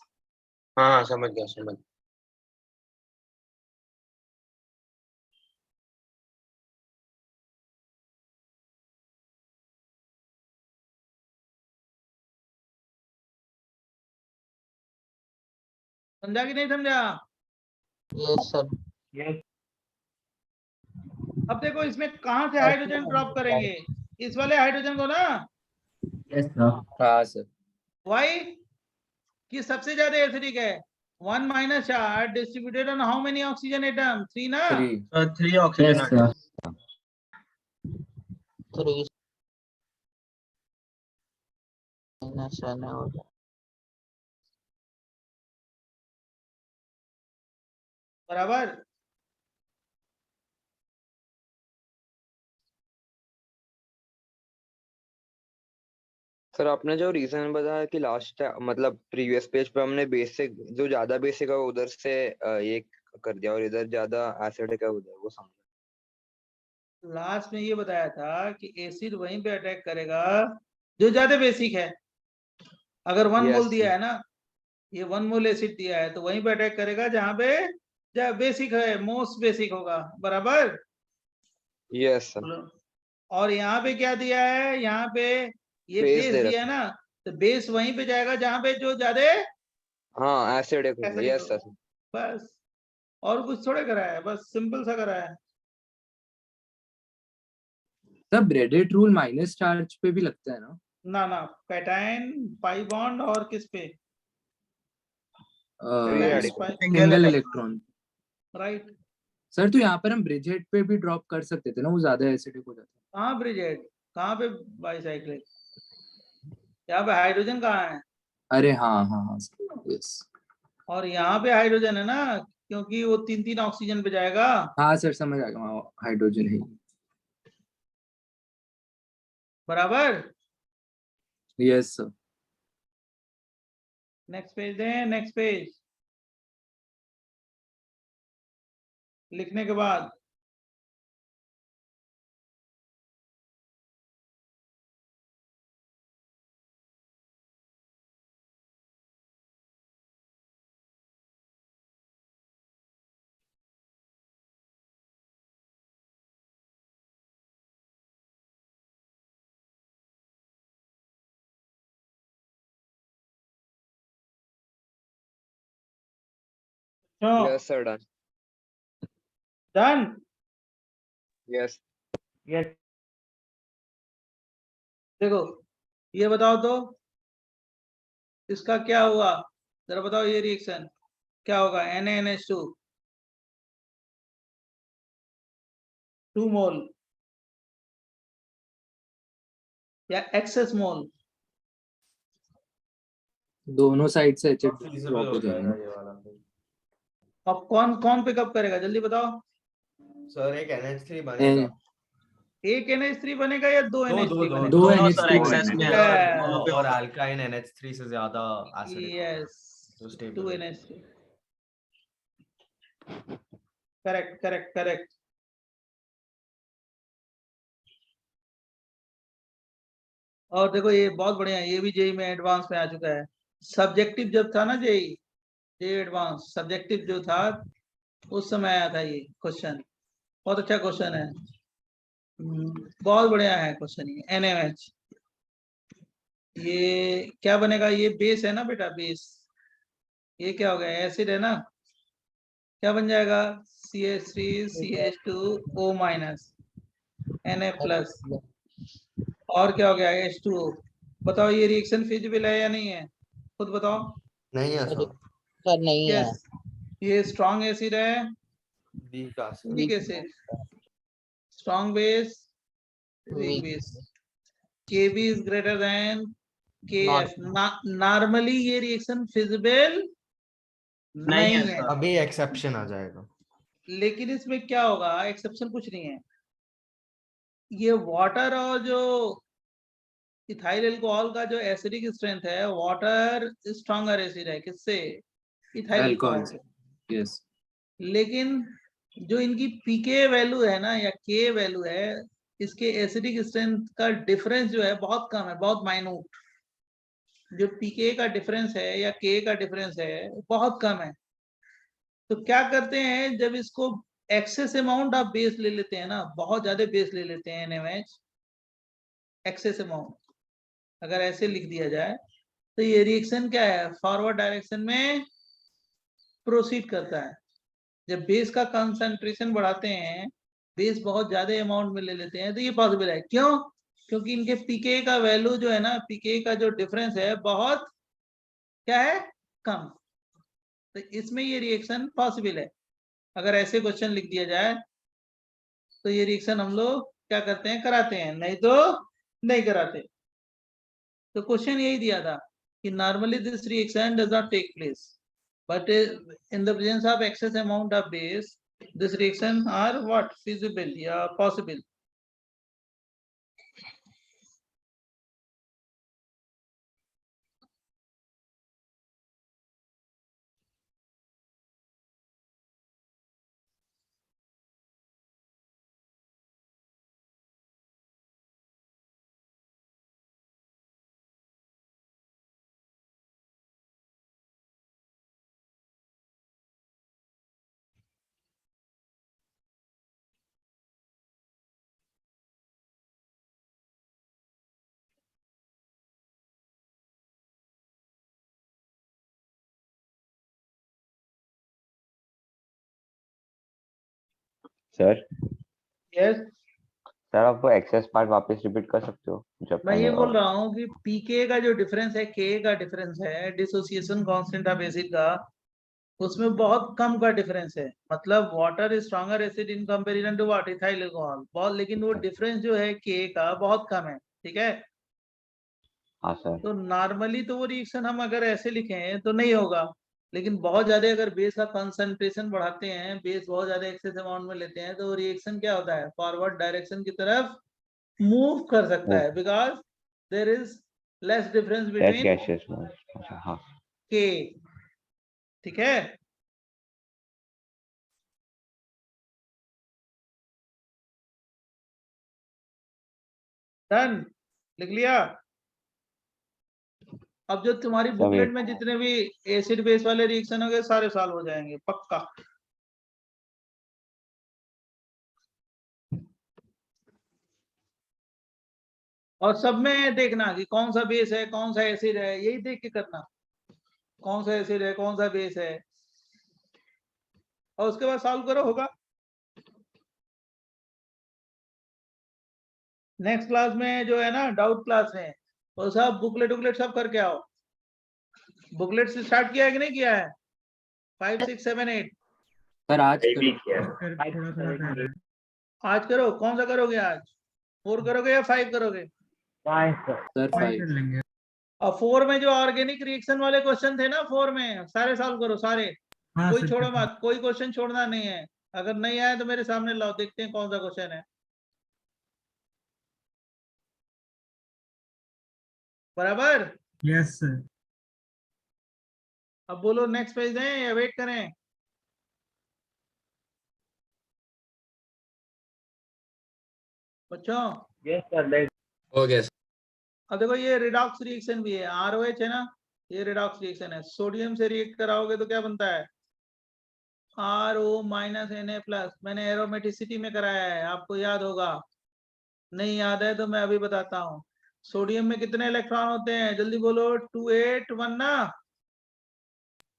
Speaker 2: हाँ समझ गया।
Speaker 1: समझा कि नहीं समझा?
Speaker 8: Yes sir.
Speaker 1: अब देखो इसमें कहां से हाइड्रोजन ड्रॉप करेंगे? इस वाले हाइड्रोजन को ना।
Speaker 9: Yes sir.
Speaker 2: हाँ सर।
Speaker 1: वाई कि सबसे ज्यादा एसिडिक है। 1 minus charge distributed on how many oxygen atom? 3 ना।
Speaker 2: 3।
Speaker 10: Sir 3 oxygen
Speaker 9: yes sir.
Speaker 8: 3 minus Na हो गया।
Speaker 1: बराबर।
Speaker 11: सर आपने जो रीजन बताया कि लास्ट मतलब प्रीवियस पेज पे हमने बेसिक जो ज्यादा बेसिक है उधर से ये कर दिया और इधर ज्यादा एसिडिक है उधर, वो समझा।
Speaker 1: लास्ट में ये बताया था कि एसिड वहीं पे अटैक करेगा जो ज्यादा बेसिक है। अगर 1 मोल
Speaker 11: यस
Speaker 1: दिया है ना, ये 1 मोल एसिड दिया है तो वहीं पे अटैक करेगा जहां पे बेसिक है, मोस्ट बेसिक होगा, बराबर।
Speaker 11: Yes sir.
Speaker 1: बोलो। और यहाँ पे क्या दिया है, यहाँ पे ये
Speaker 11: बेस
Speaker 1: बेस
Speaker 11: दे
Speaker 1: दिया है
Speaker 11: रखा है।
Speaker 1: ना, तो बेस वहीं पे जाएगा जहाँ पे जो ज्यादा
Speaker 11: हाँ एसिडिक होगा,
Speaker 1: एसिडिक
Speaker 11: यस
Speaker 1: हो,
Speaker 11: सर।
Speaker 1: बस। और कुछ थोड़े करा है, बस सिंपल सा करा है।
Speaker 2: सर ब्रेडेट रूल माइनस चार्ज पे भी लगता है ना?
Speaker 1: ना कैटायन पाई बॉन्ड और किस पे,
Speaker 11: Free
Speaker 1: कैटायन
Speaker 11: radical।
Speaker 1: पाई,
Speaker 2: सिंगल इलेक्ट्रॉन।
Speaker 1: राइट।
Speaker 2: सर तो यहाँ पर हम ब्रिज हेड पे भी ड्रॉप कर सकते थे ना, वो ज्यादा एसिडिक हो जाता
Speaker 1: कहाँ ब्रिजेट, कहाँ पे बाईसाइक्लिक, यहाँ पे हाइड्रोजन कहाँ है,
Speaker 2: है। अरे हाँ हाँ हाँ यस।
Speaker 1: और यहाँ पे हाइड्रोजन है ना, क्योंकि वो 3 3 ऑक्सीजन पे जाएगा,
Speaker 2: हाँ सर समझ आ गया, वहाँ हाइड्रोजन है।
Speaker 1: बराबर।
Speaker 2: Yes sir.
Speaker 1: नेक्स्ट पेज दें, नेक्स्ट पेज लिखने के बाद
Speaker 11: yes sir done.
Speaker 1: Done.
Speaker 11: Yes.
Speaker 5: Yes
Speaker 1: देखो ये बताओ तो इसका क्या हुआ, जरा बताओ, ये रिएक्शन क्या होगा, NaNH2 2 मोल या एक्सेस मोल,
Speaker 2: दोनों साइड से एच
Speaker 3: feasible
Speaker 2: ड्रॉप
Speaker 3: हो
Speaker 2: हो जाएंगे
Speaker 3: जाएगा
Speaker 2: ना?
Speaker 3: ये वाला फिर।
Speaker 1: अब कौन कौन पिकअप करेगा, जल्दी बताओ।
Speaker 3: सर एक NH3 बनेगा।
Speaker 1: एक NH3 बनेगा या 2
Speaker 3: दो
Speaker 1: NH3
Speaker 3: दो दो
Speaker 1: बनेगा?
Speaker 2: दो
Speaker 10: दोनों सर
Speaker 2: NH3
Speaker 10: एक्सेस में है
Speaker 2: बनेगा।
Speaker 10: सर, दोनों पे
Speaker 3: और
Speaker 10: होगा।
Speaker 3: अल्काइन NH3 से ज्यादा एसिडिक
Speaker 1: यस,
Speaker 3: तो
Speaker 1: 2
Speaker 3: स्टेबल है।
Speaker 1: NH3, correct correct correct. और देखो ये बहुत बढ़िया है, ये भी जेई में एडवांस में आ चुका है। सब्जेक्टिव जब था ना जेई, जेई एडवांस सब्जेक्टिव जो था उस समय आया था ये क्वेश्चन, बहुत अच्छा क्वेश्चन है। बहुत बढ़िया है क्वेश्चन ये। NaOH ये क्या बनेगा, ये बेस है ना बेटा, बेस। ये क्या हो गया, एसिड है ना, क्या बन जाएगा, CH3 CH2O माइनस Na+, और क्या हो गया, H2O। बताओ ये रिएक्शन फिजिबल है या नहीं है, खुद बताओ।
Speaker 3: नहीं है सर।
Speaker 8: सर नहीं है,
Speaker 1: यस, ये स्ट्रॉन्ग एसिड है,
Speaker 3: weak acid.
Speaker 1: Weak acid, strong base, weak
Speaker 8: weak
Speaker 1: base. Kb is greater than
Speaker 8: not,
Speaker 1: KF। Normally ये रिएक्शन फिजिबल
Speaker 10: नहीं है
Speaker 1: नहीं है,
Speaker 10: सर।
Speaker 3: अभी एक्सेप्शन आ जाएगा।
Speaker 1: लेकिन इसमें क्या होगा, एक्सेप्शन कुछ नहीं है। ये वाटर और जो इथाइल अल्कोहल का जो एसिडिक स्ट्रेंथ है, वाटर स्ट्रॉन्गर एसिड है किससे, इथाइल
Speaker 2: अल्कोहल
Speaker 1: अल्कोहल
Speaker 2: से।
Speaker 1: से।
Speaker 2: यस।
Speaker 1: लेकिन जो इनकी पीके वैल्यू है ना, या के वैल्यू है, इसके एसिडिक स्ट्रेंथ का डिफरेंस जो है बहुत कम है, बहुत माइन्यूट। जो पीके का डिफरेंस है या के का डिफरेंस है वो बहुत कम है। तो क्या करते हैं, जब इसको एक्सेस अमाउंट आप बेस ले लेते हैं ना, बहुत ज्यादा बेस ले लेते हैं NaOH, एक्सेस अमाउंट अगर ऐसे लिख दिया जाए, तो ये रिएक्शन क्या है, फॉरवर्ड डायरेक्शन में प्रोसीड करता है। जब बेस का कंसंट्रेशन बढ़ाते हैं, बेस बहुत ज्यादा अमाउंट में ले लेते हैं, तो ये पॉसिबल है। क्यों, क्योंकि इनके पीके का वैल्यू जो है ना, पीके का जो डिफरेंस है बहुत क्या है, कम। तो इसमें ये रिएक्शन पॉसिबल है। अगर ऐसे क्वेश्चन लिख दिया जाए तो ये रिएक्शन हम लोग क्या करते हैं, कराते हैं, नहीं तो नहीं कराते। तो क्वेश्चन यही दिया था कि normally this reaction does not take place, but in the presence of excess amount of base, this reaction are what, feasible या possible।
Speaker 7: सर
Speaker 1: यस,
Speaker 7: सर आप वो एक्सेस पार्ट वापस रिपीट कर सकते हो जब
Speaker 1: मैं ये
Speaker 7: मैंने
Speaker 1: बोल रहा हूँ कि पीके का जो डिफरेंस है, के का डिफरेंस है, डिसोसिएशन कांस्टेंट ऑफ एसिड का, उसमें बहुत कम का डिफरेंस है। मतलब water is stronger acid in comparison to what, ethyl alcohol, बहुत, लेकिन वो डिफरेंस जो है के का बहुत कम है, ठीक है।
Speaker 7: हाँ सर
Speaker 1: तो नॉर्मली तो वो रिएक्शन हम अगर ऐसे लिखें तो नहीं होगा, लेकिन बहुत ज्यादा अगर बेस का कंसंट्रेशन बढ़ाते हैं, बेस बहुत ज्यादा एक्सेस अमाउंट में लेते हैं, तो रिएक्शन क्या होता है, फॉरवर्ड डायरेक्शन की तरफ मूव कर सकता है, because there is less difference
Speaker 7: less
Speaker 1: between
Speaker 7: gases में। अच्छा हाँ
Speaker 1: के, ठीक है। डन, लिख लिया। अब जो तुम्हारी
Speaker 7: सर
Speaker 1: बुकलेट
Speaker 7: वेट
Speaker 1: में जितने भी एसिड बेस वाले रिएक्शन होंगे सारे सॉल्व हो जाएंगे पक्का। और सब में देखना कि कौन सा बेस है कौन सा एसिड है, यही देख के करना, कौन सा एसिड है कौन सा बेस है, और उसके बाद सॉल्व करो, होगा। नेक्स्ट क्लास में जो है ना, डाउट क्लास में, वो सब बुकलेट वुकलेट सब करके आओ। बुकलेट से स्टार्ट किया है कि नहीं किया है? 5, 6, 7, 8
Speaker 2: सर आज करो।
Speaker 1: आज करो। कौन सा करोगे आज? 4 करोगे या 5 करोगे?
Speaker 2: सर 5
Speaker 1: और 4 में जो ऑर्गेनिक रिएक्शन वाले क्वेश्चन थे ना, 4 में सारे सॉल्व करो, सारे, कोई छोड़ो मत, कोई क्वेश्चन छोड़ना नहीं है। अगर नहीं आया तो मेरे सामने लाओ, देखते हैं कौन सा क्वेश्चन है। बराबर।
Speaker 12: Yes sir.
Speaker 1: अब बोलो नेक्स्ट पेज दें या वेट करें? बच्चों
Speaker 5: यस सर।
Speaker 2: हो गया सर।
Speaker 1: अब देखो, ये रिडॉक्स रिएक्शन भी है, आरओएच है ना, ये रिडॉक्स रिएक्शन है। सोडियम से रिएक्ट कराओगे तो क्या बनता है? RO minus Na+। मैंने एरोमेटिसिटी में कराया है, आपको याद होगा। नहीं याद है तो मैं अभी बताता हूँ। सोडियम में कितने इलेक्ट्रॉन होते हैं, जल्दी बोलो। 2, 8, 1 ना।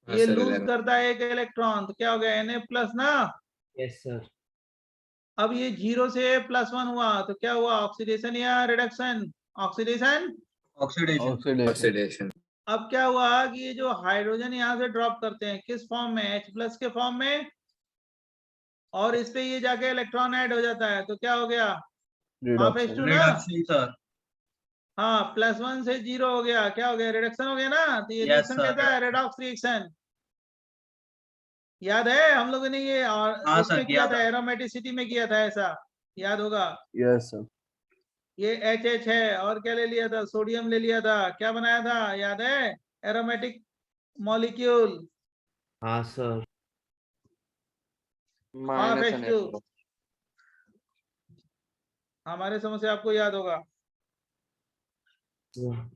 Speaker 1: ये
Speaker 2: सर
Speaker 1: लूज
Speaker 2: 11
Speaker 1: करता है एक इलेक्ट्रॉन, तो क्या हो गया, Na+ ना।
Speaker 3: Yes sir.
Speaker 1: अब ये 0 से +1 हुआ तो क्या हुआ, ऑक्सीडेशन या रिडक्शन? ऑक्सीडेशन।
Speaker 10: ऑक्सीडेशन।
Speaker 2: ऑक्सीडेशन।
Speaker 1: अब क्या हुआ कि ये जो हाइड्रोजन यहाँ से ड्रॉप करते हैं, किस फॉर्म में, H+ के फॉर्म में, और इस पे ये जाके इलेक्ट्रॉन ऐड हो जाता है, तो क्या हो गया, हाफ H2 ना।
Speaker 10: Reduction sir.
Speaker 1: हाँ, +1 से 0 हो गया, क्या हो गया, रिडक्शन हो गया ना। तो ये
Speaker 10: यस
Speaker 1: रिएक्शन
Speaker 10: सर।
Speaker 1: कहता है रिडॉक्स रिएक्शन। याद है हम लोगों ने ये
Speaker 10: हाँ
Speaker 1: इसमें
Speaker 10: सर,
Speaker 1: किया
Speaker 10: किया
Speaker 1: था,
Speaker 10: था।
Speaker 1: एरोमेटिसिटी में किया था ऐसा, याद होगा।
Speaker 12: Yes sir.
Speaker 1: ये HH है, और क्या ले लिया था, सोडियम ले लिया था, क्या बनाया था, याद है, एरोमेटिक मॉलिक्यूल,
Speaker 3: हाँ सर।
Speaker 1: Half
Speaker 11: minus
Speaker 1: H2। हमारे समझ से आपको याद होगा।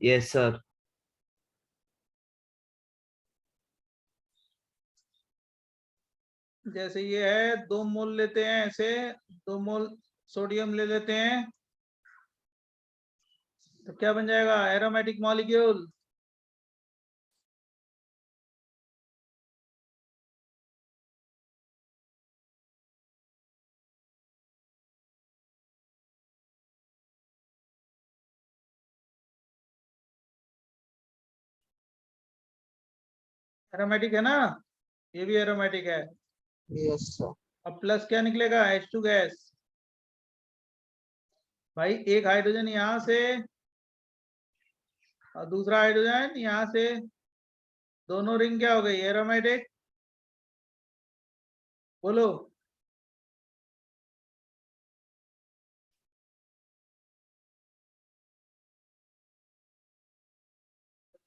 Speaker 3: Yes sir.
Speaker 1: जैसे ये है, 2 मोल लेते हैं ऐसे, 2 मोल सोडियम ले लेते हैं, तो क्या बन जाएगा, एरोमेटिक मॉलिक्यूल। एरोमेटिक है ना, ये भी एरोमेटिक है।
Speaker 10: Yes sir.
Speaker 1: अब प्लस क्या निकलेगा, H2 गैस। भाई एक हाइड्रोजन यहाँ से और दूसरा हाइड्रोजन यहाँ से, दोनों रिंग क्या हो गई, एरोमेटिक। बोलो।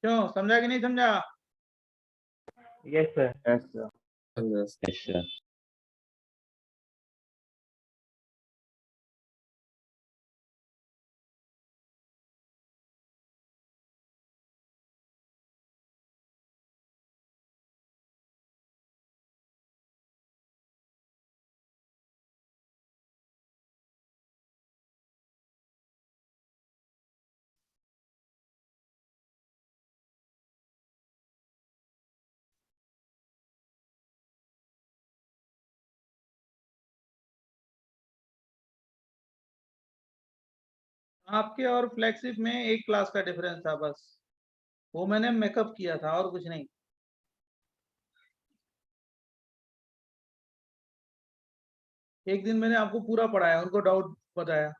Speaker 1: क्यों, समझा कि नहीं समझा?
Speaker 5: Yes sir.
Speaker 12: Yes sir.
Speaker 7: Yes sir.
Speaker 1: आपके और फ्लैगशिप में 1 क्लास का डिफरेंस था बस, वो मैंने मेकअप किया था और कुछ नहीं। एक दिन मैंने आपको पूरा पढ़ाया, उनको डाउट बताया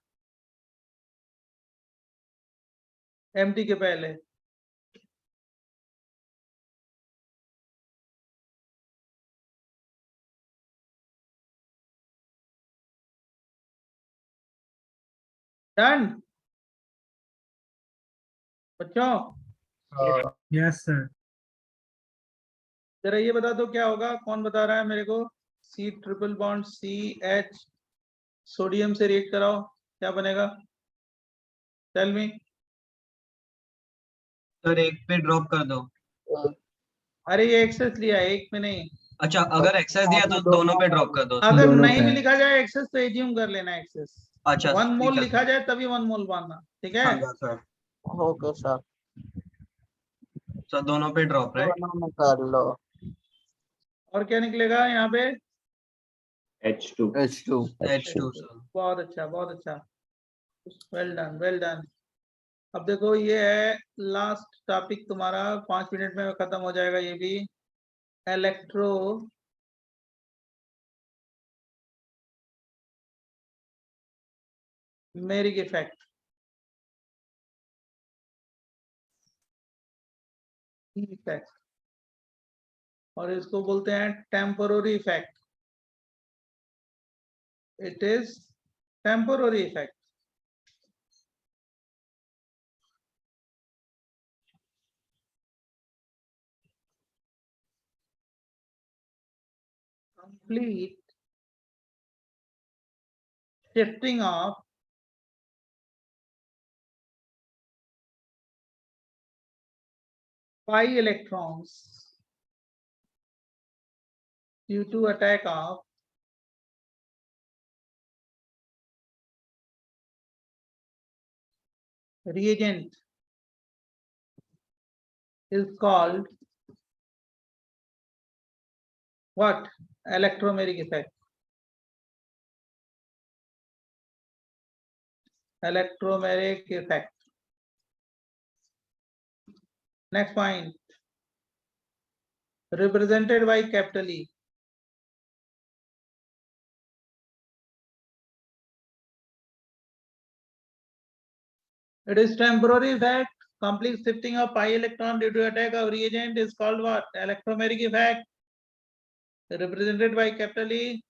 Speaker 1: एमटी के पहले। डन बच्चों?
Speaker 2: Yes sir.
Speaker 1: जरा ये बता दो क्या होगा, कौन बता रहा है मेरे को? C triple bond C H sodium से रिएक्ट कराओ, क्या बनेगा? Tell me.
Speaker 10: सर एक पे ड्रॉप कर दो।
Speaker 1: अरे ये एक्सेस लिया है, एक में नहीं।
Speaker 10: अच्छा अगर एक्सेस दिया तो दोनों पे ड्रॉप कर दो।
Speaker 1: अगर
Speaker 9: दोनों
Speaker 1: नहीं
Speaker 9: पे
Speaker 1: भी
Speaker 9: है।
Speaker 1: लिखा जाए एक्सेस तो एज्यूम कर लेना एक्सेस।
Speaker 10: अच्छा
Speaker 1: 1 मोल
Speaker 10: ठीक है
Speaker 1: लिखा
Speaker 10: सर।
Speaker 1: जाए तभी 1 मोल मानना, ठीक है?
Speaker 10: समझा सर।
Speaker 8: ओके सर,
Speaker 10: सर दोनों पे ड्रॉप राइट।
Speaker 8: दोनों में कर लो।
Speaker 1: और क्या निकलेगा यहाँ पे?
Speaker 7: H2
Speaker 8: H2।
Speaker 10: H2 sir.
Speaker 1: बहुत अच्छा, बहुत अच्छा, वेल डन, वेल डन। अब देखो ये है लास्ट टॉपिक तुम्हारा, 5 मिनट में खत्म हो जाएगा ये भी। इलेक्ट्रो मेरिक इफेक्ट, इफेक्ट, और इसको बोलते हैं temporary effect. It is temporary effect. Complete shifting of pi electrons due to attack of reagent is called what? Electromeric effect. Electromeric effect. Next point, represented by capital E. It is temporary effect. Complete shifting of pi electron due to attack of reagent is called what? Electromeric effect. Represented by capital E.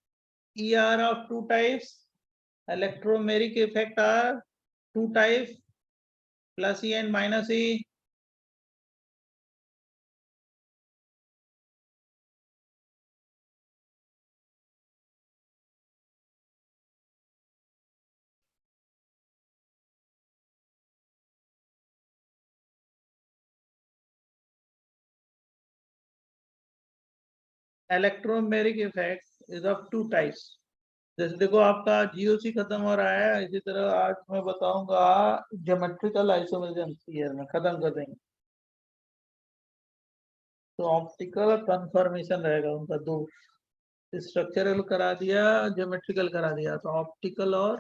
Speaker 1: E are of 2 types. Electromeric effect are 2 types, plus E and minus E. Electromeric effect is of 2 types. जैसे देखो आपका GOC खत्म हो रहा है, इसी तरह आज मैं बताऊंगा ज्योमेट्रिकल आइसोमेरिज्म थियरी में खत्म कर देंगे। तो ऑप्टिकल और कन्फर्मेशन रहेगा उनका 2। स्ट्रक्चरल करा दिया, ज्योमेट्रिकल करा दिया, तो ऑप्टिकल और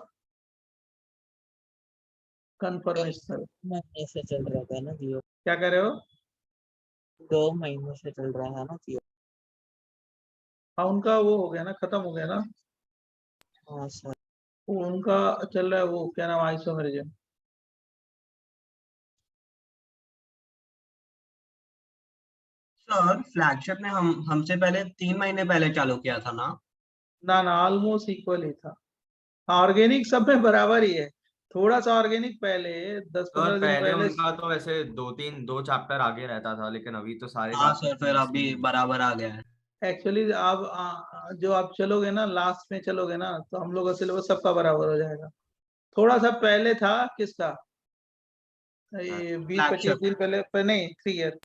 Speaker 1: कन्फर्मेशन।
Speaker 8: महीने से चल रहा था ना जियो,
Speaker 1: क्या कह रहे हो?
Speaker 8: 2 महीने से चल रहा है ना जियो।
Speaker 1: हाँ उनका वो हो गया ना, खत्म हो गया ना।
Speaker 8: हाँ सर।
Speaker 1: वो उनका चल रहा है, वो क्या नाम, आइसोमेरिज्म।
Speaker 10: सर फ्लैगशिप ने हमसे पहले 3 महीने पहले चालू किया था ना?
Speaker 1: ना ऑलमोस्ट इक्वल ही था। ऑर्गेनिक सब में बराबर ही है, थोड़ा सा ऑर्गेनिक पहले 10-15
Speaker 3: और
Speaker 1: दिन
Speaker 3: पहले
Speaker 1: पहले।
Speaker 3: उनका तो वैसे 2 चैप्टर आगे रहता था, लेकिन अभी तो सारे
Speaker 10: हाँ
Speaker 3: चैप्टर
Speaker 10: सर फिर अभी बराबर आ गया है।
Speaker 1: एक्चुअली आप जो आप चलोगे ना, लास्ट में चलोगे ना, तो हम लोग का सिलेबस सबका बराबर हो जाएगा। थोड़ा सा पहले था किसका, ये 20-25 दिन पहले, पर नहीं 3 ईयर।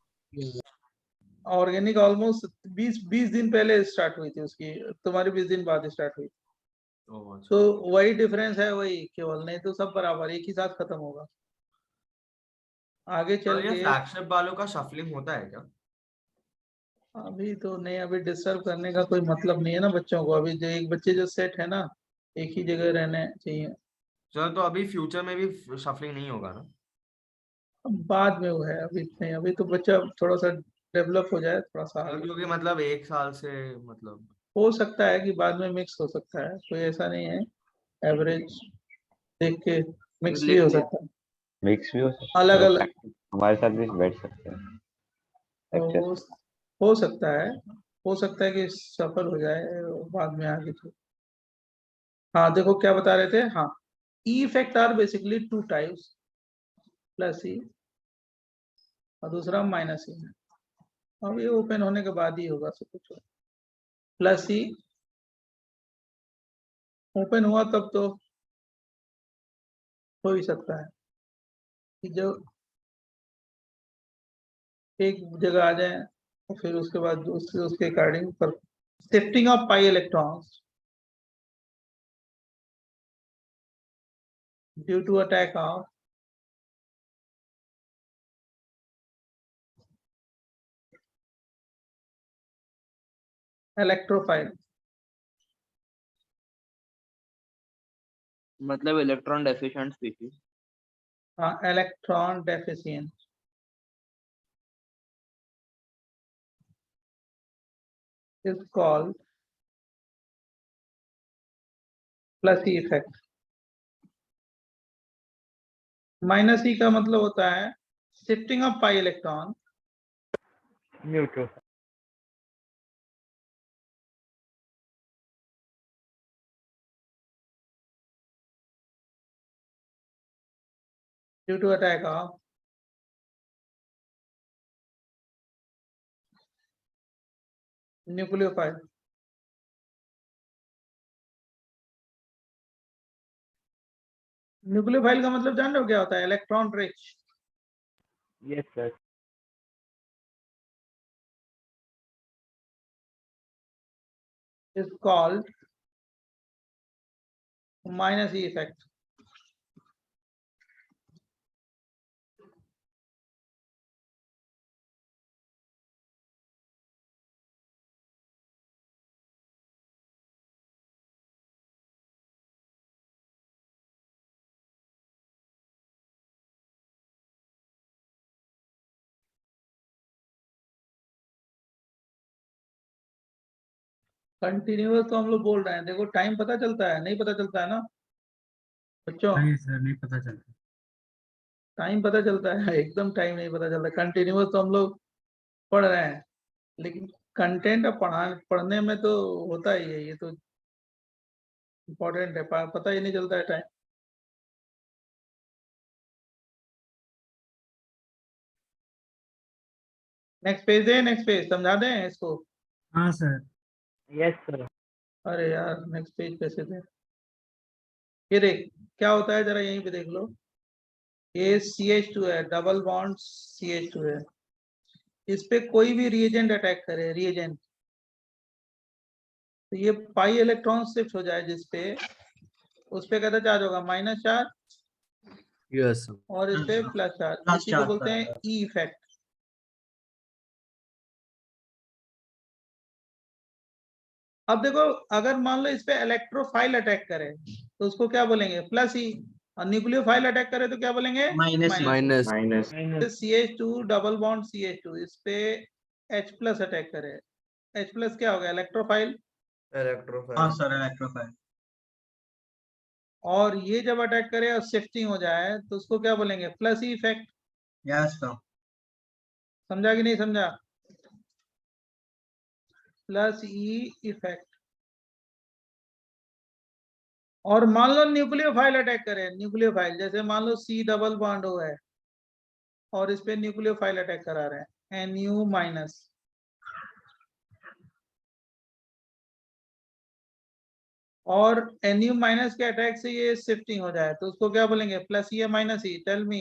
Speaker 1: ऑर्गेनिक ऑलमोस्ट 20 दिन पहले स्टार्ट हुई थी उसकी, तुम्हारी 20 दिन बाद स्टार्ट हुई। तो वही डिफरेंस है, वही केवल, नहीं तो सब बराबर एक ही साथ खत्म होगा। आगे चल
Speaker 3: ये
Speaker 1: के
Speaker 3: फ्लैगशिप वालों का शफलिंग होता है क्या?
Speaker 1: अभी तो नहीं, अभी डिस्टर्ब करने का कोई मतलब नहीं है ना बच्चों को। अभी जो एक बच्चे जो सेट है ना, एक ही जगह रहने चाहिए।
Speaker 3: सर तो अभी फ्यूचर में भी शफलिंग नहीं होगा ना?
Speaker 1: बाद में वो है, अभी नहीं, अभी तो बच्चा थोड़ा सा डेवलप हो जाए थोड़ा सा
Speaker 3: सर
Speaker 1: आगे।
Speaker 3: क्योंकि मतलब 1 साल से मतलब
Speaker 1: हो सकता है कि बाद में मिक्स हो सकता है, कोई ऐसा नहीं है, एवरेज देख के मिक्स भी हो सकता है,
Speaker 7: मिक्स भी हो सकता है,
Speaker 1: अलग
Speaker 7: वो
Speaker 1: अलग
Speaker 7: practice हमारे साथ भी बैठ सकते हैं
Speaker 1: हो,
Speaker 7: लेक्चर।
Speaker 1: हो सकता है, हो सकता है कि सफल हो जाए बाद में आगे तो। हाँ देखो क्या बता रहे थे, हाँ E effect are basically 2 types, plus E और दूसरा माइनस ई। अब ये ओपन होने के बाद ही होगा सब कुछ। प्लस ई ओपन हुआ तब तो हो ही सकता है कि जो एक जगह आ जाए और फिर उसके बाद दूसरे उसके अकॉर्डिंग पर shifting of pi electrons due to attack of electrophile,
Speaker 8: मतलब इलेक्ट्रॉन डेफिशिएंट स्पीशीज।
Speaker 1: हाँ electron deficient is called plus E effect. Minus E का मतलब होता है shifting of pi electron
Speaker 5: neutral.
Speaker 1: Due to attack of nucleophile. Nucleophile का मतलब जान रहे हो क्या होता है? Electron rich.
Speaker 5: Yes sir.
Speaker 1: is called minus E effect. Continuous तो हम लोग बोल रहे हैं, देखो टाइम पता चलता है, नहीं पता चलता है ना बच्चों?
Speaker 9: नहीं सर, नहीं पता चलता।
Speaker 1: टाइम पता चलता है एकदम टाइम नहीं पता चलता। कंटिन्यूअस तो हम लोग पढ़ रहे हैं, लेकिन कंटेंट अब पढ़ने में तो होता ही है, ये तो इम्पोर्टेंट है, पता ही नहीं चलता है टाइम। नेक्स्ट पेज है, नेक्स्ट पेज समझा दें इसको।
Speaker 9: हाँ सर।
Speaker 5: Yes sir.
Speaker 1: अरे यार नेक्स्ट पेज कैसे थे? ये देख क्या होता है, जरा यहीं पे देख लो। ये CH2 है, डबल बॉन्ड CH2 है, इस पे कोई भी रिएजेंट अटैक करे, रिएजेंट, तो ये पाई इलेक्ट्रॉन शिफ्ट हो जाए जिसपे, उस पे कहता चार्ज होगा माइनस चार्ज,
Speaker 9: यस
Speaker 1: और इस पे प्लस चार्ज, इसी को बोलते हैं ई इफेक्ट। अब देखो अगर मान लो इस पे इलेक्ट्रोफाइल अटैक करे तो उसको क्या बोलेंगे? Plus E. और न्यूक्लियोफाइल अटैक करे तो क्या बोलेंगे?
Speaker 10: Minus E.
Speaker 9: Minus.
Speaker 1: CH2 double bond CH2 इस पे H प्लस अटैक करे, H प्लस क्या हो गया? इलेक्ट्रोफाइल।
Speaker 10: हाँ
Speaker 3: इलेक्ट्रोफाइल।
Speaker 10: Sir, electrophile.
Speaker 1: और ये जब अटैक करे और शिफ्टिंग हो जाए तो उसको क्या बोलेंगे? Plus E effect.
Speaker 10: Yes sir.
Speaker 1: समझा कि नहीं समझा? Plus E effect. और मान लो न्यूक्लियोफाइल अटैक करे, न्यूक्लियोफाइल जैसे मान लो C डबल बॉन्ड हो है और इस पे न्यूक्लियोफाइल अटैक करा रहे हैं, Nu माइनस, और Nu माइनस के अटैक से ये शिफ्टिंग हो जाए तो उसको क्या बोलेंगे? प्लस ई या minus E? Tell me.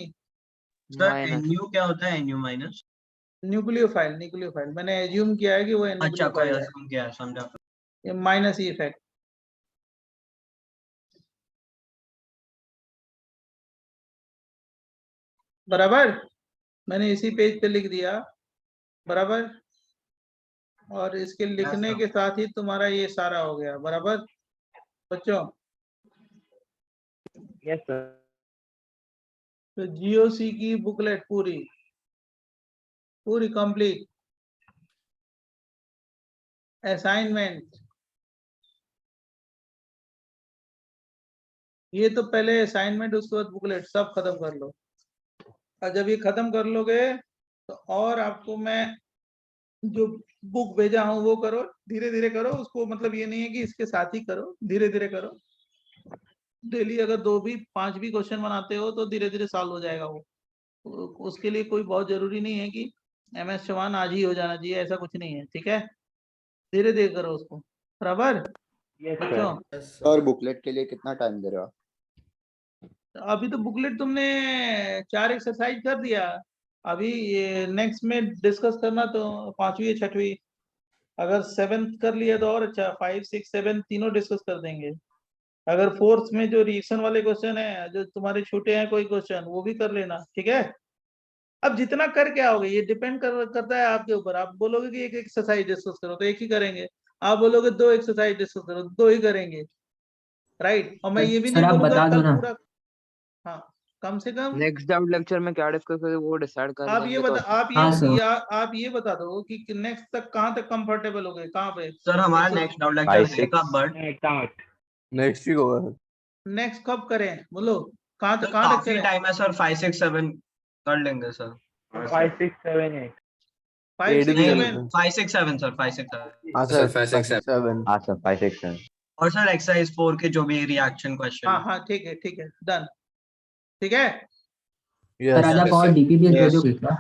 Speaker 10: Sir
Speaker 8: minus.
Speaker 10: NU क्या होता है? NU minus.
Speaker 1: न्यूक्लियोफाइल, न्यूक्लियोफाइल मैंने एज्यूम किया है कि वो
Speaker 10: अच्छा, कोई
Speaker 1: न्यूक्लियोफाइल है,
Speaker 10: असम क्या है, समझा।
Speaker 1: ये माइनस ई इफेक्ट। बराबर, मैंने इसी पेज पे लिख दिया, बराबर, और इसके लिखने
Speaker 10: sir.
Speaker 1: के साथ ही तुम्हारा ये सारा हो गया, बराबर बच्चों?
Speaker 5: Yes sir.
Speaker 1: तो जीओसी की बुकलेट पूरी पूरी कंप्लीट, असाइनमेंट, ये तो पहले असाइनमेंट उसके बाद बुकलेट सब खत्म कर लो। और जब ये खत्म कर लोगे तो और आपको मैं जो बुक भेजा हूँ वो करो, धीरे धीरे करो उसको, मतलब ये नहीं है कि इसके साथ ही करो, धीरे धीरे करो। डेली अगर 2 भी 5 भी क्वेश्चन बनाते हो तो धीरे धीरे सॉल्व हो जाएगा वो। उसके लिए कोई बहुत जरूरी नहीं है कि MS चौहान आज ही हो जाना चाहिए, ऐसा कुछ नहीं है, ठीक है। धीरे धीरे करो उसको, बराबर
Speaker 5: यस
Speaker 1: बच्चों।
Speaker 5: सर।
Speaker 12: और बुकलेट के लिए कितना टाइम दे रहे हो आप?
Speaker 1: अभी तो बुकलेट तुमने 4 एक्सरसाइज कर दिया, अभी ये नेक्स्ट में डिस्कस करना तो 5वीं 6वीं, अगर 7th कर लिया तो और अच्छा, 5 6 7 तीनों डिस्कस कर देंगे। अगर 4th में जो रिएक्शन वाले क्वेश्चन है, जो तुम्हारे छूटे हैं कोई क्वेश्चन, वो भी कर लेना, ठीक है। अब जितना कर के आओगे ये डिपेंड करता है आपके ऊपर। आप बोलोगे कि एक एक्सरसाइज डिस्कस करो तो एक ही करेंगे, आप बोलोगे 2 एक्सरसाइज डिस्कस करो 2 ही करेंगे, राइट। और मैं ये भी
Speaker 9: सर
Speaker 1: नहीं
Speaker 9: आप
Speaker 1: बोलूंगा
Speaker 9: बता दो
Speaker 1: कल
Speaker 9: ना।
Speaker 1: पूरा, हाँ कम से कम
Speaker 11: नेक्स्ट डाउट लेक्चर में क्या डिस्कस करें वो डिसाइड कर
Speaker 1: आप ये
Speaker 11: लेंगे तो
Speaker 1: बता,
Speaker 9: हाँ सर।
Speaker 1: आप ये बता दो कि नेक्स्ट तक कहाँ तक कंफर्टेबल हो गए, कहाँ पे।
Speaker 10: सर हमारा
Speaker 1: एक तो
Speaker 10: नेक्स्ट डाउट लेक्चर
Speaker 7: 5
Speaker 10: है
Speaker 7: 6
Speaker 10: कब, बट
Speaker 4: नेक्स्ट वीक होगा।
Speaker 1: नेक्स्ट कब करें, बोलो कहाँ तक
Speaker 10: काफी
Speaker 1: करें।
Speaker 10: टाइम है सर, 5 6 7 कर लेंगे सर।
Speaker 5: 5 6 7 8।
Speaker 1: 5 6
Speaker 10: नहीं
Speaker 1: 7
Speaker 10: 5 6 7 सर, 5 6 7।
Speaker 4: हाँ सर 5 6 7।
Speaker 7: हाँ सर 5 6 7।
Speaker 10: और सर एक्सरसाइज 4 के जो भी रिएक्शन क्वेश्चन
Speaker 1: हाँ हाँ ठीक है डन, ठीक है।
Speaker 9: सर आज आप और DPBS भेजोगे क्या?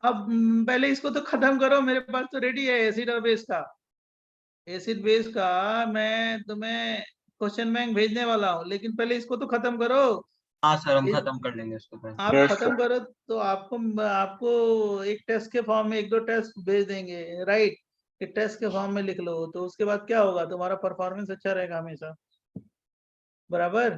Speaker 1: अब पहले इसको तो खत्म करो, मेरे पास तो रेडी है एसिड और बेस का। एसिड बेस का मैं तुम्हें क्वेश्चन बैंक भेजने वाला हूँ, लेकिन पहले इसको तो खत्म करो।
Speaker 10: हाँ सर हम खत्म कर लेंगे इसको पहले।
Speaker 1: आप खत्म करो तो आपको आपको एक टेस्ट के फॉर्म में 1 2 टेस्ट भेज देंगे, राइट। टेस्ट के फॉर्म में लिख लो, तो उसके बाद क्या होगा, तुम्हारा परफॉर्मेंस अच्छा रहेगा हमेशा, बराबर।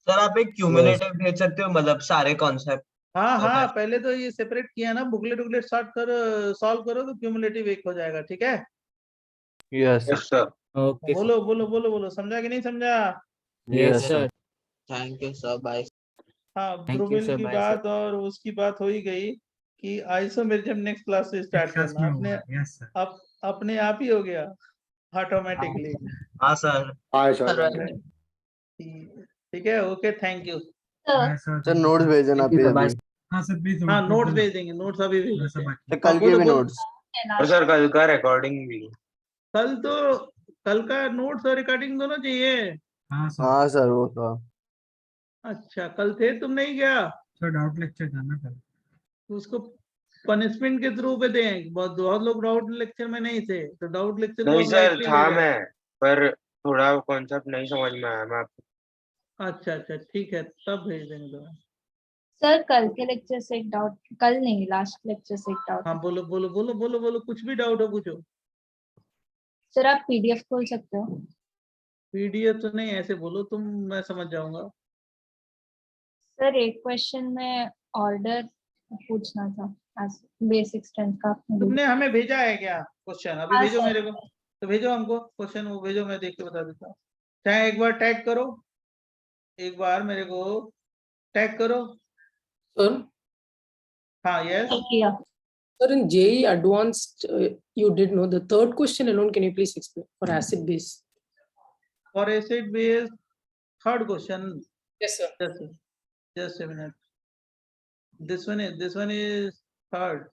Speaker 10: सर आप एक क्यूमुलेटिव भेज सकते हो, मतलब सारे कॉन्सेप्ट।
Speaker 1: हाँ पहले तो ये सेपरेट किया ना, बुकलेट वुकलेट स्टार्ट करो, सॉल्व करो तो क्यूमुलेटिव एक हो जाएगा, ठीक है।
Speaker 4: Yes sir.
Speaker 9: ओके
Speaker 1: बोलो समझा कि नहीं समझा।
Speaker 9: Yes sir.
Speaker 8: Thank you sir, bye.
Speaker 1: हाँ
Speaker 9: Thank you,
Speaker 1: ब्रोमेल
Speaker 9: sir.
Speaker 1: की
Speaker 9: Bye,
Speaker 1: बात और उसकी बात हो ही गई कि आइसोमेरिज्म नेक्स्ट क्लास से स्टार्ट करना, अपने आप ही हो गया ऑटोमेटिकली।
Speaker 10: हाँ सर।
Speaker 12: हाँ सर।
Speaker 1: ठीक है, okay, thank you.
Speaker 4: Sir notes भेजना
Speaker 9: Thank you, sir. Bye.
Speaker 4: अभी।
Speaker 1: हाँ नोट्स भेज देंगे, नोट्स अभी भेज देंगे।
Speaker 4: कल के भी नोट्स।
Speaker 3: सर कल का रिकॉर्डिंग भी।
Speaker 1: कल का नोट्स और रिकॉर्डिंग दोनों चाहिए।
Speaker 4: हाँ सर वो तो।
Speaker 1: अच्छा कल थे तुम, नहीं गया
Speaker 4: सर डाउट लेक्चर जाना कल।
Speaker 1: तो उसको पनिशमेंट के थ्रू पे दें। बहुत लोग डाउट लेक्चर में नहीं थे, तो डाउट लेक्चर
Speaker 3: नहीं
Speaker 1: बहुत
Speaker 3: सर
Speaker 1: लाइटली
Speaker 3: था
Speaker 1: ले
Speaker 3: मैं, पर थोड़ा कॉन्सेप्ट नहीं समझ में आया। मैं
Speaker 1: अच्छा ठीक है, तब भेज देंगे तुम्हें।
Speaker 13: सर कल के लेक्चर से एक डाउट, कल नहीं लास्ट लेक्चर से एक डाउट।
Speaker 1: हाँ बोलो कुछ भी डाउट हो पूछो।
Speaker 13: सर आप PDF खोल सकते हो।
Speaker 1: PDF तो नहीं, ऐसे बोलो तुम, मैं समझ जाऊंगा।
Speaker 13: सर एक क्वेश्चन में ऑर्डर पूछना था, बेसिक स्ट्रेंथ का।
Speaker 1: तुमने हमें भेजा है क्या क्वेश्चन, अभी
Speaker 13: हाँ,
Speaker 1: भेजो
Speaker 13: सर।
Speaker 1: मेरे को, तो भेजो हमको क्वेश्चन, वो भेजो, मैं देख के बता देता हूँ। चाहे एक बार टैग करो, एक बार मेरे को टैग करो।
Speaker 14: Sir,
Speaker 1: हाँ यस।
Speaker 13: किया।
Speaker 14: sir, in JEE Advanced, you did know the third question alone. Can you please explain for acid base?
Speaker 1: For acid base, third question.
Speaker 14: Yes, sir.
Speaker 1: Just a minute. This one is third.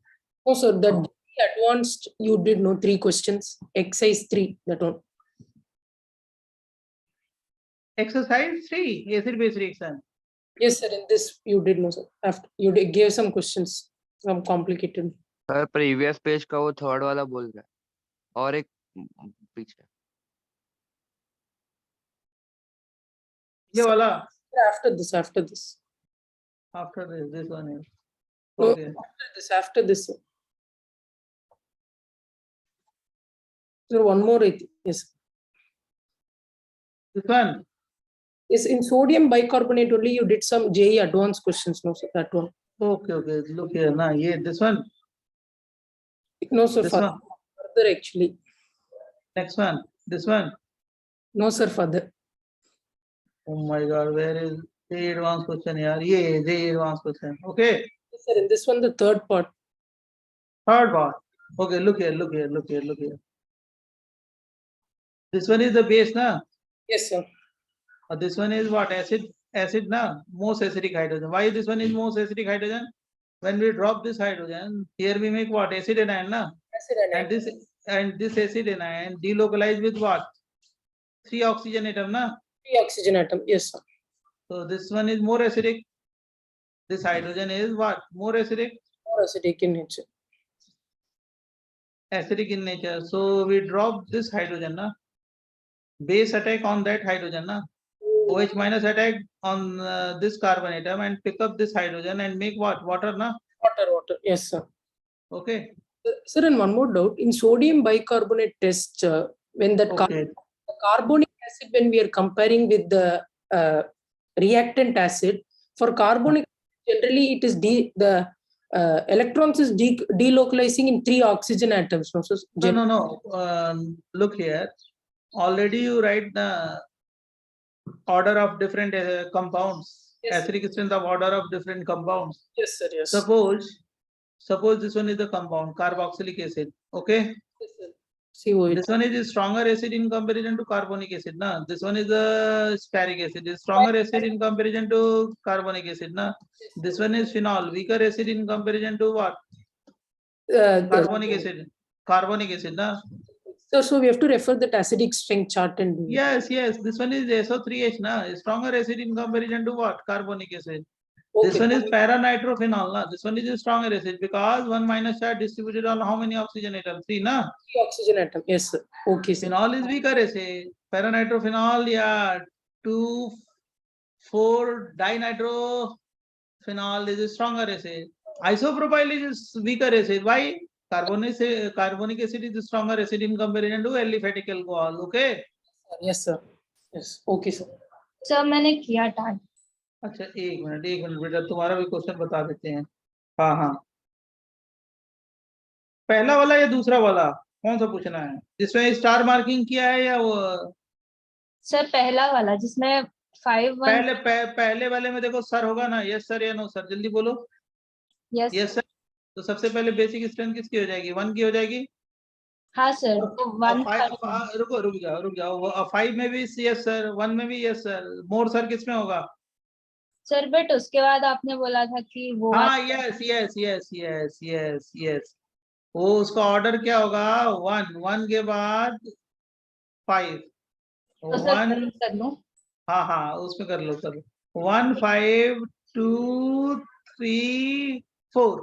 Speaker 14: No, sir. That JEE Advanced, you did know 3 questions. Exercise 3. That one.
Speaker 1: Exercise 3, acid base reaction.
Speaker 14: Yes, sir. In this, you did know, sir. After you gave some questions, some complicated.
Speaker 11: Sir previous page का वो third वाला बोल रहा है और एक पीछे।
Speaker 1: ये वाला
Speaker 14: After this.
Speaker 1: after this one is
Speaker 14: No,
Speaker 1: okay.
Speaker 14: after this. Sir, one more. Yes.
Speaker 1: This one.
Speaker 14: Yes, in sodium bicarbonate only you did some JEE advanced questions. No, sir. That one.
Speaker 1: Okay. Look here now. Yeah, this one.
Speaker 14: No, sir.
Speaker 1: This
Speaker 14: Further,
Speaker 1: one.
Speaker 14: further actually.
Speaker 1: Next one. This one.
Speaker 14: No, sir. Further.
Speaker 1: Oh my God, where is the advanced question यार? ये the advanced question. Okay.
Speaker 14: Yes, sir. In this one, the third part.
Speaker 1: Third part. Okay, look here. This one is the base, na?
Speaker 14: Yes, sir.
Speaker 1: This one is what? Acid, na? Most acidic hydrogen. Why this one is most acidic hydrogen? When we drop this hydrogen, here we make what? Acid anion, na?
Speaker 14: Acid anion.
Speaker 1: And this acid anion delocalized with what? 3 oxygen atom, na?
Speaker 14: 3 oxygen atom. Yes, sir.
Speaker 1: So this one is more acidic. This hydrogen is what? More acidic.
Speaker 14: More acidic in nature.
Speaker 1: Acidic in nature. So we drop this hydrogen, na? Base attack on that hydrogen, na? OH minus attack on this carbon atom and pick up this hydrogen and make what? Water, na?
Speaker 14: Water. Yes, sir.
Speaker 1: Okay.
Speaker 14: Sir, and one more doubt. In sodium bicarbonate test, when that
Speaker 1: Okay.
Speaker 14: carbonic acid, when we are comparing with the reactant acid, for carbonic generally it is the electrons is delocalizing in 3 oxygen atoms. No, so
Speaker 1: No. Look here. Already you write the order of different compounds.
Speaker 14: Yes.
Speaker 1: Acidic strength of order of different compounds.
Speaker 14: Yes, sir. Yes.
Speaker 1: Suppose this one is the compound, carboxylic acid. Okay.
Speaker 14: Yes, sir. COH.
Speaker 1: This one is a stronger acid in comparison to carbonic acid, na? This one is a stearic acid, is stronger acid in comparison to carbonic acid, na? This one is phenol, weaker acid in comparison to what? Carbonic acid, na?
Speaker 14: So we have to refer that acidic strength chart and
Speaker 1: Yes. This one is SO3H, na? Stronger acid in comparison to what? Carbonic acid.
Speaker 14: Okay.
Speaker 1: This one is para-nitrophenol, na? This one is a stronger acid because 1 minus charge distributed on how many oxygen atom? 3, na?
Speaker 14: 3 oxygen atom. Yes, sir. Okay, sir.
Speaker 1: Phenol is weaker acid. Para-nitrophenol, yeah, 2,4 dinitrophenol is a stronger acid. Isopropyl is weaker acid. Why? Carbonic acid is a stronger acid in comparison to aliphatic alcohol. Okay.
Speaker 14: Yes, sir. Yes. Okay, sir.
Speaker 13: Sir मैंने किया time.
Speaker 1: अच्छा एक minute बेटा तुम्हारा भी question बता देते हैं. हाँ पहला वाला या दूसरा वाला कौन सा पूछना है जिसमें स्टार मार्किंग किया है या वो
Speaker 13: सर पहला वाला जिसमें 5-1.
Speaker 1: पहले वाले में देखो सर होगा ना. यस सर या नो सर जल्दी बोलो. Yes sir. तो सबसे पहले बेसिक स्ट्रेंथ किसकी हो जाएगी? 1 की हो जाएगी.
Speaker 13: हाँ सर. तो 1
Speaker 1: रुक जाओ. 5 में भी यस सर, 1 में भी यस सर. मोर सर किसमें होगा?
Speaker 13: सर बट उसके बाद आपने बोला था कि वो
Speaker 1: हाँ यस. वो उसका ऑर्डर क्या होगा? 1 के बाद 5.
Speaker 13: तो सर कर लो.
Speaker 1: हाँ उसमें कर लो. 1 5 2 3 4.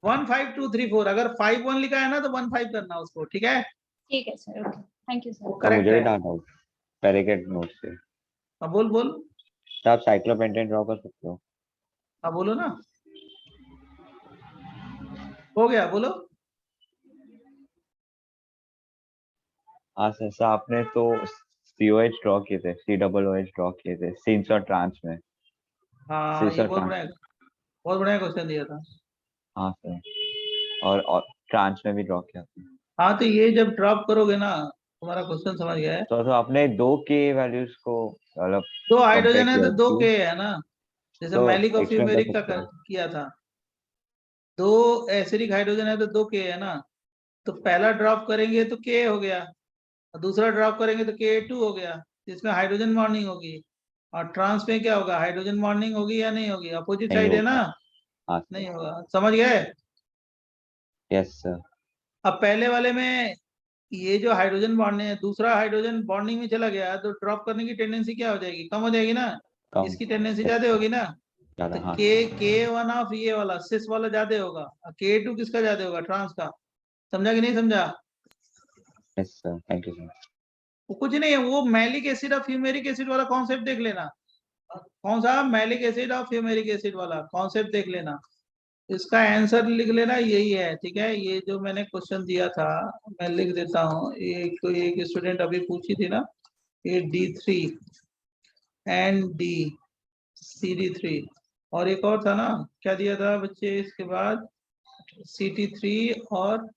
Speaker 1: 1 5 2 3 4. अगर 5 1 लिखा है ना तो 1 5 करना उसको. ठीक है
Speaker 13: sir. Okay thank you sir.
Speaker 1: Correct
Speaker 7: मुझे
Speaker 1: है.
Speaker 7: डाउट आउट पैराग्राफ नोट से.
Speaker 1: हाँ बोल.
Speaker 7: तो आप साइक्लोपेंटेन ड्रॉ कर सकते हो.
Speaker 1: हाँ बोलो ना. हो गया बोलो.
Speaker 7: हाँ सर आपने तो COH ड्रॉ किए थे, COOH ड्रॉ किए थे सिंस और ट्रांस में.
Speaker 1: हाँ
Speaker 7: सिंस
Speaker 1: ये
Speaker 7: और
Speaker 1: बहुत बढ़िया क्वेश्चन दिया था.
Speaker 7: हाँ सर और ट्रांस में भी ड्रॉ किया था.
Speaker 1: हाँ तो ये जब ड्रॉप करोगे ना तुम्हारा क्वेश्चन समझ गया है.
Speaker 7: तो आपने 2 के वैल्यूज को मतलब
Speaker 1: 2 हाइड्रोजन है
Speaker 7: compare
Speaker 1: तो 2
Speaker 7: किया.
Speaker 1: के है ना. जैसे
Speaker 7: तो
Speaker 1: मैलिक और
Speaker 7: explain कर
Speaker 1: फ्यूमेरिक का
Speaker 7: सकते हो.
Speaker 1: किया था. 2 एसिडिक हाइड्रोजन है तो 2 के है ना. तो पहला ड्रॉप करेंगे तो के हो गया और दूसरा ड्रॉप करेंगे तो Ka2 हो गया. इसमें हाइड्रोजन बॉन्डिंग होगी. और ट्रांस में क्या होगा? हाइड्रोजन बॉन्डिंग होगी या नहीं होगी? अपोजिट
Speaker 7: नहीं
Speaker 1: साइड है
Speaker 7: होगा.
Speaker 1: ना.
Speaker 7: हाँ
Speaker 1: नहीं होगा. समझ गए?
Speaker 7: Yes sir.
Speaker 1: अब पहले वाले में ये जो हाइड्रोजन बॉन्डिंग है दूसरा हाइड्रोजन बॉन्डिंग में चला गया तो ड्रॉप करने की टेंडेंसी क्या हो जाएगी? कम हो जाएगी ना.
Speaker 7: कम.
Speaker 1: इसकी टेंडेंसी ज्यादा होगी ना.
Speaker 7: ज्यादा.
Speaker 1: तो
Speaker 7: हाँ
Speaker 1: K1 ऑफ ये वाला सिस वाला ज्यादा होगा. K2 किसका ज्यादा होगा? ट्रांस का. समझा कि नहीं समझा?
Speaker 7: Yes sir. Thank you sir.
Speaker 1: वो कुछ नहीं है. वो मैलिक एसिड और फ्यूमेरिक एसिड वाला कॉन्सेप्ट देख लेना. कौन सा? मैलिक एसिड और फ्यूमेरिक एसिड वाला कॉन्सेप्ट देख लेना. इसका आंसर लिख लेना. यही है. ठीक है. ये जो मैंने क्वेश्चन दिया था मैं लिख देता हूँ. एक स्टूडेंट अभी पूछी थी ना. ये D3 एंड D CD3 और एक और था ना. क्या दिया था बच्चे इसके बाद? CT3 और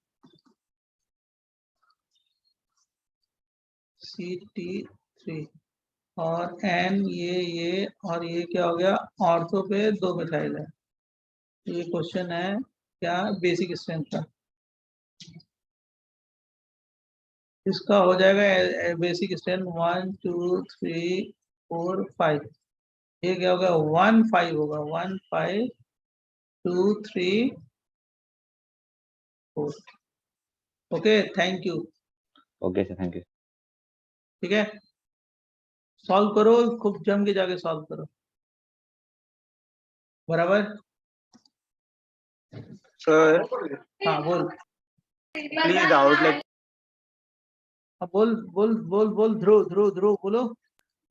Speaker 1: CT3 और एन ये और ये क्या हो गया, ऑर्थो पे 2 मिथाइल है। ये क्वेश्चन है क्या, बेसिक स्ट्रेंथ का। इसका हो जाएगा बेसिक स्ट्रेंथ 1 2 3 4 5। ये क्या होगा, 1 5 होगा, 1 5 2 3 4। Okay, thank you.
Speaker 7: Okay sir, thank you.
Speaker 1: ठीक है, सॉल्व करो, खूब जम के जाके सॉल्व करो, बराबर।
Speaker 15: सर
Speaker 1: हाँ बोल,
Speaker 15: प्लीज आउटलेट।
Speaker 1: हाँ बोल बोल बोल बोल, ध्रुव ध्रुव ध्रुव बोलो।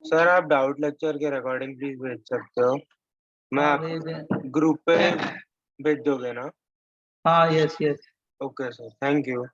Speaker 15: सर आप डाउट लेक्चर के रिकॉर्डिंग प्लीज भेज सकते हो? मैं
Speaker 1: हाँ
Speaker 15: आप
Speaker 1: भेज दें।
Speaker 15: ग्रुप पे भेज दोगे ना?
Speaker 1: हाँ yes yes.
Speaker 15: Okay sir, thank you.